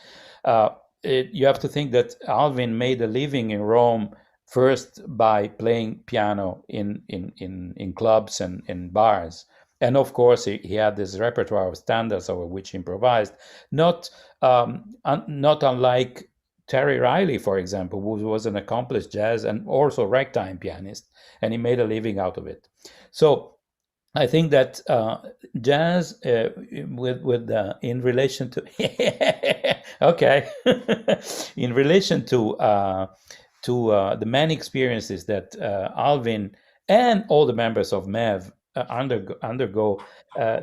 You have to think that Alvin made a living in Rome first by playing piano in clubs and in bars. And of course, he had this repertoire of standards over which he improvised, not unlike Terry Riley, for example, who was an accomplished jazz and also ragtime pianist, and he made a living out of it. So I think that jazz, in relation to okay, in relation to the many experiences that Alvin and all the members of MEV undergo,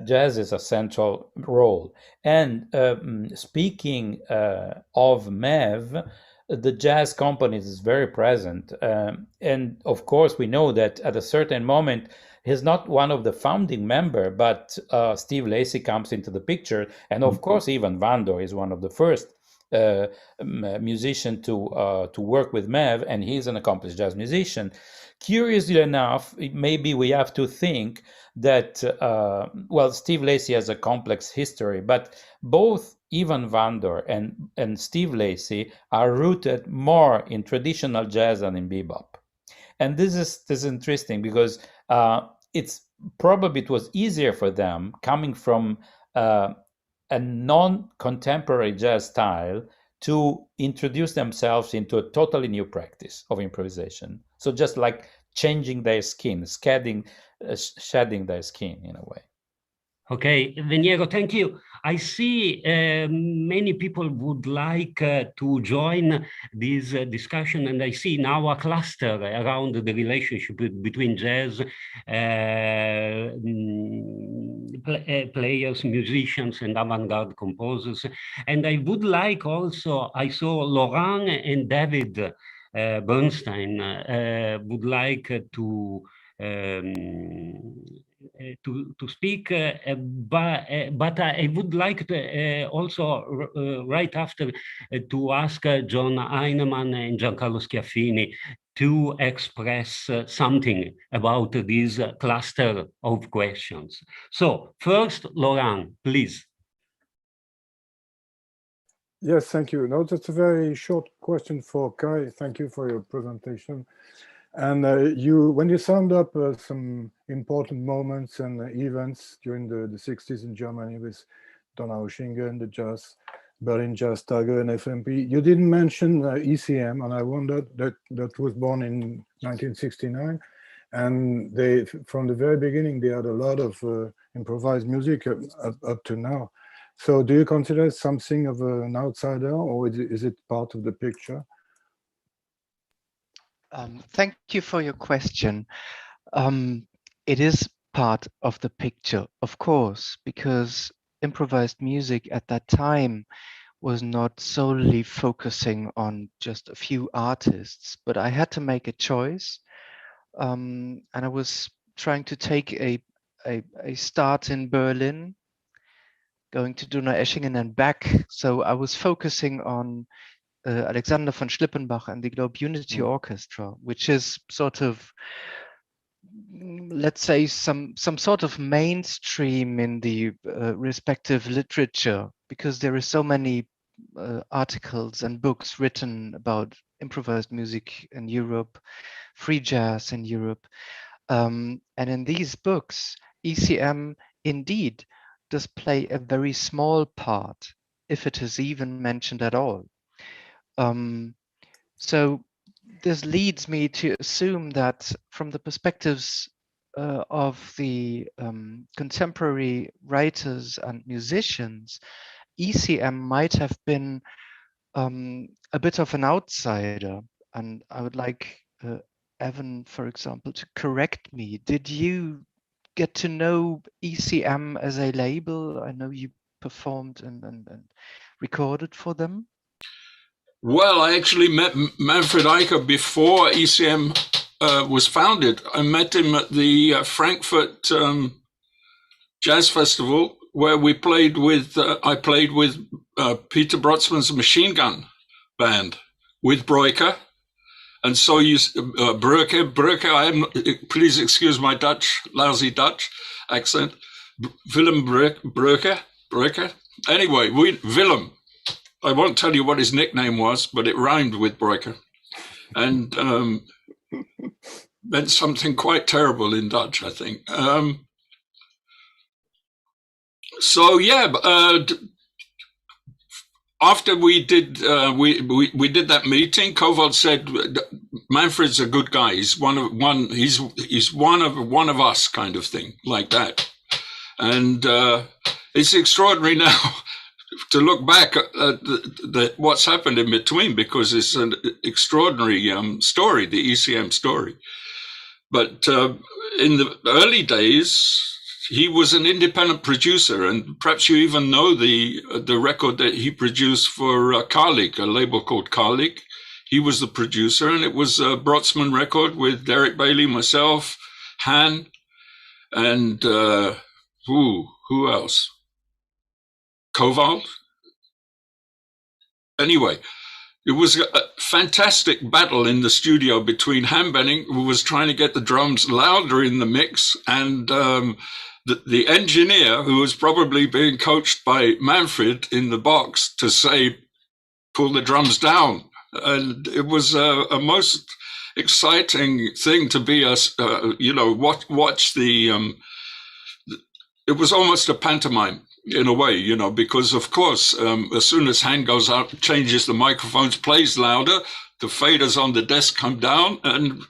jazz is a central role. And speaking of MEV, the jazz component is very present. And of course, we know that at a certain moment, he's not one of the founding member, but Steve Lacy comes into the picture. And of course, Ivan Vandor is one of the first musician to work with MEV, and he's an accomplished jazz musician. Curiously enough, maybe we have to think that, Steve Lacy has a complex history, but both Ivan Vandor and Steve Lacy are rooted more in traditional jazz than in bebop. And this is interesting because it was easier for them coming from a non-contemporary jazz style to introduce themselves into a totally new practice of improvisation. So just like changing their skin, shedding their skin in a way. Okay, Veniero, thank you. I see many people would like to join this discussion, and I see now a cluster around the relationship between jazz players, musicians, and avant-garde composers. And I would like also, I saw Laurent and David Bernstein would like to speak, but I would like to also right after to ask John Heinemann and Giancarlo Schiaffini to express something about this cluster of questions. So first, Laurent, please. Yes, thank you. No, that's a very short question for Kai. Thank you for your presentation. And when you summed up some important moments and events during the 60s in Germany with Donaueschingen, the Berlin Jazz Tiger and FMP, you didn't mention ECM, and I wondered that was born in 1969. And they, from the very beginning, they had a lot of improvised music up to now. So do you consider it something of an outsider, or is it part of the picture? Thank you for your question. It is part of the picture, of course, because improvised music at that time was not solely focusing on just a few artists, but I had to make a choice. And I was trying to take a start in Berlin, going to Donaueschingen and back. So I was focusing on Alexander von Schlippenbach and the Globe Unity Orchestra, which is sort of, let's say, some sort of mainstream in the respective literature, because there are so many articles and books written about improvised music in Europe, free jazz in Europe. And in these books, ECM indeed does play a very small part, if it is even mentioned at all. So this leads me to assume that from the perspectives of the contemporary writers and musicians, ECM might have been a bit of an outsider. And I would like Evan, for example, to correct me. Did you get to know ECM as a label? I know you performed and recorded for them. Well, I actually met Manfred Eicher before ECM was founded. I met him at the Frankfurt Jazz Festival, where we played with, I played with Peter Brotzmann's Machine Gun Band with Breuker. And so you, Breuker, please excuse my Dutch, lousy Dutch accent. Willem Breuker. Anyway, Willem. I won't tell you what his nickname was, but it rhymed with Breuker, and meant something quite terrible in Dutch, I think. So yeah, after we did that meeting, Kowald said, "Manfred's a good guy. He's one of us, kind of thing, like that." And it's extraordinary now to look back at what's happened in between, because it's an extraordinary story, the ECM story. But in the early days, he was an independent producer, and perhaps you even know the record that he produced for Karlik, a label called Karlik. He was the producer, and it was a Brotzmann record with Derek Bailey, myself, Han, and who else? Kowald. Anyway, it was a fantastic battle in the studio between Han Benning, who was trying to get the drums louder in the mix, and the engineer, who was probably being coached by Manfred in the box to say, pull the drums down. And it was a most exciting thing to be watch the, it was almost a pantomime in a way, because of course, as soon as Han goes out, changes the microphones, plays louder, the faders on the desk come down, and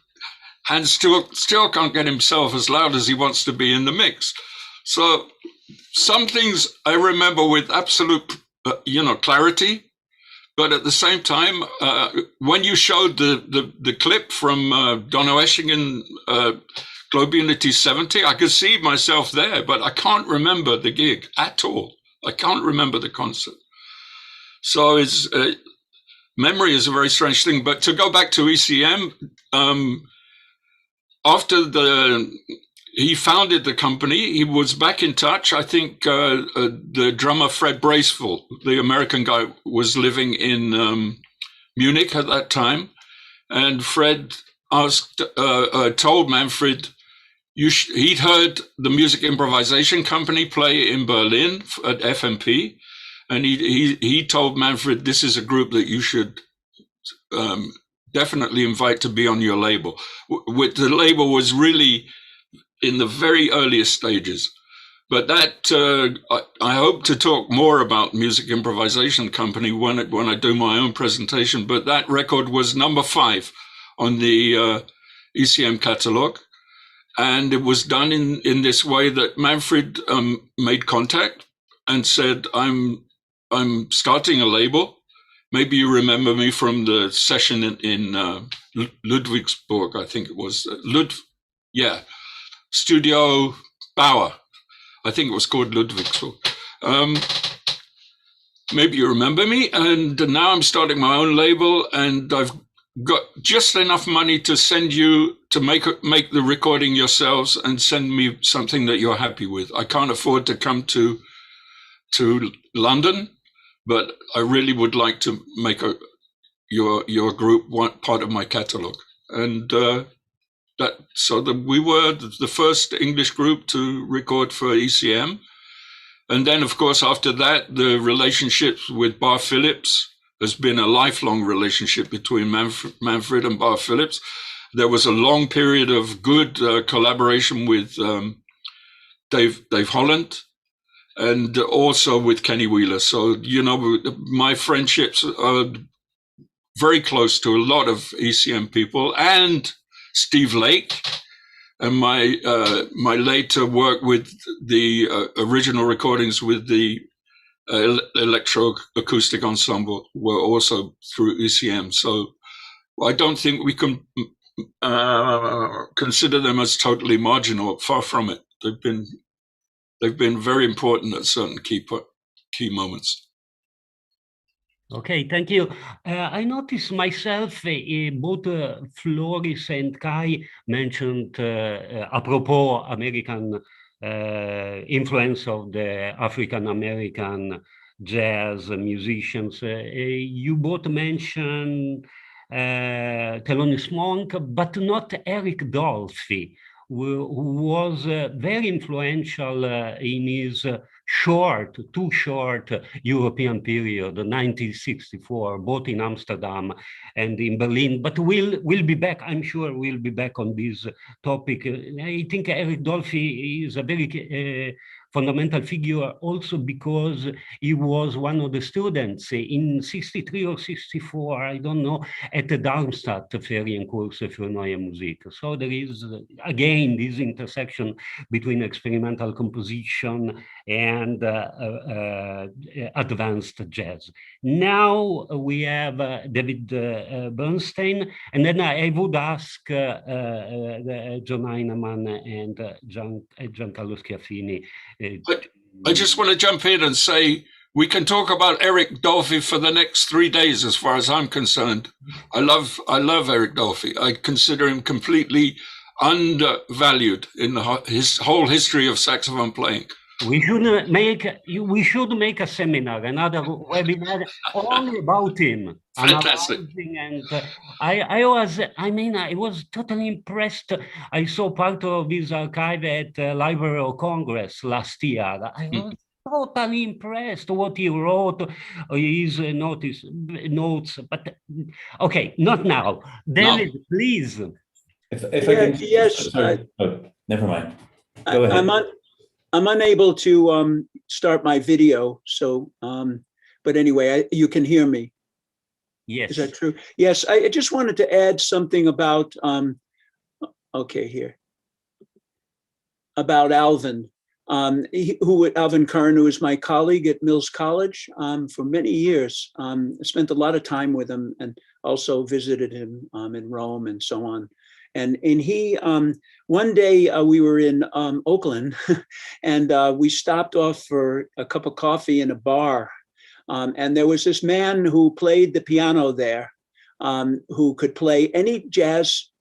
Han still can't get himself as loud as he wants to be in the mix. So some things I remember with absolute, clarity, but at the same time, when you showed the clip from Donaueschingen, Globe Unity 70, I could see myself there, but I can't remember the gig at all. I can't remember the concert. So it's memory is a very strange thing. But to go back to ECM, after he founded the company, he was back in touch. I think the drummer Fred Braceville, the American guy, was living in Munich at that time, and Fred told Manfred, he'd heard the Music Improvisation Company play in Berlin at FMP, and he told Manfred, this is a group that you should definitely invite to be on your label. The label was really in the very earliest stages. But that, I hope to talk more about Music Improvisation Company when I do my own presentation, but that record was number 5 on the ECM catalog. And it was done in this way that Manfred made contact and said, I'm starting a label. Maybe you remember me from the session in Ludwigsburg, I think it was. Studio Bauer. I think it was called Ludwigsburg. Maybe you remember me. And now I'm starting my own label, and I've got just enough money to send you to make the recording yourselves and send me something that you're happy with. I can't afford to come to London, but I really would like to make your group one part of my catalog. And we were the first English group to record for ECM. And then, of course, after that, the relationships with Bar Phillips has been a lifelong relationship between Manfred and Bar Phillips. There was a long period of good collaboration with Dave Holland, and also with Kenny Wheeler. So, you know, my friendships are very close to a lot of ECM people, and Steve Lake, and my later work with the original recordings with the electroacoustic ensemble were also through ECM. So I don't think we can consider them as totally marginal. Far from it. They've been very important at certain key moments. Okay, thank you. I noticed myself, both Floris and Kai mentioned, apropos American influence of the African-American jazz musicians. You both mentioned Thelonious Monk, but not Eric Dolphy, who was very influential in his too short European period, 1964, both in Amsterdam and in Berlin. But we'll be back, I'm sure we'll be back on this topic. I think Eric Dolphy is a very fundamental figure also because he was one of the students in 63 or 64, I don't know, at the Darmstadt Ferienkurse für Neue Musik. So there is, again, this intersection between experimental composition and advanced jazz. Now we have David Bernstein, and then I would ask John Heinemann and Giancarlo Schiaffini. I just want to jump in and say we can talk about Eric Dolphy for the next 3 days, as far as I'm concerned. I love Eric Dolphy. I consider him completely undervalued in his whole history of saxophone playing. We should make a seminar, another webinar only about him. Fantastic. And I was totally impressed. I saw part of his archive at Library of Congress last year. I was totally impressed what he wrote, his notes. But okay, not now. David, please. If I can, yes. Sorry. Never mind. Go ahead. I'm unable to start my video, so but anyway, you can hear me. Yes. Is that true? Yes, I just wanted to add something about about Alvin, Alvin Kern, who was my colleague at Mills College for many years. I spent a lot of time with him and also visited him in Rome and so on. And he, one day we were in Oakland and we stopped off for a cup of coffee in a bar. And there was this man who played the piano there, who could play any jazz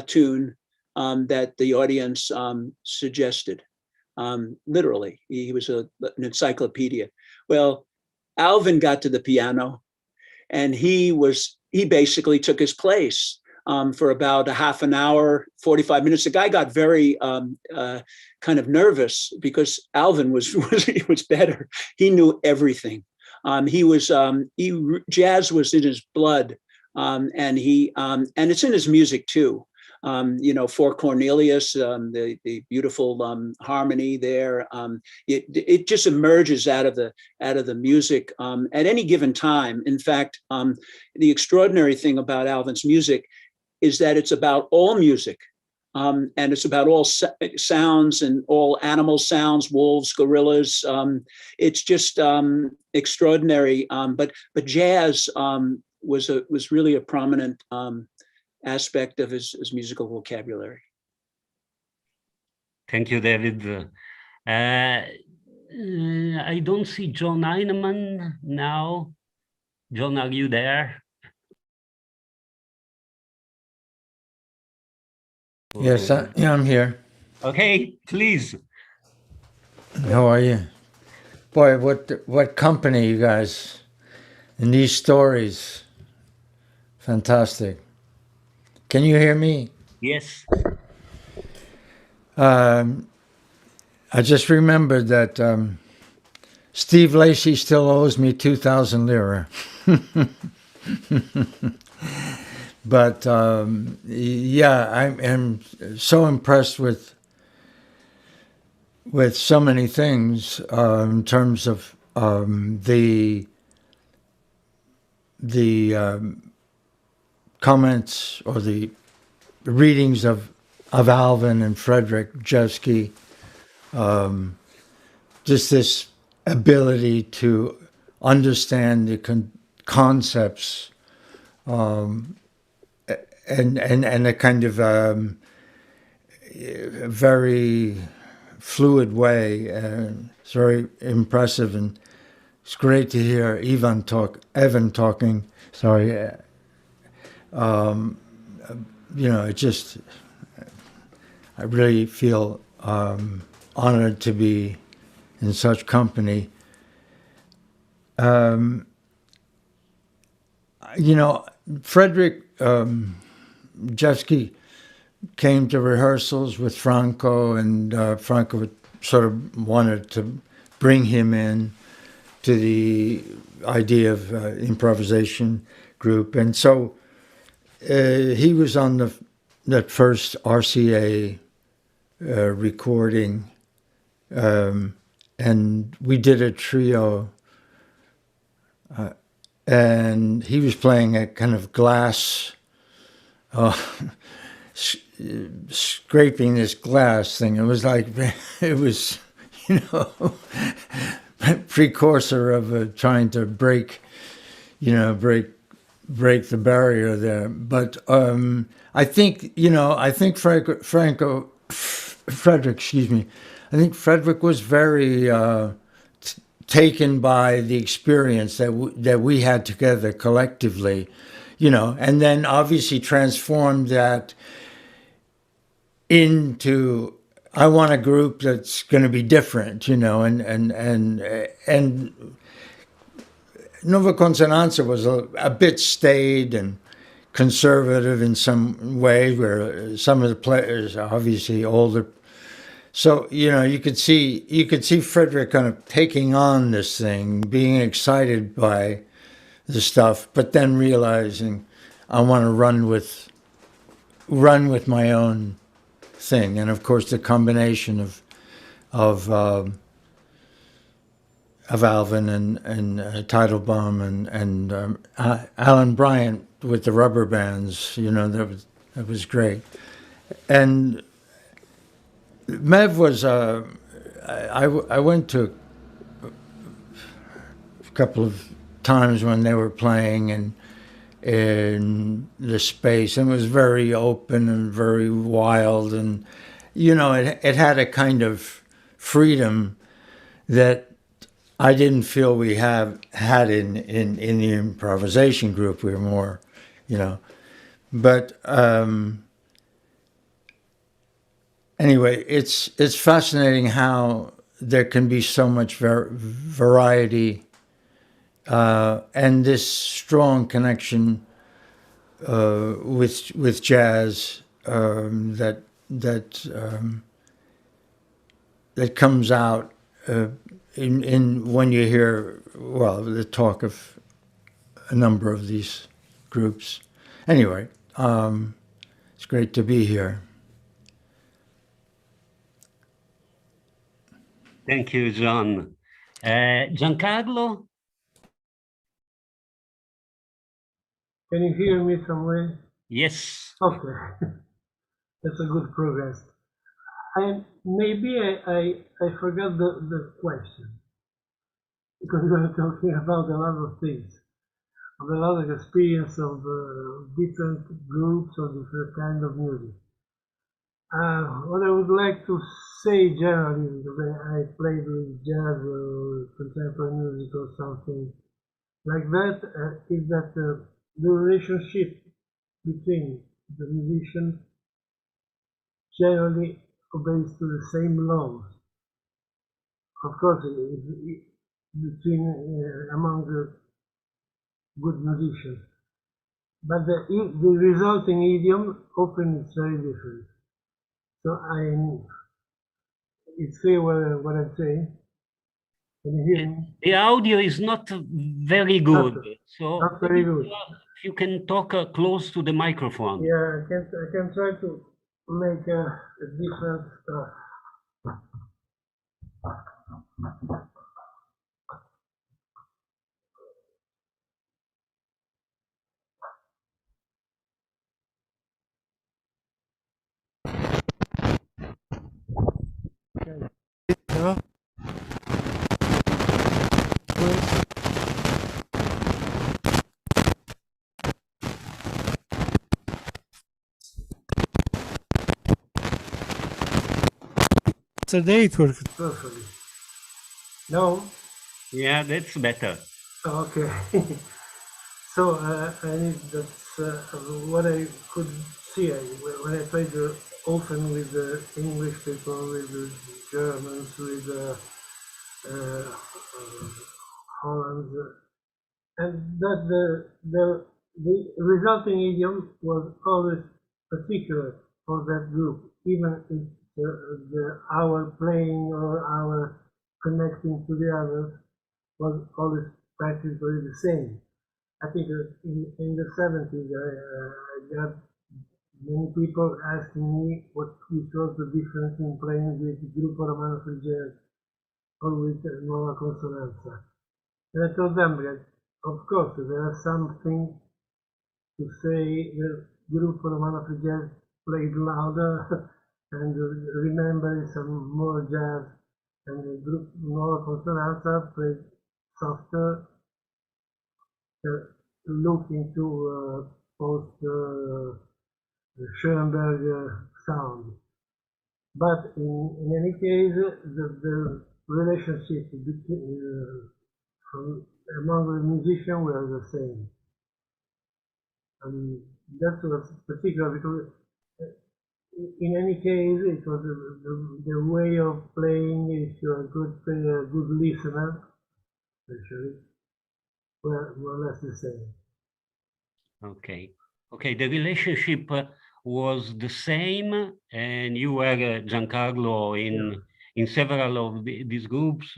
tune that the audience suggested. Literally, he was an encyclopedia. Well, Alvin got to the piano and he basically took his place. For about a half an hour, 45 minutes. The guy got very kind of nervous because Alvin was better. He knew everything. Jazz was in his blood, and it's in his music too. For Cornelius, the beautiful harmony there. It just emerges out of the music at any given time. In fact, the extraordinary thing about Alvin's music is that it's about all music, and it's about all sounds and all animal sounds, wolves, gorillas. It's just extraordinary. But jazz was really a prominent aspect of his musical vocabulary. Thank you, David. I don't see John Heinemann now. John, are you there? Yes, I'm here. Okay, please. How are you? Boy, what company, you guys, in these stories. Fantastic. Can you hear me? Yes. I just remembered that Steve Lacy still owes me 2,000 lira. But yeah, I'm so impressed with so many things in terms of the comments or the readings of Alvin and Frederick Jewski. Just this ability to understand the concepts and a kind of very fluid way. It's very impressive, and it's great to hear Evan talking. Sorry, you know, it just, I really feel honored to be in such company. You know, Frederick Jewski came to rehearsals with Franco, and Franco sort of wanted to bring him in to the idea of improvisation group. And so he was on that first RCA recording, and we did a trio, and he was playing a kind of glass, scraping this glass thing. It was like, it was, you know, precursor of trying to break the barrier there. But I think, you know, I think Frederick, excuse me, I think Frederick was very taken by the experience that we had together collectively, you know, and then obviously transformed that into, I want a group that's going to be different, you know, and Nuova Consonanza was a bit staid and conservative in some way, where some of the players are obviously older. So, you know, you could see Frederick kind of taking on this thing, being excited by the stuff, but then realizing I want to run with my own thing. And of course, the combination of Alvin and Teitelbaum and Alan Bryant with the rubber bands, you know, that was great. And Mev was, I went to a couple of times when they were playing in the space, and it was very open and very wild, and, you know, it had a kind of freedom that I didn't feel we had in the improvisation group. We were more, you know, but anyway, it's fascinating how there can be so much variety and this strong connection with jazz that comes out in when you hear, well, the talk of a number of these groups. Anyway, it's great to be here. Thank you, John. Giancarlo? Can you hear me somewhere? Yes. Okay. That's a good progress. Maybe I forgot the question, because we were talking about a lot of things, of a lot of experience of different groups or different kind of music. What I would like to say generally, because I played with jazz or contemporary music or something like that, is that the relationship between the musician generally obeys to the same laws. Of course, between among the good musicians, but the resulting idiom often is very different. So it's clear what I'm saying. Can you hear me? The audio is not very good, so Not very good. if you can talk close to the microphone. Yeah, I can try to make a different stuff. Okay. No? Today it worked perfectly. No? Yeah, that's better. Okay. So I need that's what I could see when I played often with the English people, with the Germans, with the Hollands, and that the resulting idiom was always particular for that group, even if our playing or our connecting to the others was always practically the same. I think in the 70s, I got many people asking me which was the difference in playing with Gruppo Romano for Jazz or with Nuova Consonanza. And I told them that, of course, there are some things to say the Gruppo Romano for Jazz played louder and remember some more jazz, and the group Nuova Consonanza played softer, look into post Schoenberg sound. But in any case, the relationship between, among the musicians were the same. And that was particular because in any case, it was the way of playing, if you're a good player, a good listener, especially, were more or less the same. Okay. Okay, the relationship was the same, and you were Giancarlo in several of these groups,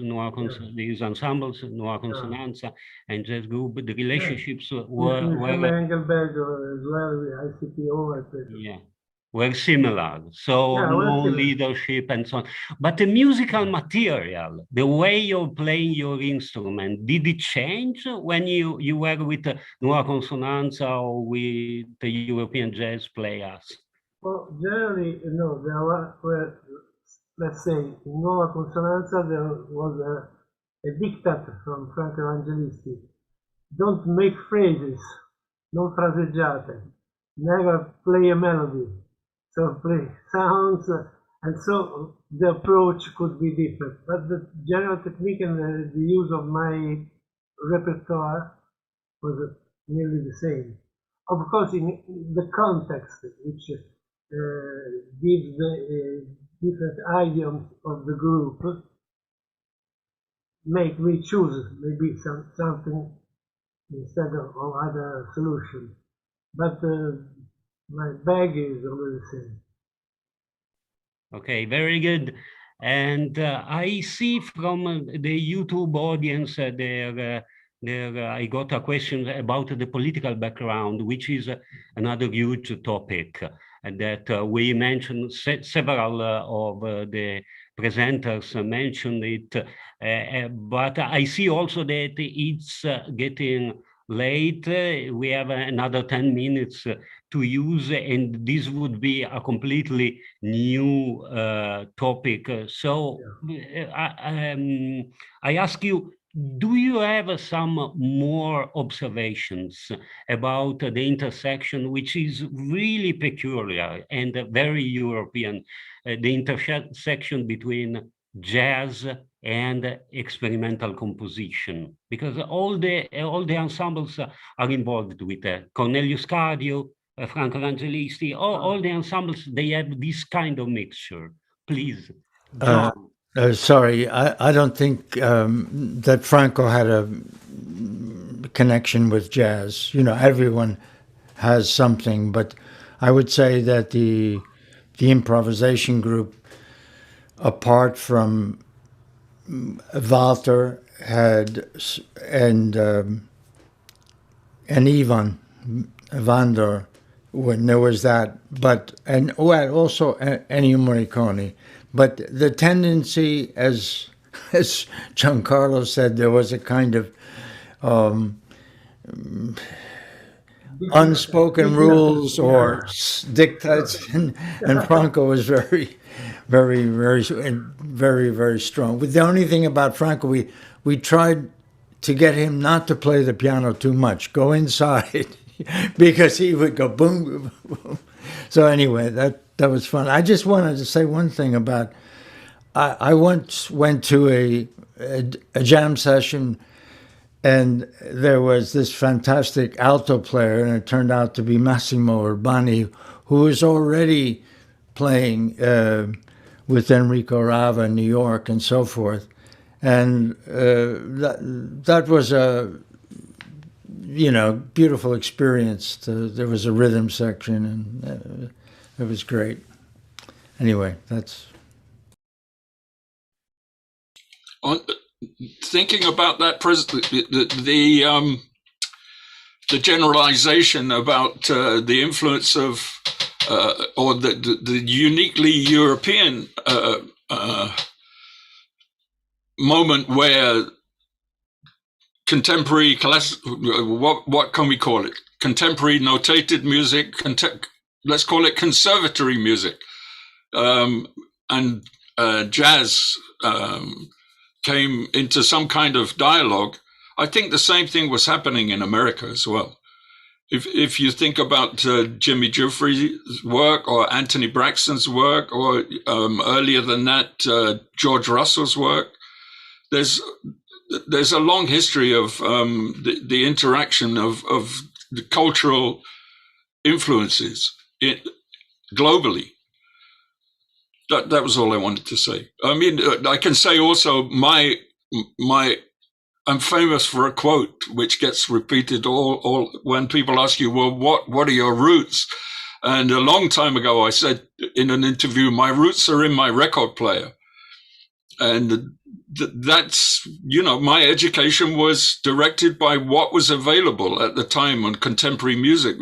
these ensembles, Nuova Consonanza and jazz group. The relationships were Engelberg as well, yeah, were similar. So no leadership and so on. But the musical material, the way of playing your instrument, did it change when you were with Nuova Consonanza or with the European jazz players? Well, generally, no, there were, let's say, in Nuova Consonanza, there was a diktat from Franco Evangelisti. Don't make phrases, non fraseggiate, never play a melody. So play sounds, and so the approach could be different. But the general technique and the use of my repertoire was nearly the same. Of course, in the context, which gives the different idioms of the group, make me choose maybe something instead of other solution. But my bag is always the same. Okay, very good. And I see from the YouTube audience I got a question about the political background, which is another huge topic that we mentioned. Several of the presenters mentioned it, but I see also that it's getting late. We have another 10 minutes to use, and this would be a completely new topic. So I ask you, do you have some more observations about the intersection, which is really peculiar and very European, the intersection between jazz and experimental composition? Because all the ensembles are involved with Cornelius Cardio, Franco Evangelisti, all the ensembles, they have this kind of mixture. Please, John. Sorry, I don't think that Franco had a connection with jazz. You know, everyone has something, but I would say that the improvisation group, apart from Walter, had and Ivan Vandor, when there was that, and also Ennio Morricone. But the tendency, as Giancarlo said, there was a kind of unspoken rules or diktats, and Franco was very, very, very, very, very strong. But the only thing about Franco, we tried to get him not to play the piano too much, go inside, because he would go boom, boom, boom. So anyway, that was fun. I just wanted to say one thing about, I once went to a jam session, and there was this fantastic alto player, and it turned out to be Massimo Urbani, who was already playing with Enrico Rava in New York and so forth. And that was a, beautiful experience. There was a rhythm section, and it was great. Anyway, that's... Thinking about that, the generalization about the influence of or the uniquely European moment where contemporary what can we call it? Contemporary notated music, let's call it conservatory music, and jazz came into some kind of dialogue. I think the same thing was happening in America as well. If you think about Jimmy Giuffre's work or Anthony Braxton's work, or earlier than that, George Russell's work, there's a long history of the interaction of the cultural influences globally. That was all I wanted to say. I mean, I can say also I'm famous for a quote which gets repeated all when people ask you, well, what are your roots? And a long time ago, I said in an interview, my roots are in my record player. And that's, my education was directed by what was available at the time on contemporary music.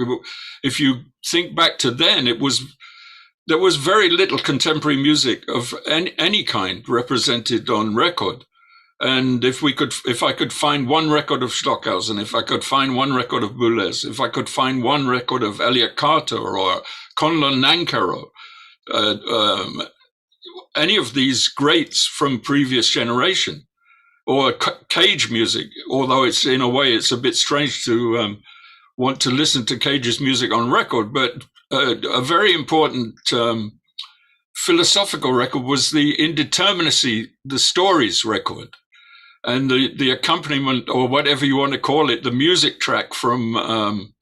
If you think back to then, there was very little contemporary music of any kind represented on record. And if I could find one record of Stockhausen, if I could find one record of Boulez, if I could find one record of Elliott Carter or Conlon Nankara, any of these greats from previous generation, or Cage music, although it's in a way it's a bit strange to want to listen to Cage's music on record, but a very important philosophical record was the Indeterminacy, the Stories record. And the accompaniment, or whatever you want to call it, the music track from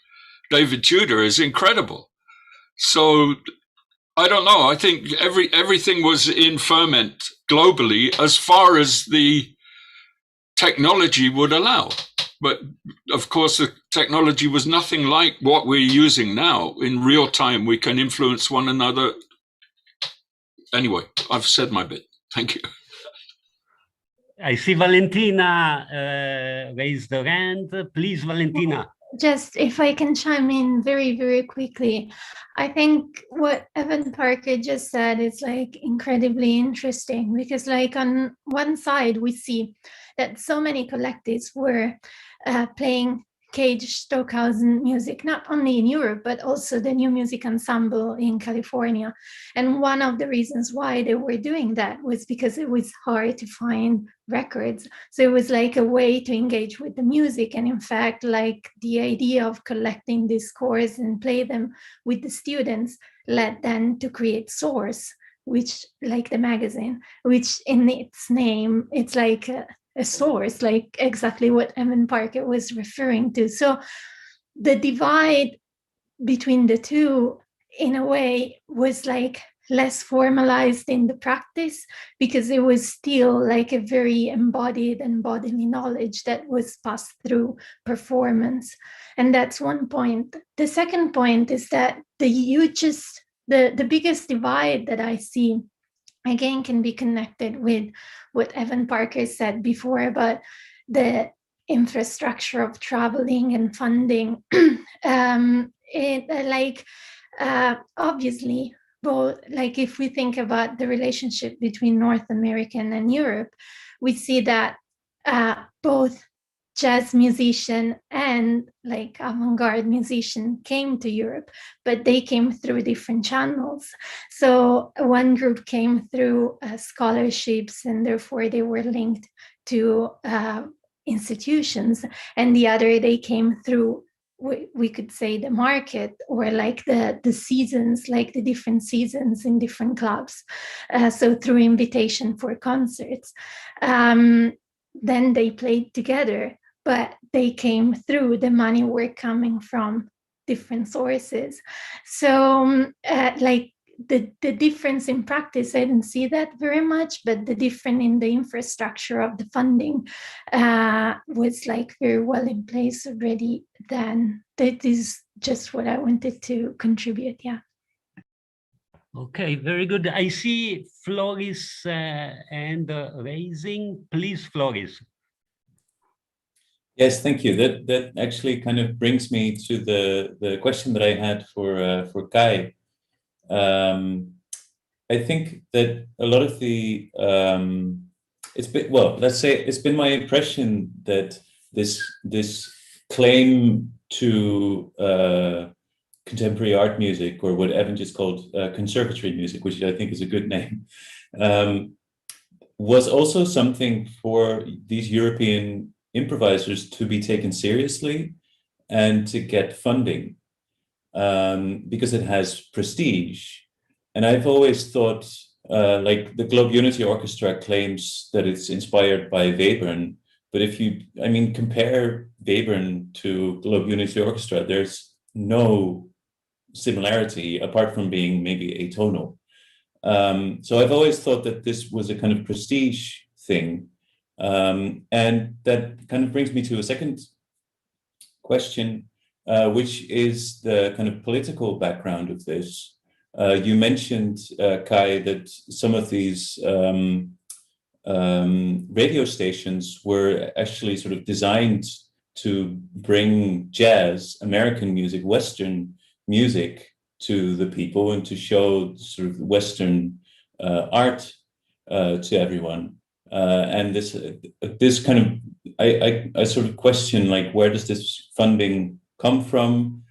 David Tudor is incredible. So I don't know. I think everything was in ferment globally as far as the technology would allow. But of course, the technology was nothing like what we're using now. In real time, we can influence one another. Anyway, I've said my bit. Thank you. I see Valentina raised her hand. Please, Valentina. Just if I can chime in very, very quickly. I think what Evan Parker just said is incredibly interesting, because on one side we see that so many collectives were playing Cage Stockhausen music, not only in Europe, but also the New Music Ensemble in California. And one of the reasons why they were doing that was because it was hard to find records. So it was like a way to engage with the music. And in fact, like the idea of collecting these scores and play them with the students led then to create Source, which, like the magazine, which in its name, it's like a source, like exactly what Evan Parker was referring to. So the divide between the two, in a way, was like less formalized in the practice, because it was still like a very embodied and bodily knowledge that was passed through performance. And that's one point. The second point is that the biggest divide that I see, again, can be connected with what Evan Parker said before about the infrastructure of traveling and funding. Obviously, both, like if we think about the relationship between North American and Europe, we see that both jazz musician and like avant-garde musician came to Europe, but they came through different channels. So one group came through scholarships, and therefore they were linked to institutions, and the other, they came through, we could say, the market, or like the seasons, like the different seasons in different clubs. So through invitation for concerts. Then they played together, but they came through, the money were coming from different sources. So like the difference in practice, I didn't see that very much, but the difference in the infrastructure of the funding was like very well in place already then. That is just what I wanted to contribute, yeah. Okay, very good. I see Floris and raising. Please, Floris. Yes, thank you. That actually kind of brings me to the question that I had for Kai. I think that a lot of the it's been, well, let's say it's been my impression that this claim to contemporary art music, or what Evan just called conservatory music, which I think is a good name, was also something for these European improvisers to be taken seriously and to get funding, because it has prestige. And I've always thought, like the Globe Unity Orchestra claims that it's inspired by Webern, but if you, I mean, compare Webern to Globe Unity Orchestra, there's no similarity apart from being maybe atonal. So I've always thought that this was a kind of prestige thing. And that kind of brings me to a second question, which is the kind of political background of this. You mentioned, Kai, that some of these radio stations were actually sort of designed to bring jazz, American music, Western music to the people, and to show sort of Western art to everyone. And this kind of, I sort of question, like, where does this funding come from?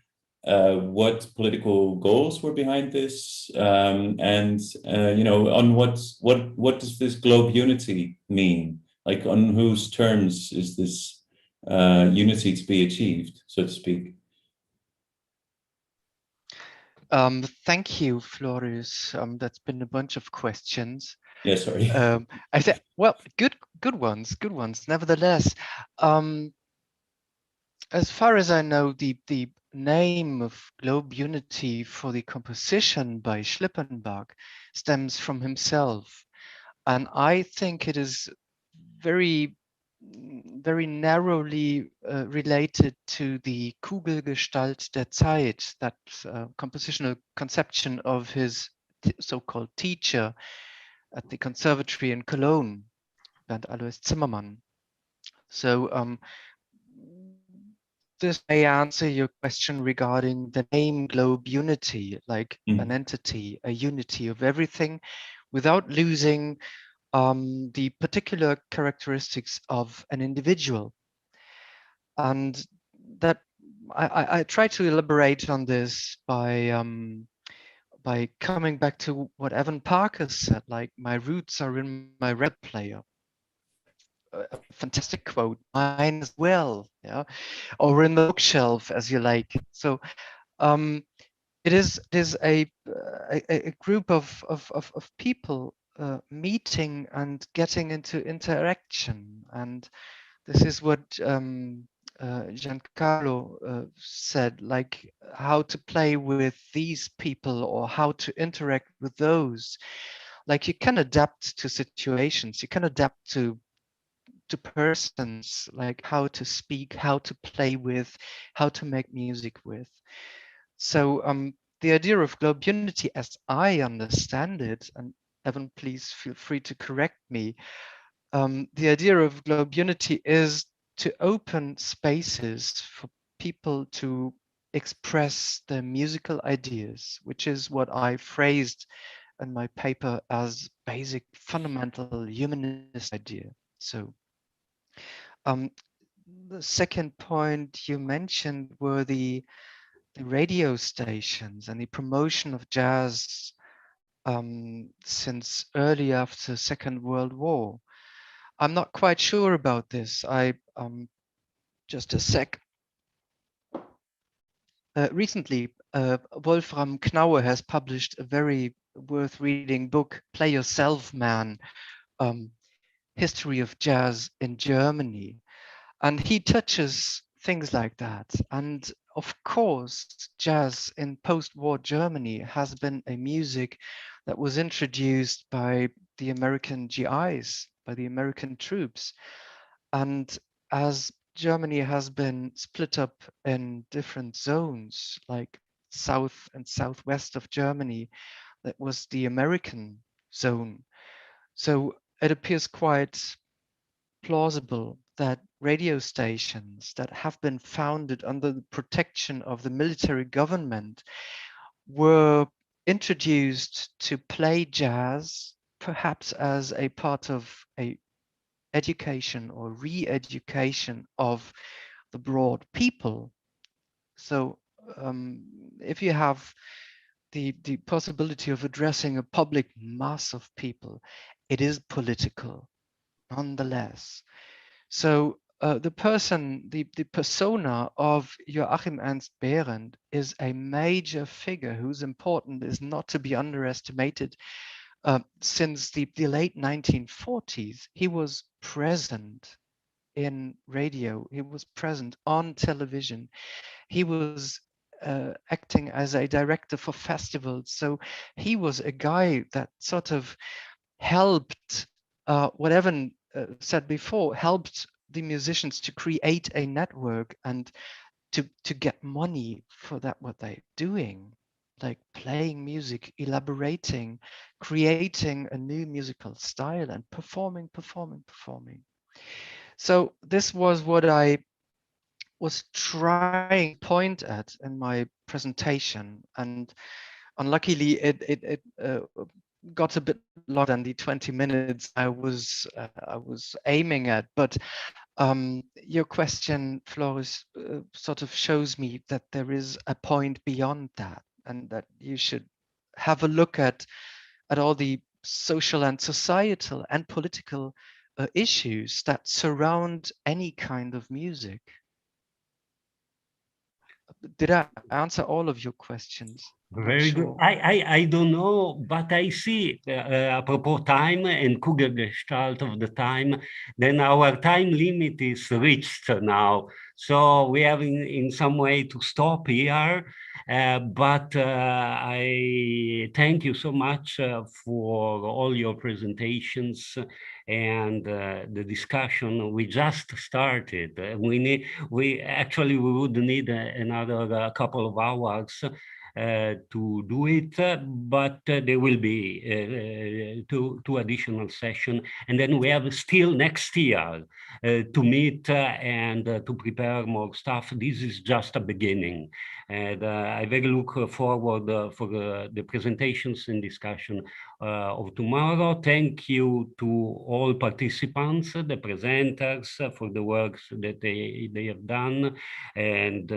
What political goals were behind this, and you know, on what does this Globe Unity mean? Like, on whose terms is this unity to be achieved, so to speak? Thank you, Floris. That's been a bunch of questions. Yeah, sorry. I said, well, good ones. Nevertheless, as far as I know, the name of Globe Unity for the composition by Schlippenbach stems from himself, and I think it is very narrowly related to the Kugelgestalt der Zeit, that compositional conception of his so-called teacher at the conservatory in Cologne, Bernd Alois Zimmermann. So this may answer your question regarding the name Globe Unity, like an entity, a unity of everything, without losing the particular characteristics of an individual. And that I try to elaborate on this by coming back to what Evan Parker said, like my roots are in my record player. A fantastic quote, mine as well, yeah, or in the bookshelf, as you like. So it is a group of people meeting and getting into interaction, and this is what Giancarlo said, like how to play with these people or how to interact with those. Like you can adapt to situations, you can adapt to persons, like how to speak, how to play with, how to make music with. So the idea of globe unity, as I understand it, and Evan, please feel free to correct me, the idea of globe unity is to open spaces for people to express their musical ideas, which is what I phrased in my paper as basic fundamental humanist idea. So the second point you mentioned were the radio stations and the promotion of jazz since early after Second World War. I'm not quite sure about this. Just a sec. Recently, Wolfram Knaue has published a very worth reading book, Play Yourself Man, History of Jazz in Germany. And he touches things like that. And of course, jazz in post-war Germany has been a music that was introduced by the American GIs, by the American troops. And as Germany has been split up in different zones, like south and southwest of Germany, that was the American zone. So it appears quite plausible that radio stations that have been founded under the protection of the military government were introduced to play jazz, perhaps as a part of a education or re-education of the broad people. So if you have the possibility of addressing a public mass of people, it is political nonetheless. So the persona of Joachim Ernst Behrendt is a major figure whose importance is not to be underestimated. Since the late 1940s, he was present in radio, he was present on television, he was acting as a director for festivals. So he was a guy that sort of helped, what Evan said before, helped the musicians to create a network and to get money for that, what they're doing, like playing music, elaborating, creating a new musical style and performing. So this was what I was trying to point at in my presentation, and unluckily it got a bit longer than the 20 minutes I was aiming at. But your question, Floris, sort of shows me that there is a point beyond that, and that you should have a look at all the social and societal and political issues that surround any kind of music. Did I answer all of your questions? Very good. I don't know, but I see, apropos time and Kugelgestalt of the time, then our time limit is reached now. So we have in some way to stop here. But I thank you so much for all your presentations and the discussion. We just started. We would need another couple of hours. to do it, but there will be two additional sessions, and then we have still next year to meet and to prepare more stuff. This is just a beginning, and I very look forward for the presentations and discussion of tomorrow. Thank you to all participants, the presenters, for the works that they have done, and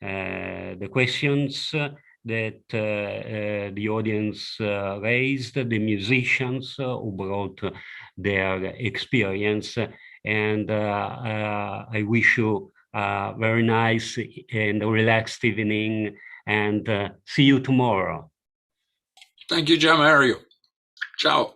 the questions that the audience raised, the musicians who brought their experience. And I wish you a very nice and relaxed evening, and see you tomorrow. Thank you, Gianmario. Ciao.